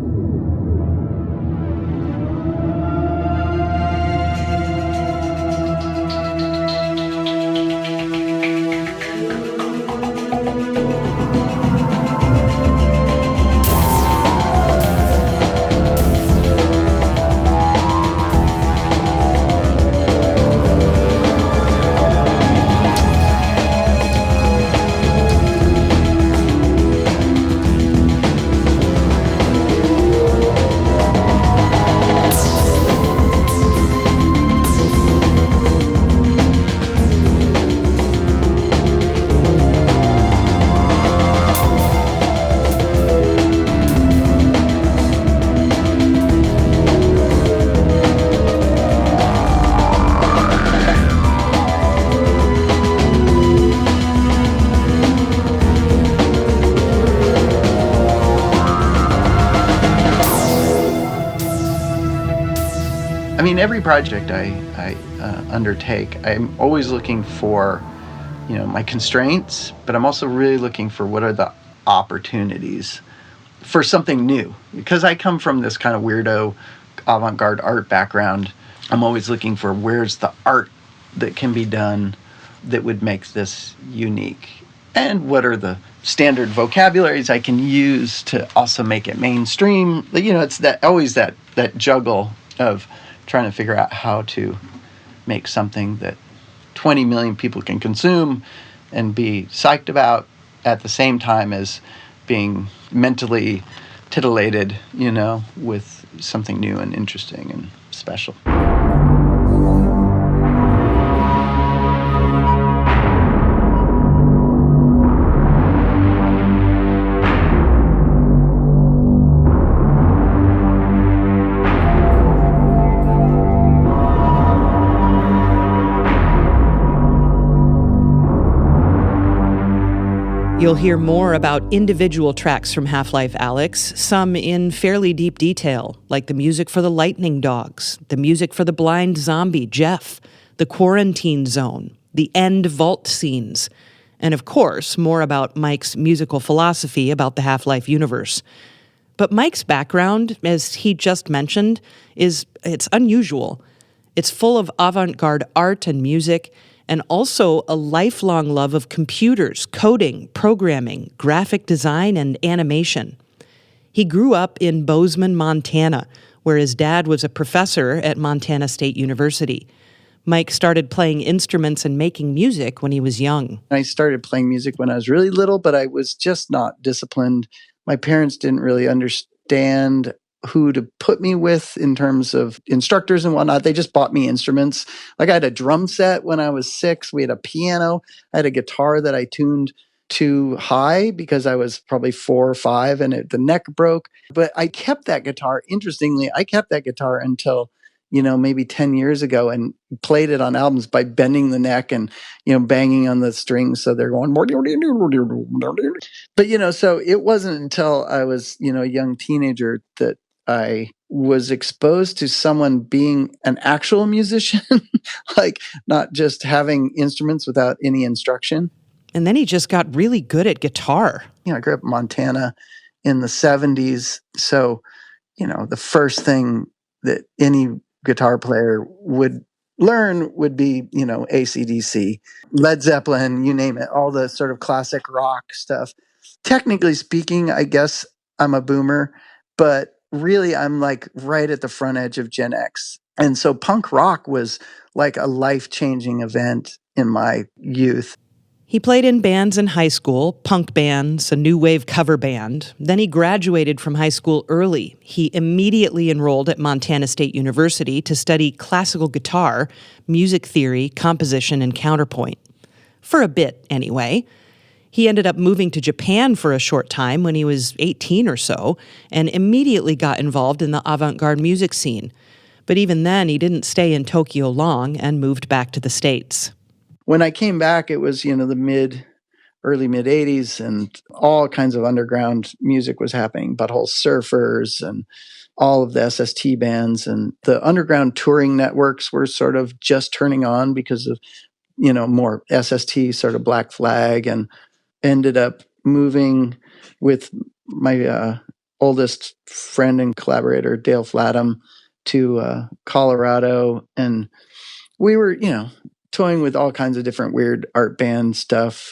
Every project I undertake, I'm always looking for, you know, my constraints, but I'm also really looking for what are the opportunities for something new. Because I come from this kind of weirdo avant-garde art background, I'm always looking for where's the art that can be done that would make this unique, and what are the standard vocabularies I can use to also make it mainstream. You know, it's that always that juggle of trying to figure out how to make something that 20 million people can consume and be psyched about at the same time as being mentally titillated, you know, with something new and interesting and special. You'll hear more about individual tracks from Half-Life Alyx, some in fairly deep detail, like the music for the Lightning Dogs, the music for the blind zombie, Jeff, the quarantine zone, the end vault scenes, and of course, more about Mike's musical philosophy about the Half-Life universe. But Mike's background, as he just mentioned, it's unusual. It's full of avant-garde art and music, and also a lifelong love of computers, coding, programming, graphic design, and animation. He grew up in Bozeman, Montana, where his dad was a professor at Montana State University. Mike started playing instruments and making music when he was young. I started playing music when I was really little, but I was just not disciplined. My parents didn't really understand who to put me with in terms of instructors and whatnot. They just bought me instruments. Like I had a drum set when I was 6. We had a piano. I had a guitar that I tuned too high because I was probably 4 or 5 and the neck broke. But I kept that guitar. Interestingly, I kept that guitar until, you know, maybe 10 years ago and played it on albums by bending the neck and, you know, banging on the strings. So they're going, but, you know, so it wasn't until I was, you know, a young teenager that I was exposed to someone being an actual musician, like not just having instruments without any instruction. And then he just got really good at guitar. You know, I grew up in Montana in the 70s. So, you know, the first thing that any guitar player would learn would be, you know, AC/DC, Led Zeppelin, you name it, all the sort of classic rock stuff. Technically speaking, I guess I'm a boomer, but really I'm like right at the front edge of Gen X. And so punk rock was like a life-changing event in my youth. He played in bands in high school, punk bands, a new wave cover band. Then he graduated from high school early. He immediately enrolled at Montana State University to study classical guitar, music theory, composition, and counterpoint. For a bit, anyway. He ended up moving to Japan for a short time when he was 18 or so, and immediately got involved in the avant-garde music scene. But even then, he didn't stay in Tokyo long and moved back to the States. When I came back, it was, the early mid 80s, and all kinds of underground music was happening. Butthole Surfers and all of the SST bands, and the underground touring networks were sort of just turning on because of, more SST, sort of Black Flag, and ended up moving with my oldest friend and collaborator, Dale Flatham, to Colorado. And we were, toying with all kinds of different weird art band stuff.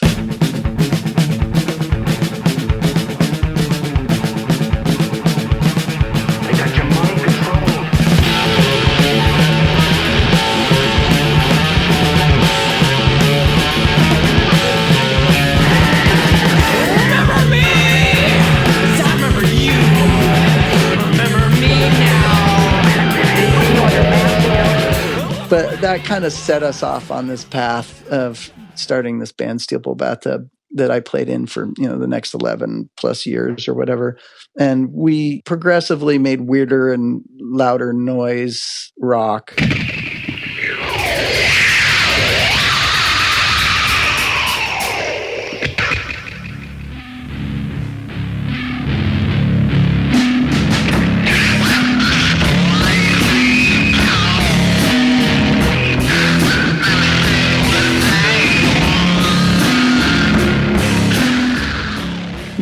But that kind of set us off on this path of starting this band, Steel Pole Bathtub, that I played in for, the next 11 plus years or whatever. And we progressively made weirder and louder noise rock.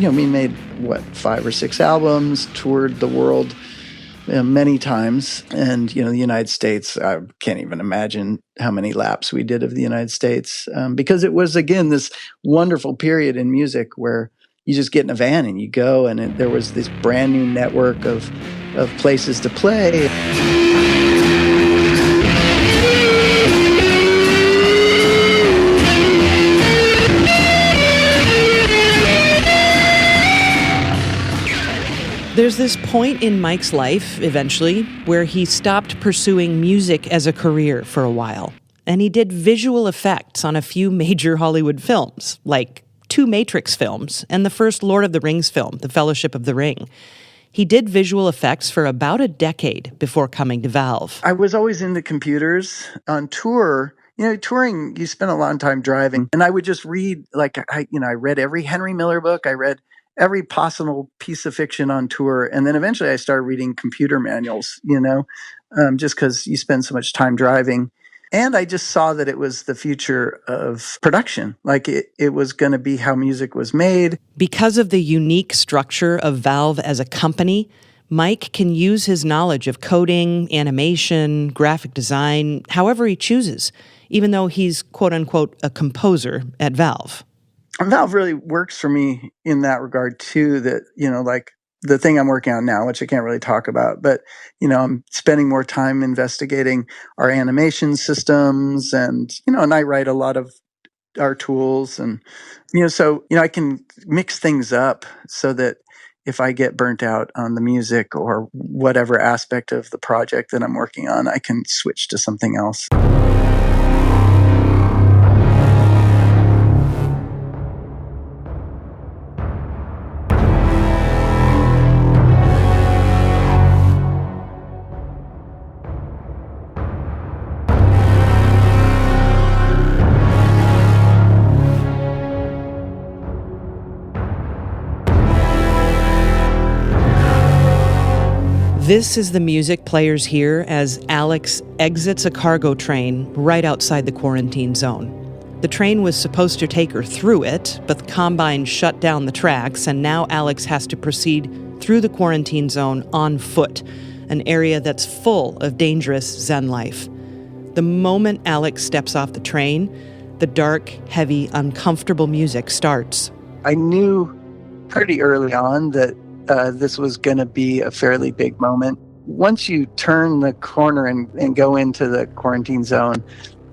We made, 5 or 6 albums, toured the world many times. And, the United States, I can't even imagine how many laps we did of the United States. Because it was, again, this wonderful period in music where you just get in a van and you go, and there was this brand new network of places to play. There's this point in Mike's life, eventually, where he stopped pursuing music as a career for a while. And he did visual effects on a few major Hollywood films, like 2 Matrix films and the first Lord of the Rings film, The Fellowship of the Ring. He did visual effects for about a decade before coming to Valve. I was always into computers. On tour, touring, you spend a long time driving. And I would just read, I read every Henry Miller book. I read every possible piece of fiction on tour. And then eventually I started reading computer manuals, just because you spend so much time driving. And I just saw that it was the future of production. It was going to be how music was made. Because of the unique structure of Valve as a company, Mike can use his knowledge of coding, animation, graphic design, however he chooses, even though he's quote-unquote a composer at Valve. Valve really works for me in that regard too, that, the thing I'm working on now, which I can't really talk about, but, I'm spending more time investigating our animation systems and I write a lot of our tools and, I can mix things up so that if I get burnt out on the music or whatever aspect of the project that I'm working on, I can switch to something else. This is the music players hear as Alyx exits a cargo train right outside the quarantine zone. The train was supposed to take her through it, but the Combine shut down the tracks, and now Alyx has to proceed through the quarantine zone on foot, an area that's full of dangerous Zen life. The moment Alyx steps off the train, the dark, heavy, uncomfortable music starts. I knew pretty early on that this was going to be a fairly big moment. Once you turn the corner and go into the quarantine zone,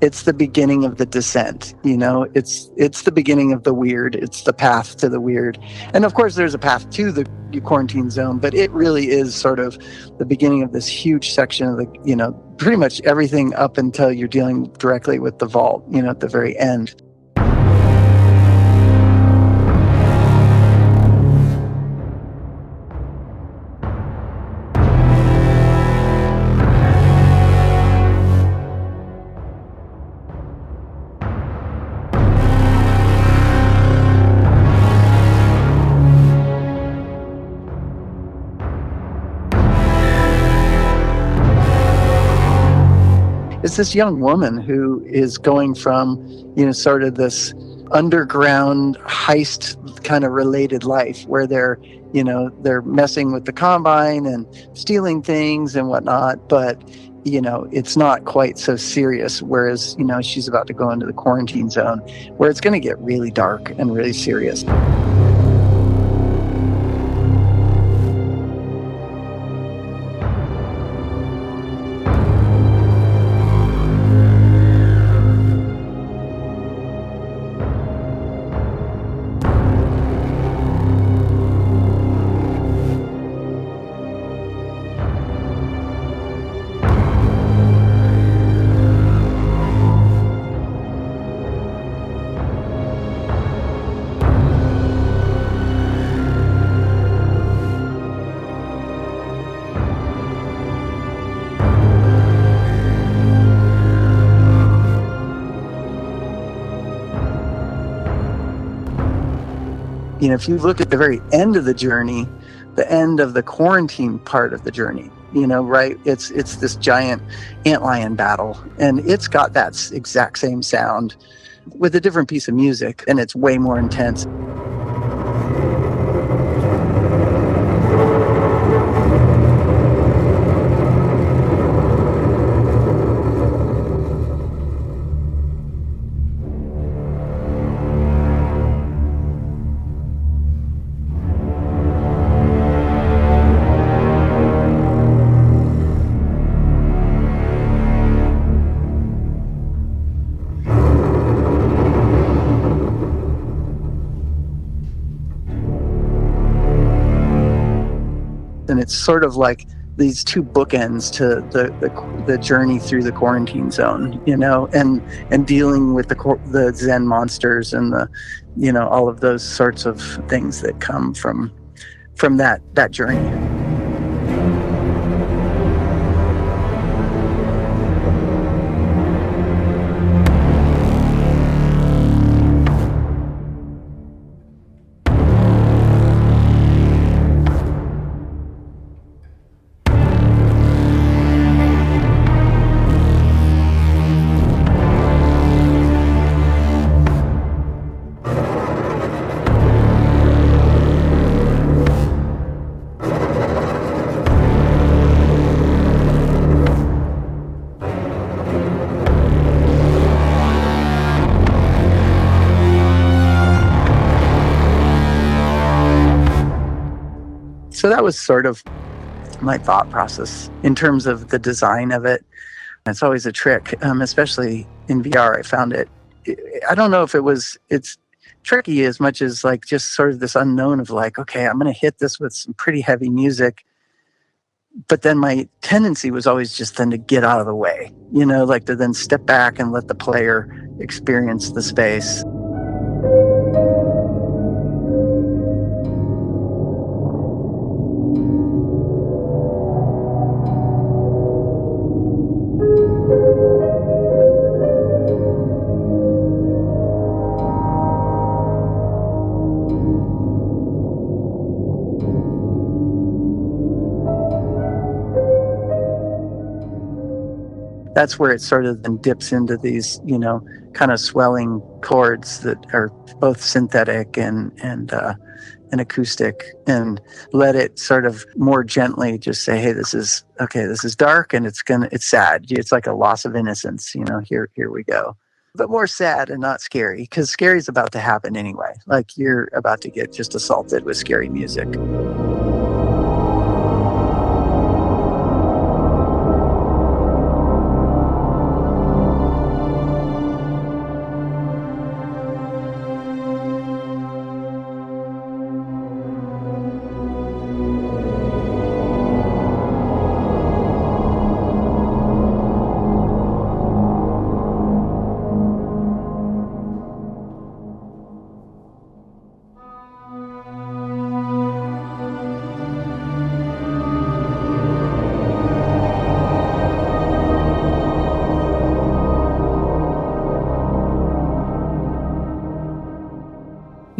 it's the beginning of the descent. It's the beginning of the weird. It's the path to the weird. And of course there's a path to the quarantine zone, but it really is sort of the beginning of this huge section of the, pretty much everything up until you're dealing directly with the vault, at the very end. It's this young woman who is going from, sort of this underground heist kind of related life where they're messing with the Combine and stealing things and whatnot, but, it's not quite so serious. Whereas, she's about to go into the quarantine zone where it's going to get really dark and really serious. If you look at the very end of the journey, the end of the quarantine part of the journey, right? It's this giant antlion battle, and it's got that exact same sound with a different piece of music, and it's way more intense. And it's sort of like these two bookends to the journey through the quarantine zone, and dealing with the Zen monsters and the, all of those sorts of things that come from that journey. So that was sort of my thought process in terms of the design of it. It's always a trick, especially in VR. I found it. I don't know if it's tricky as much as like just sort of this unknown of like, okay, I'm going to hit this with some pretty heavy music. But then my tendency was always just then to get out of the way, like to then step back and let the player experience the space. That's where it sort of then dips into these, kind of swelling chords that are both synthetic and acoustic, and let it sort of more gently just say, hey, this is dark and it's sad. It's like a loss of innocence, here we go. But more sad and not scary, because scary is about to happen anyway. Like you're about to get just assaulted with scary music.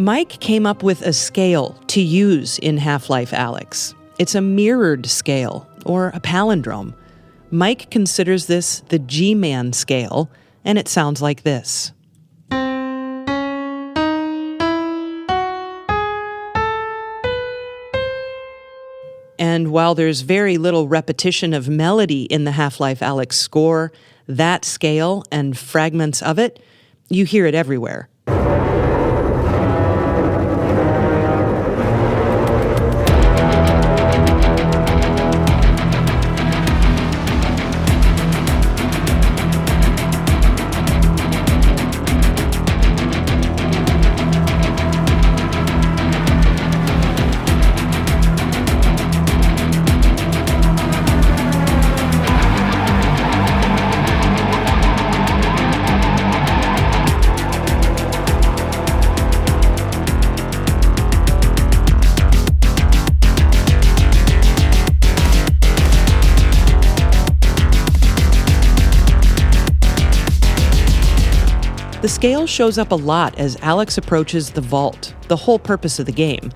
Mike came up with a scale to use in Half-Life Alyx. It's a mirrored scale, or a palindrome. Mike considers this the G-Man scale, and it sounds like this. And while there's very little repetition of melody in the Half-Life Alyx score, that scale and fragments of it, you hear it everywhere. The scale shows up a lot as Alyx approaches the vault, the whole purpose of the game.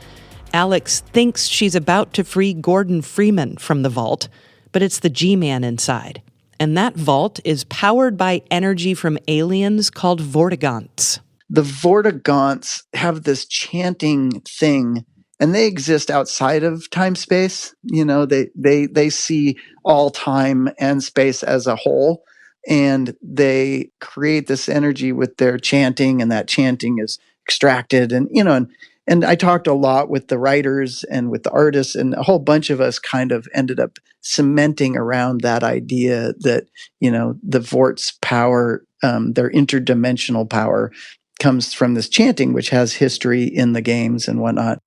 Alyx thinks she's about to free Gordon Freeman from the vault, but it's the G-Man inside. And that vault is powered by energy from aliens called Vortigaunts. The Vortigaunts have this chanting thing, and they exist outside of time-space. You know, they see all time and space as a whole. And they create this energy with their chanting, and that chanting is extracted. And, you know, and I talked a lot with the writers and with the artists, and a whole bunch of us kind of ended up cementing around that idea that, you know, the Vort's power, their interdimensional power, comes from this chanting, which has history in the games and whatnot.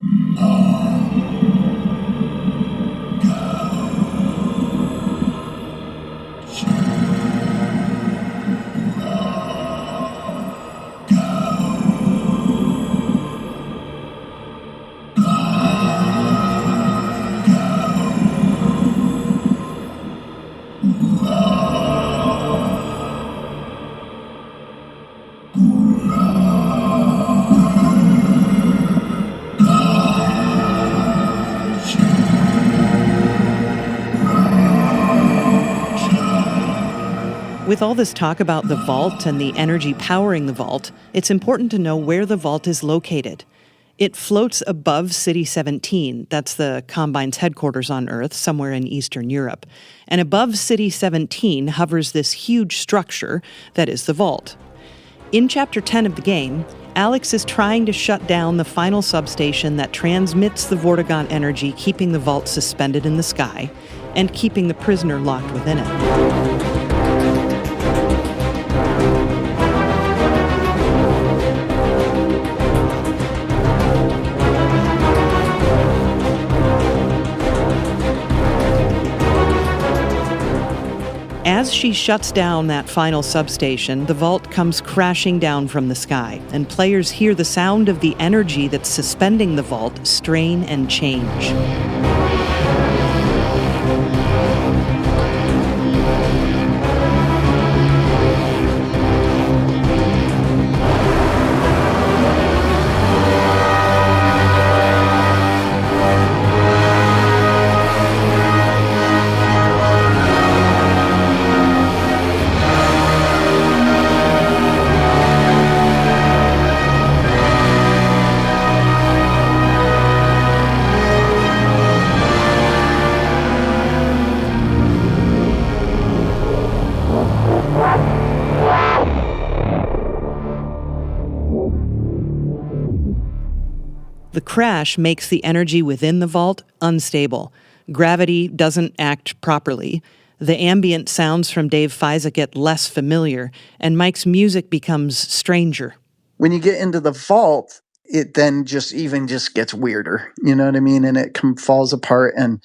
With all this talk about the vault and the energy powering the vault, it's important to know where the vault is located. It floats above City 17, that's the Combine's headquarters on Earth, somewhere in Eastern Europe. And above City 17 hovers this huge structure that is the vault. In Chapter 10 of the game, Alyx is trying to shut down the final substation that transmits the Vortigaunt energy, keeping the vault suspended in the sky, and keeping the prisoner locked within it. As she shuts down that final substation, the vault comes crashing down from the sky, and players hear the sound of the energy that's suspending the vault strain and change. The crash makes the energy within the vault unstable. Gravity doesn't act properly. The ambient sounds from Dave Feise get less familiar, and Mike's music becomes stranger. When you get into the vault, it then just gets weirder. You know what I mean? And it falls apart, and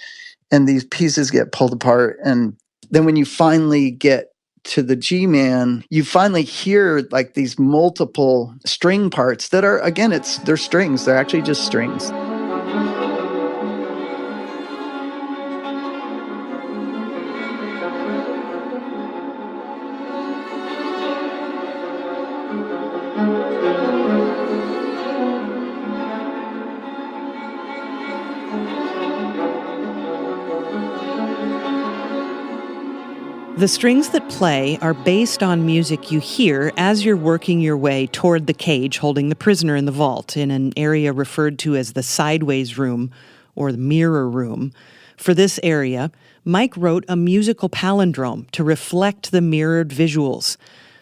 these pieces get pulled apart. And then when you finally get to the G-Man, you finally hear like these multiple string parts that are, again, they're strings. They're actually just strings. The strings that play are based on music you hear as you're working your way toward the cage holding the prisoner in the vault in an area referred to as the sideways room or the mirror room. For this area, Mike wrote a musical palindrome to reflect the mirrored visuals.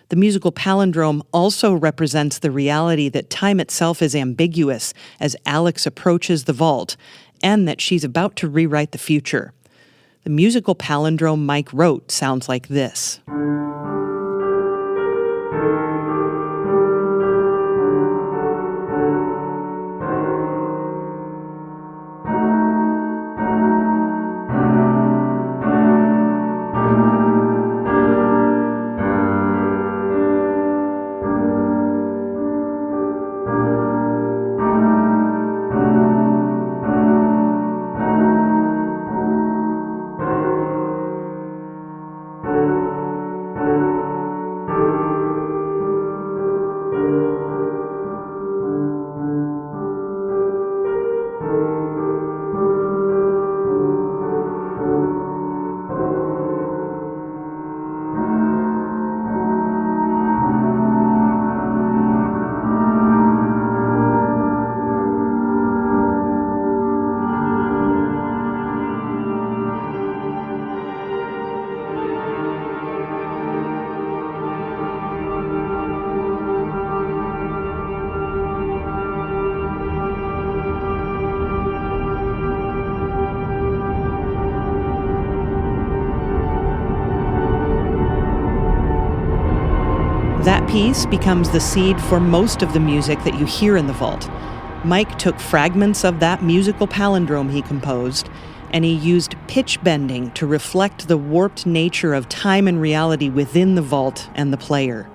The musical palindrome also represents the reality that time itself is ambiguous as Alyx approaches the vault, and that she's about to rewrite the future. The musical palindrome Mike wrote sounds like this. That piece becomes the seed for most of the music that you hear in the vault. Mike took fragments of that musical palindrome he composed, and he used pitch bending to reflect the warped nature of time and reality within the vault and the player.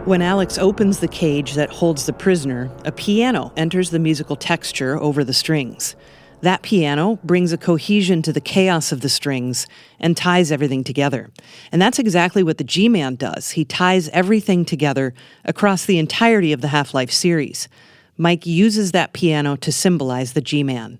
When Alyx opens the cage that holds the prisoner, a piano enters the musical texture over the strings. That piano brings a cohesion to the chaos of the strings and ties everything together. And that's exactly what the G-Man does. He ties everything together across the entirety of the Half-Life series. Mike uses that piano to symbolize the G-Man.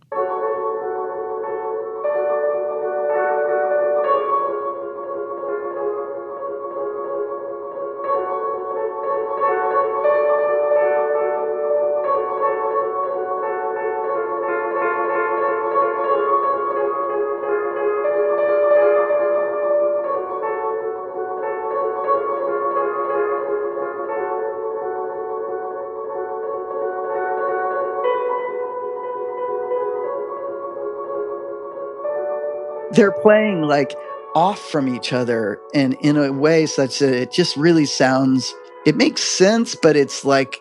They're playing like off from each other and in a way such that it just really sounds, it makes sense, but it's like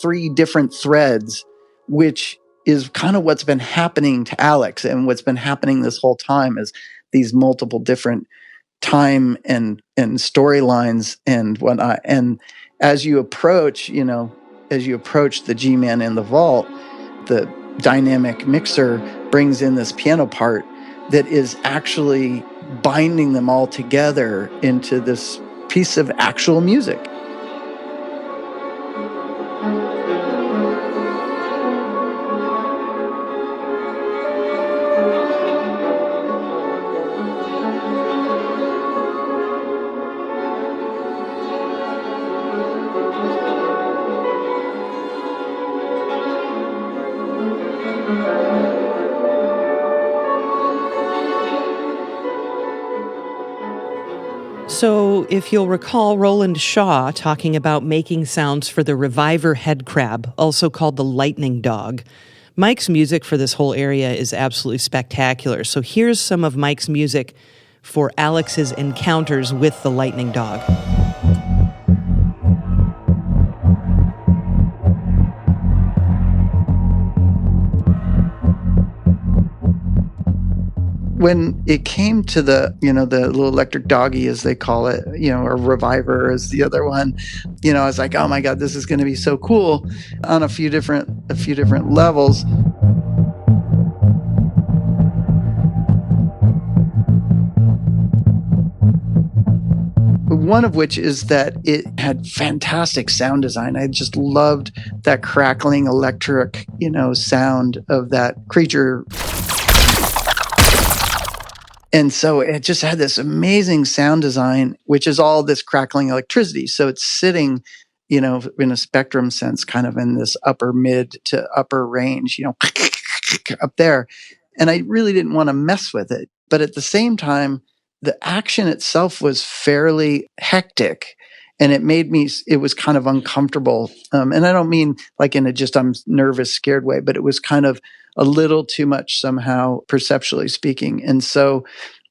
three different threads, which is kind of what's been happening to Alyx, and what's been happening this whole time is these multiple different time and storylines and whatnot. And as you approach the G-Man in the vault, the dynamic mixer brings in this piano part that is actually binding them all together into this piece of actual music. So, if you'll recall Roland Shaw talking about making sounds for the Reviver head crab, also called the lightning dog, Mike's music for this whole area is absolutely spectacular. So here's some of Mike's music for Alyx's encounters with the lightning dog. When it came to the little electric doggy, as they call it, or Reviver is the other one, I was like, oh my God, this is going to be so cool on a few different levels. One of which is that it had fantastic sound design. I just loved that crackling electric, sound of that creature. And so it just had this amazing sound design, which is all this crackling electricity. So it's sitting, in a spectrum sense, kind of in this upper mid to upper range, up there. And I really didn't want to mess with it. But at the same time, the action itself was fairly hectic. And it was kind of uncomfortable. And I don't mean like in a just I'm nervous, scared way, but it was kind of a little too much somehow, perceptually speaking. And so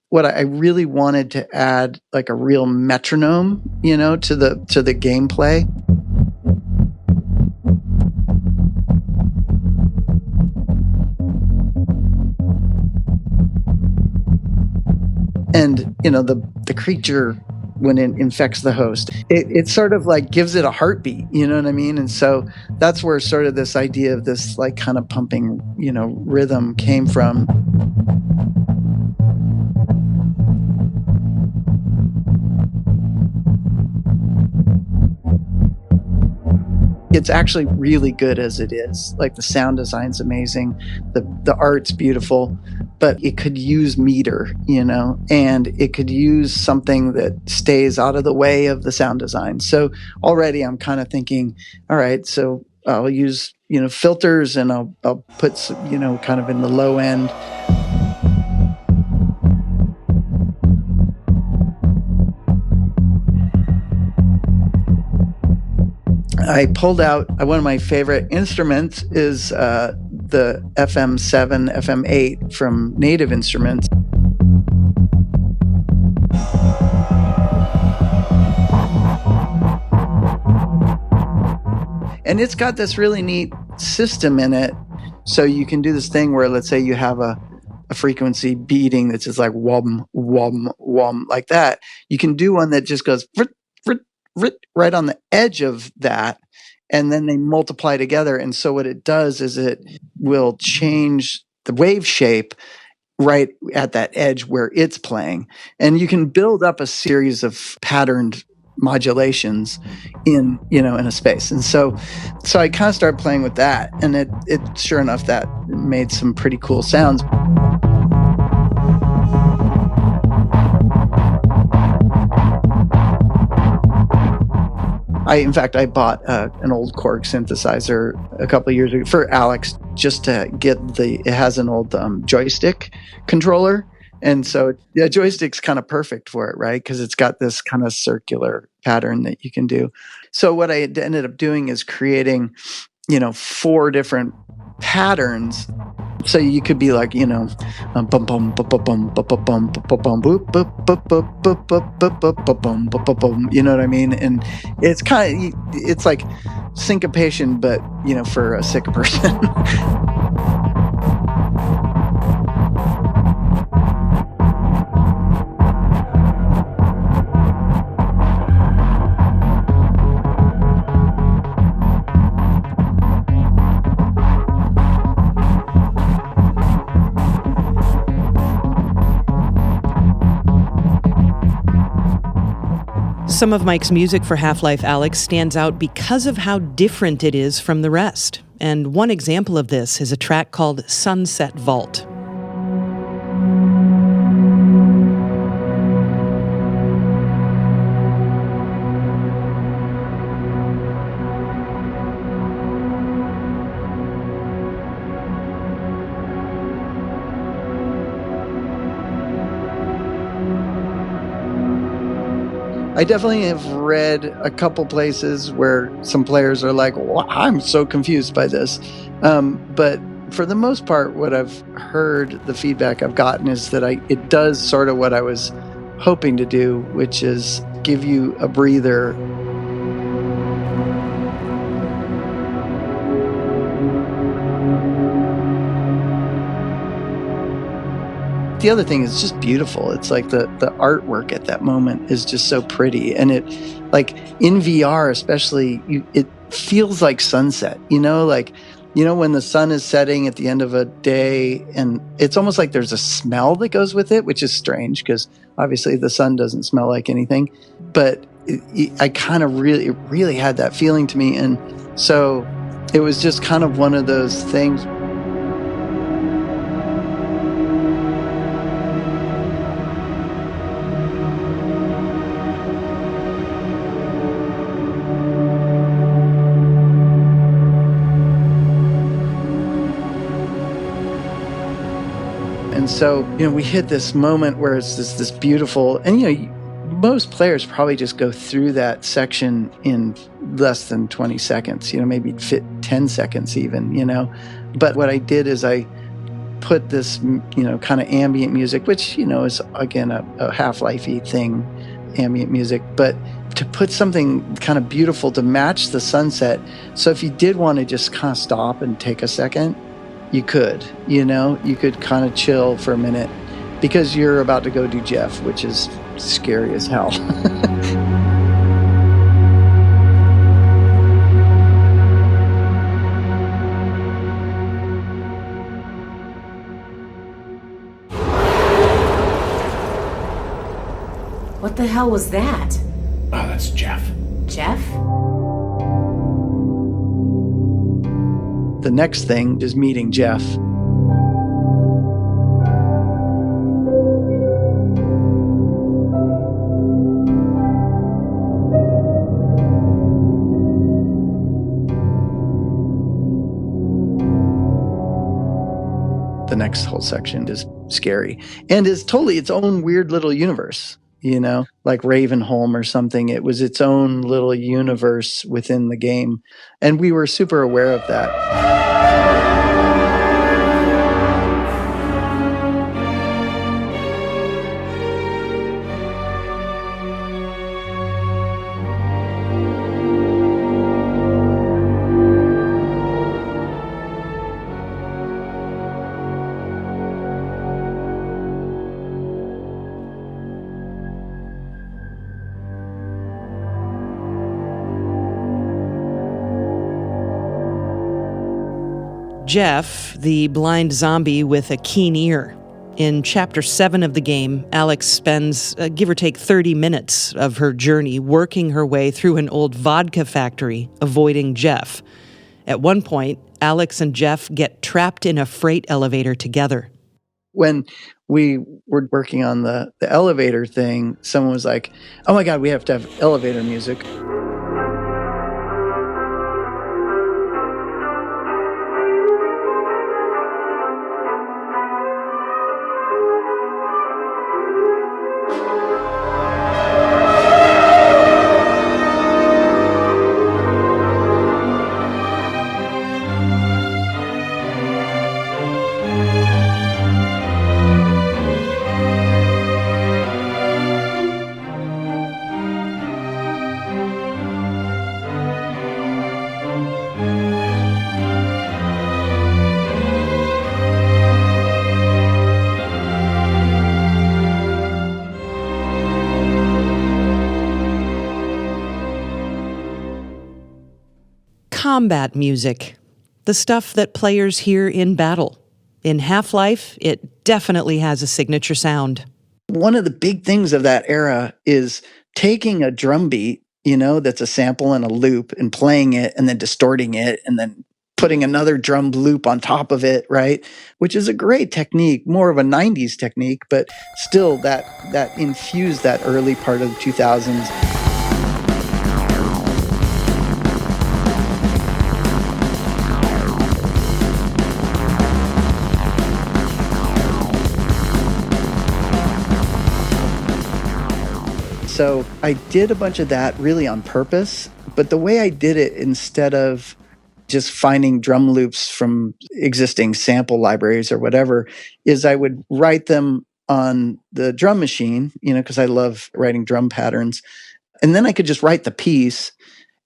what I really wanted to add like a real metronome, to the gameplay. And, the creature, when it infects the host, it sort of like gives it a heartbeat, you know what I mean? And so that's where sort of this idea of this like kind of pumping, rhythm came from. It's actually really good as it is. Like the sound design's amazing, the art's beautiful, but it could use meter, and it could use something that stays out of the way of the sound design. So already I'm kind of thinking, all right, so I'll use, filters, and I'll put some, kind of in the low end. I pulled out one of my favorite instruments is the FM7, FM8 from Native Instruments. And it's got this really neat system in it. So you can do this thing where, let's say you have a frequency beating that's just like whum, whum, whum, like that. You can do one that just goes right on the edge of that, and then they multiply together. And so what it does is it will change the wave shape right at that edge where it's playing. And you can build up a series of patterned modulations in a space. And so I kind of started playing with that, and it sure enough, that made some pretty cool sounds. I bought an old Korg synthesizer a couple of years ago for Alyx, just to get it has an old joystick controller. And so the joystick's kind of perfect for it, right? Because it's got this kind of circular pattern that you can do. So what I ended up doing is creating, 4 different patterns. So you could be like, bum bum bum bum bum bum bum bum bum boop boop boop boop boop boop boop boop boop boop boom. You know what I mean? And it's like syncopation, but for a sick person. Some of Mike's music for Half-Life Alyx stands out because of how different it is from the rest. And one example of this is a track called Sunset Vault. I definitely have read a couple places where some players are like, well, I'm so confused by this. But for the most part, what I've heard, the feedback I've gotten is that it does sort of what I was hoping to do, which is give you a breather. The other thing is just beautiful. It's like the artwork at that moment is just so pretty. And it, like in VR especially, it feels like sunset, like You know, when the sun is setting at the end of a day, and it's almost like there's a smell that goes with it, which is strange because obviously the sun doesn't smell like anything. But I kind of really had that feeling to me. And so it was just kind of one of those things. And so, you know, we hit this moment where it's this beautiful, and, you know, most players probably just go through that section in less than 20 seconds, you know, maybe fit 10 seconds even, you know. But what I did is I put this, you know, kind of ambient music, which, you know, is, again, a Half-Life-y thing, ambient music, but to put something kind of beautiful to match the sunset. So if you did want to just kind of stop and take a second, you could, you know, you could kind of chill for a minute because you're about to go do Jeff, which is scary as hell. What the hell was that? Oh, that's Jeff. Jeff? The next thing is meeting Jeff. The next whole section is scary and is totally its own weird little universe, you know, like Ravenholm or something. It was its own little universe within the game. And we were super aware of that. Jeff, the blind zombie with a keen ear. In Chapter 7 of the game, Alyx spends, give or take 30 minutes of her journey working her way through an old vodka factory, avoiding Jeff. At one point, Alyx and Jeff get trapped in a freight elevator together. When we were working on the elevator thing, someone was like, oh my God, we have to have elevator music. Combat music, the stuff that players hear in battle. In Half-Life, it definitely has a signature sound. One of the big things of that era is taking a drum beat, you know, that's a sample and a loop, and playing it and then distorting it and then putting another drum loop on top of it, right? Which is a great technique, more of a 90s technique, but still that infused that early part of the 2000s. So I did a bunch of that really on purpose, but the way I did it, instead of just finding drum loops from existing sample libraries or whatever, is I would write them on the drum machine, you know, because I love writing drum patterns. And then I could just write the piece,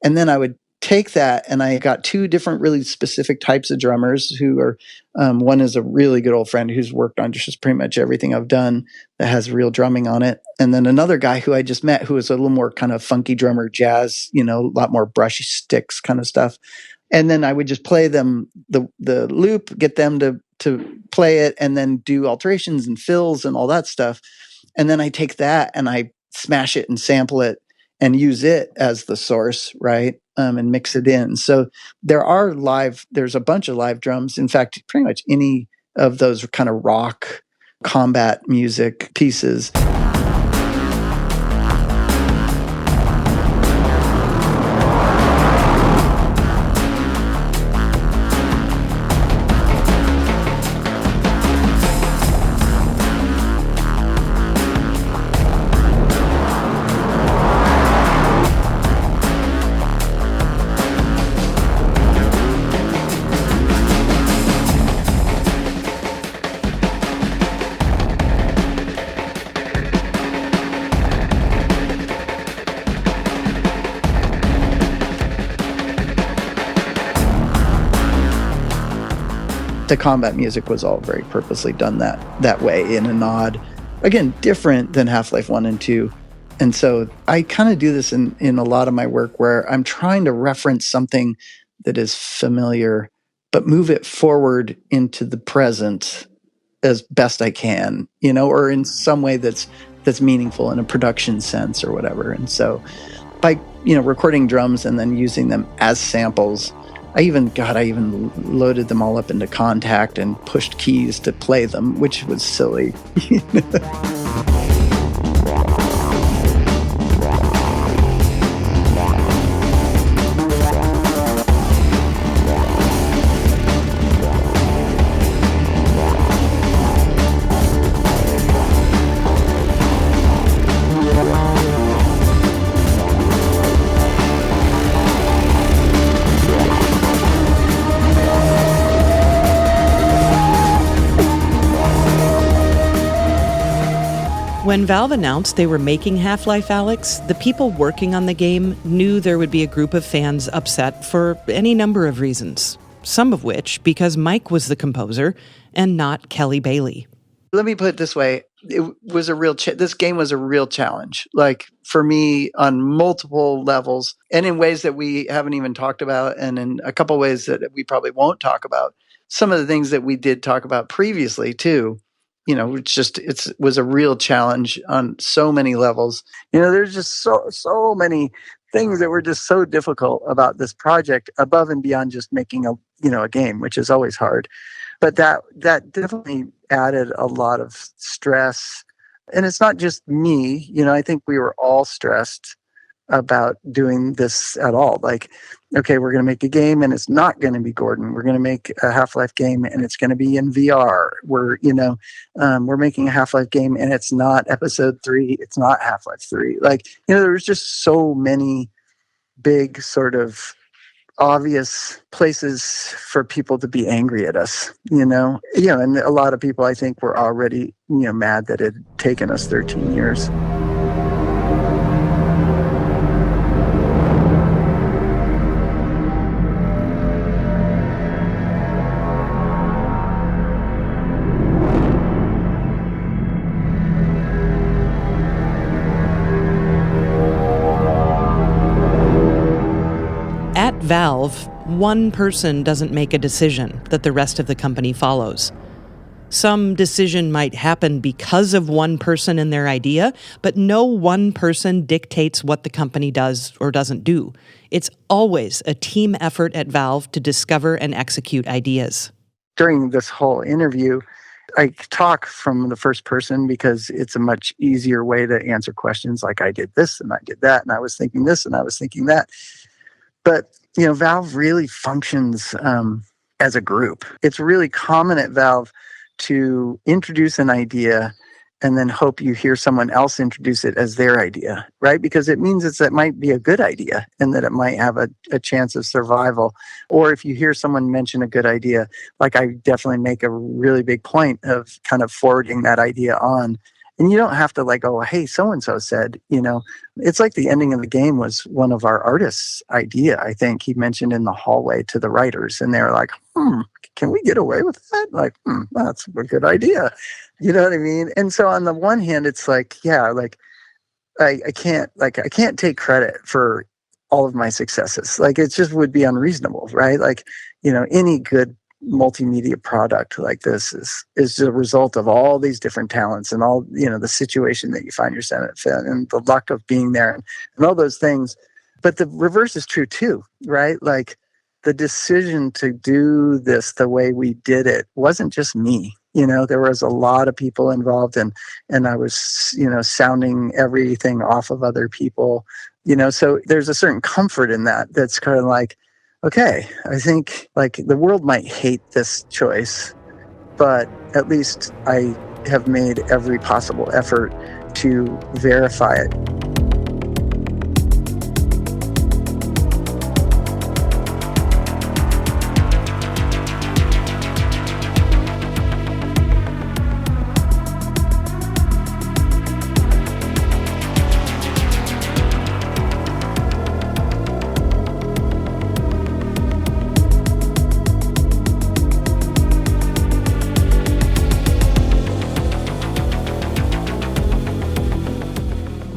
and then I would take that, and I got two different really specific types of drummers who are, one is a really good old friend who's worked on just pretty much everything I've done that has real drumming on it. And then another guy who I just met who is a little more kind of funky drummer, jazz, you know, a lot more brushy sticks kind of stuff. And then I would just play them the loop, get them to play it, and then do alterations and fills and all that stuff. And then I take that and I smash it and sample it and use it as the source, right? And mix it in. So there's a bunch of live drums. In fact, pretty much any of those kind of rock combat music pieces. The combat music was all very purposely done that way in a nod. Again, different than Half-Life 1 and 2. And so I kind of do this in a lot of my work where I'm trying to reference something that is familiar, but move it forward into the present as best I can, or in some way that's meaningful in a production sense or whatever. And so by, recording drums and then using them as samples, I even loaded them all up into Contact and pushed keys to play them, which was silly. When Valve announced they were making Half-Life Alyx, the people working on the game knew there would be a group of fans upset for any number of reasons, some of which because Mike was the composer and not Kelly Bailey. Let me put it this way. It was this game was a real challenge, like for me on multiple levels and in ways that we haven't even talked about, and in a couple ways that we probably won't talk about. Some of the things that we did talk about previously too. It was a real challenge on so many levels. There's just so many things that were just so difficult about this project above and beyond just making a game, which is always hard. But that definitely added a lot of stress. And it's not just me, I think we were all stressed about doing this at all. Like, okay, we're going to make a game and it's not going to be Gordon. We're going to make a Half-Life game and it's going to be in VR. We're making a Half-Life game and it's not Episode 3. It's not Half-Life 3. Like, there was just so many big sort of obvious places for people to be angry at us, and a lot of people I think were already, mad that it had taken us 13 years. At Valve, one person doesn't make a decision that the rest of the company follows. Some decision might happen because of one person and their idea, but no one person dictates what the company does or doesn't do. It's always a team effort at Valve to discover and execute ideas. During this whole interview, I talk from the first person because it's a much easier way to answer questions like I did this and I did that and I was thinking this and I was thinking that. But, Valve really functions as a group. It's really common at Valve to introduce an idea and then hope you hear someone else introduce it as their idea, right? Because it means it might be a good idea and that it might have a chance of survival. Or if you hear someone mention a good idea, like I definitely make a really big point of kind of forwarding that idea on. And you don't have to oh, hey, so-and-so said, it's like the ending of the game was one of our artists' idea, I think. He mentioned in the hallway to the writers, and they were like, can we get away with that? That's a good idea. You know what I mean? And so on the one hand, it's I can't take credit for all of my successes. Like, it just would be unreasonable, right? Like, any good multimedia product like this is a result of all these different talents and all, the situation that you find yourself in and the luck of being there and all those things. But the reverse is true too, right? Like, the decision to do this the way we did it wasn't just me. There was a lot of people involved, and I was, sounding everything off of other people, so there's a certain comfort in that. That's kind of like, okay, I think like the world might hate this choice, but at least I have made every possible effort to verify it.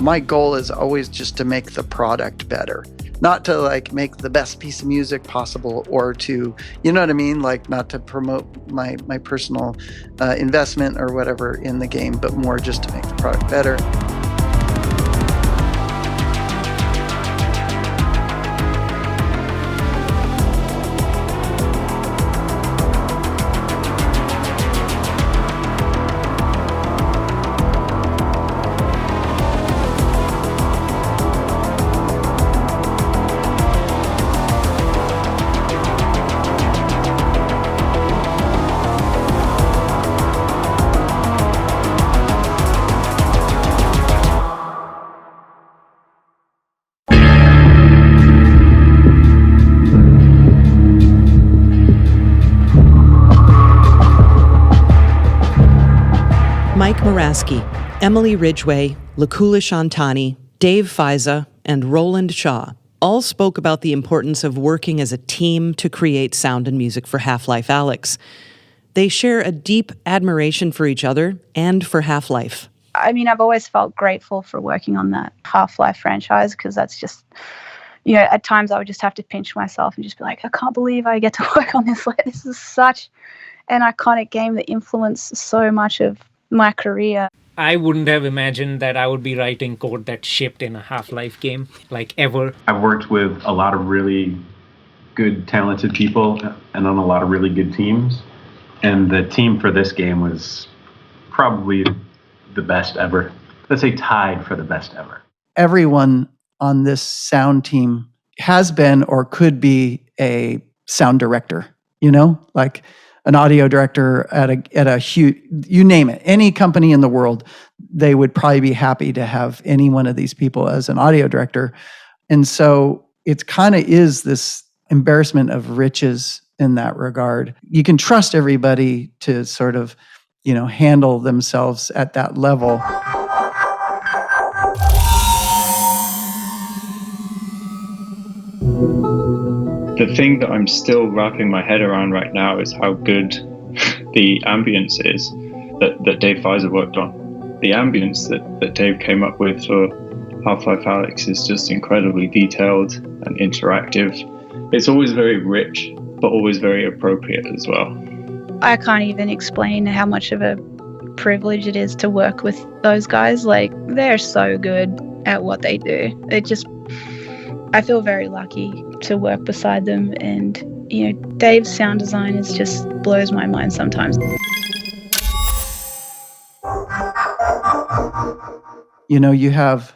My goal is always just to make the product better, not to like make the best piece of music possible or to, you know what I mean? Like, not to promote my personal investment or whatever in the game, but more just to make the product better. Mike Morasky, Emily Ridgway, Lakulish Antani, Dave Feise, and Roland Shaw all spoke about the importance of working as a team to create sound and music for Half-Life Alyx. They share a deep admiration for each other and for Half-Life. I mean, I've always felt grateful for working on that Half-Life franchise, because that's just, at times I would just have to pinch myself and just be like, I can't believe I get to work on this. Like, this is such an iconic game that influenced so much of my career. I wouldn't have imagined that I would be writing code that shipped in a Half-Life game, like, ever. I've worked with a lot of really good, talented people and on a lot of really good teams. And the team for this game was probably the best ever. Let's say tied for the best ever. Everyone on this sound team has been or could be a sound director, like an audio director at a huge, you name it, any company in the world, they would probably be happy to have any one of these people as an audio director. And so it kind of is this embarrassment of riches in that regard. You can trust everybody to sort of, handle themselves at that level. The thing that I'm still wrapping my head around right now is how good the ambience is that Dave Feise worked on. The ambience that Dave came up with for Half-Life Alyx is just incredibly detailed and interactive. It's always very rich, but always very appropriate as well. I can't even explain how much of a privilege it is to work with those guys. Like, they're so good at what they do. I feel very lucky to work beside them, and Dave's sound design just blows my mind sometimes. You have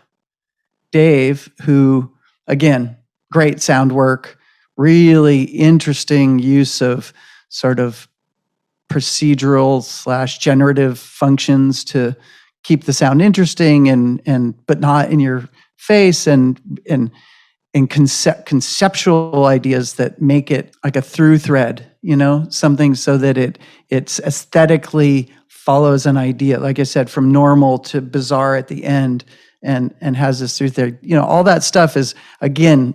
Dave, who, again, great sound work, really interesting use of sort of procedural / generative functions to keep the sound interesting and but not in your face, and conceptual ideas that make it like a through thread, something so that it's aesthetically follows an idea, like I said, from normal to bizarre at the end, and has this through thread. All that stuff is, again,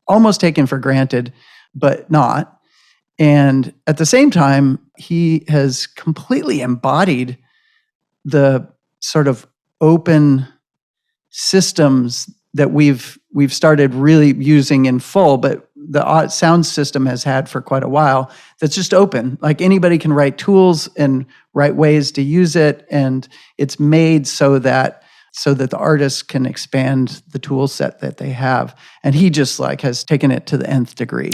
almost taken for granted, but not. And at the same time, he has completely embodied the sort of open systems that we've we've started really using in full, but the sound system has had for quite a while, that's just open. Like anybody can write tools and write ways to use it, and it's made so that the artists can expand the tool set that they have. And he just like has taken it to the nth degree.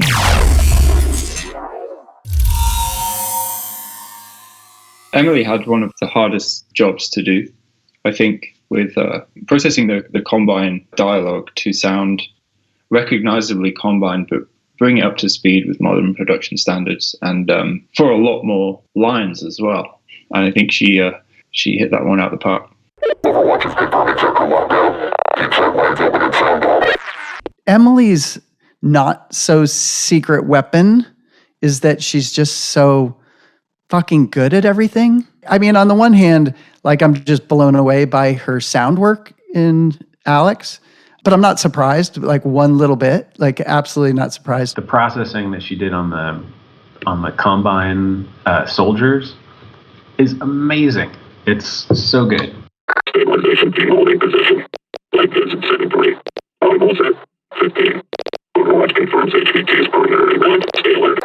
Emily had one of the hardest jobs to do, I think, with processing the Combine dialogue to sound recognizably Combine, but bring it up to speed with modern production standards, and for a lot more lines as well. And I think she hit that one out the park. Emily's not so secret weapon is that she's just so fucking good at everything. I mean, on the one hand, like I'm just blown away by her sound work in Alyx, but I'm not surprised, like one little bit, like absolutely not surprised. The processing that she did on the Combine soldiers is amazing. It's so good. Stabilization team holding position. Lightning setting 3. On bull set. 15. Overwatch confirms HVT is preliminary 1. Stay alert.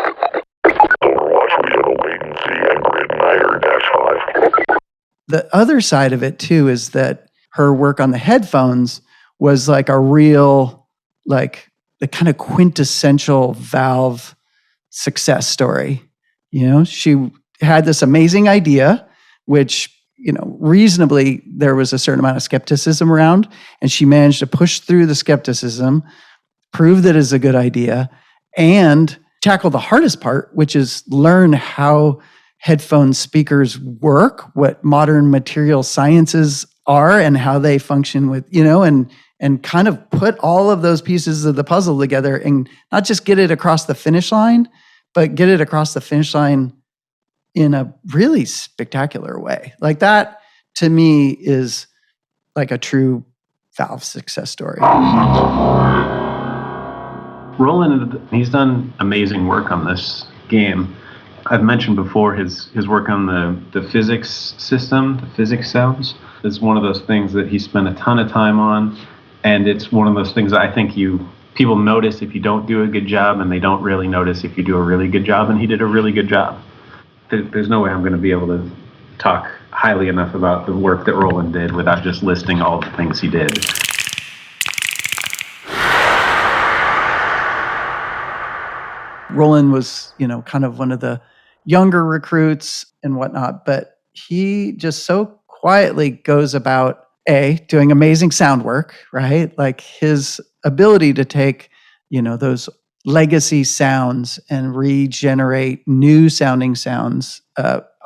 Overwatch, we have a latency and grid Meyer-5. The other side of it too is that her work on the headphones was like a real, like the kind of quintessential Valve success story. You know, she had this amazing idea, which, you know, reasonably there was a certain amount of skepticism around, and she managed to push through the skepticism, prove that it's a good idea, and tackle the hardest part, which is learn how headphone speakers work, what modern material sciences are, and how they function with, you know, and kind of put all of those pieces of the puzzle together and not just get it across the finish line, but get it across the finish line in a really spectacular way. Like that, to me, is like a true Valve success story. Roland, he's done amazing work on this game. I've mentioned before his work on the physics system, the physics sounds, is one of those things that he spent a ton of time on. And it's one of those things that I think people notice if you don't do a good job, and they don't really notice if you do a really good job, and he did a really good job. There's no way I'm going to be able to talk highly enough about the work that Roland did without just listing all the things he did. Roland was, you know, kind of one of the younger recruits and whatnot, but he just so quietly goes about doing amazing sound work, right? Like his ability to take, you know, those legacy sounds and regenerate new sounding sounds,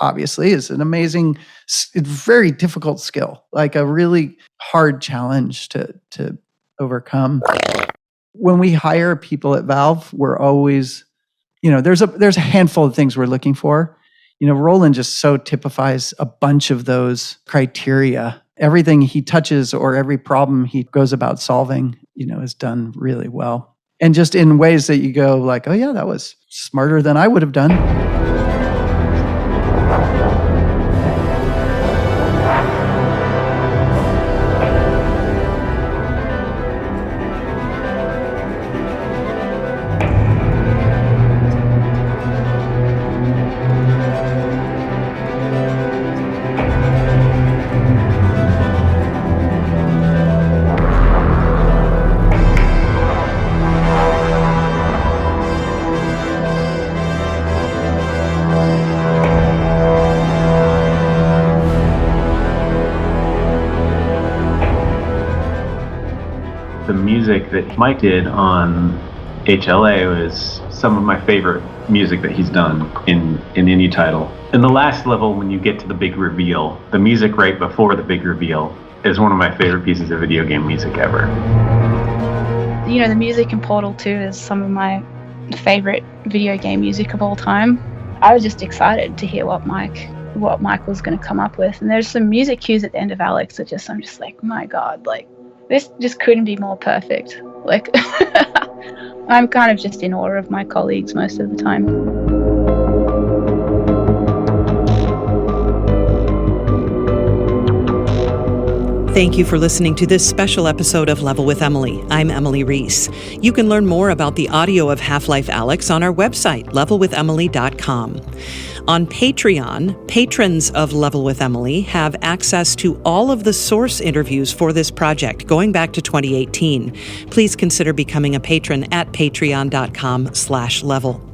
obviously is an amazing, very difficult skill, like a really hard challenge to overcome. When we hire people at Valve, we're always, you know, there's a handful of things we're looking for. You know, Roland just so typifies a bunch of those criteria. Everything he touches or every problem he goes about solving, you know, is done really well. And just in ways that you go like, oh yeah, that was smarter than I would have done. Music that Mike did on HLA was some of my favorite music that he's done in any title. In the last level, when you get to the big reveal, the music right before the big reveal is one of my favorite pieces of video game music ever. You know, the music in Portal 2 is some of my favorite video game music of all time. I was just excited to hear what Mike was going to come up with. And there's some music cues at the end of Alyx that I'm just like, my God, like, this just couldn't be more perfect. Like, I'm kind of just in awe of my colleagues most of the time. Thank you for listening to this special episode of Level with Emily. I'm Emily Reese. You can learn more about the audio of Half-Life Alyx on our website, levelwithemily.com. On Patreon, patrons of Level with Emily have access to all of the source interviews for this project going back to 2018. Please consider becoming a patron at patreon.com/level.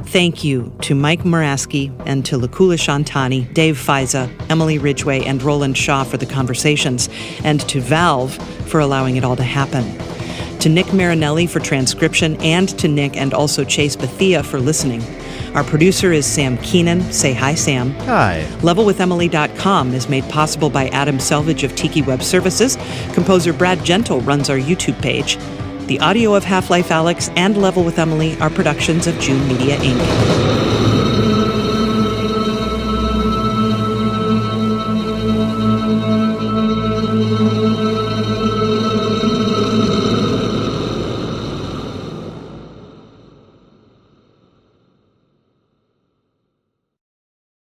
Thank you to Mike Morasky and to Lakulish Antani, Dave Feise, Emily Ridgway, and Roland Shaw for the conversations, and to Valve for allowing it all to happen. To Nick Marinelli for transcription, and to Nick and also Chase Bethia for listening. Our producer is Sam Keenan. Say hi, Sam. Hi. LevelWithEmily.com is made possible by Adam Selvage of Tiki Web Services. Composer Brad Gentle runs our YouTube page. The audio of Half-Life Alyx and Level with Emily are productions of June Media, Inc.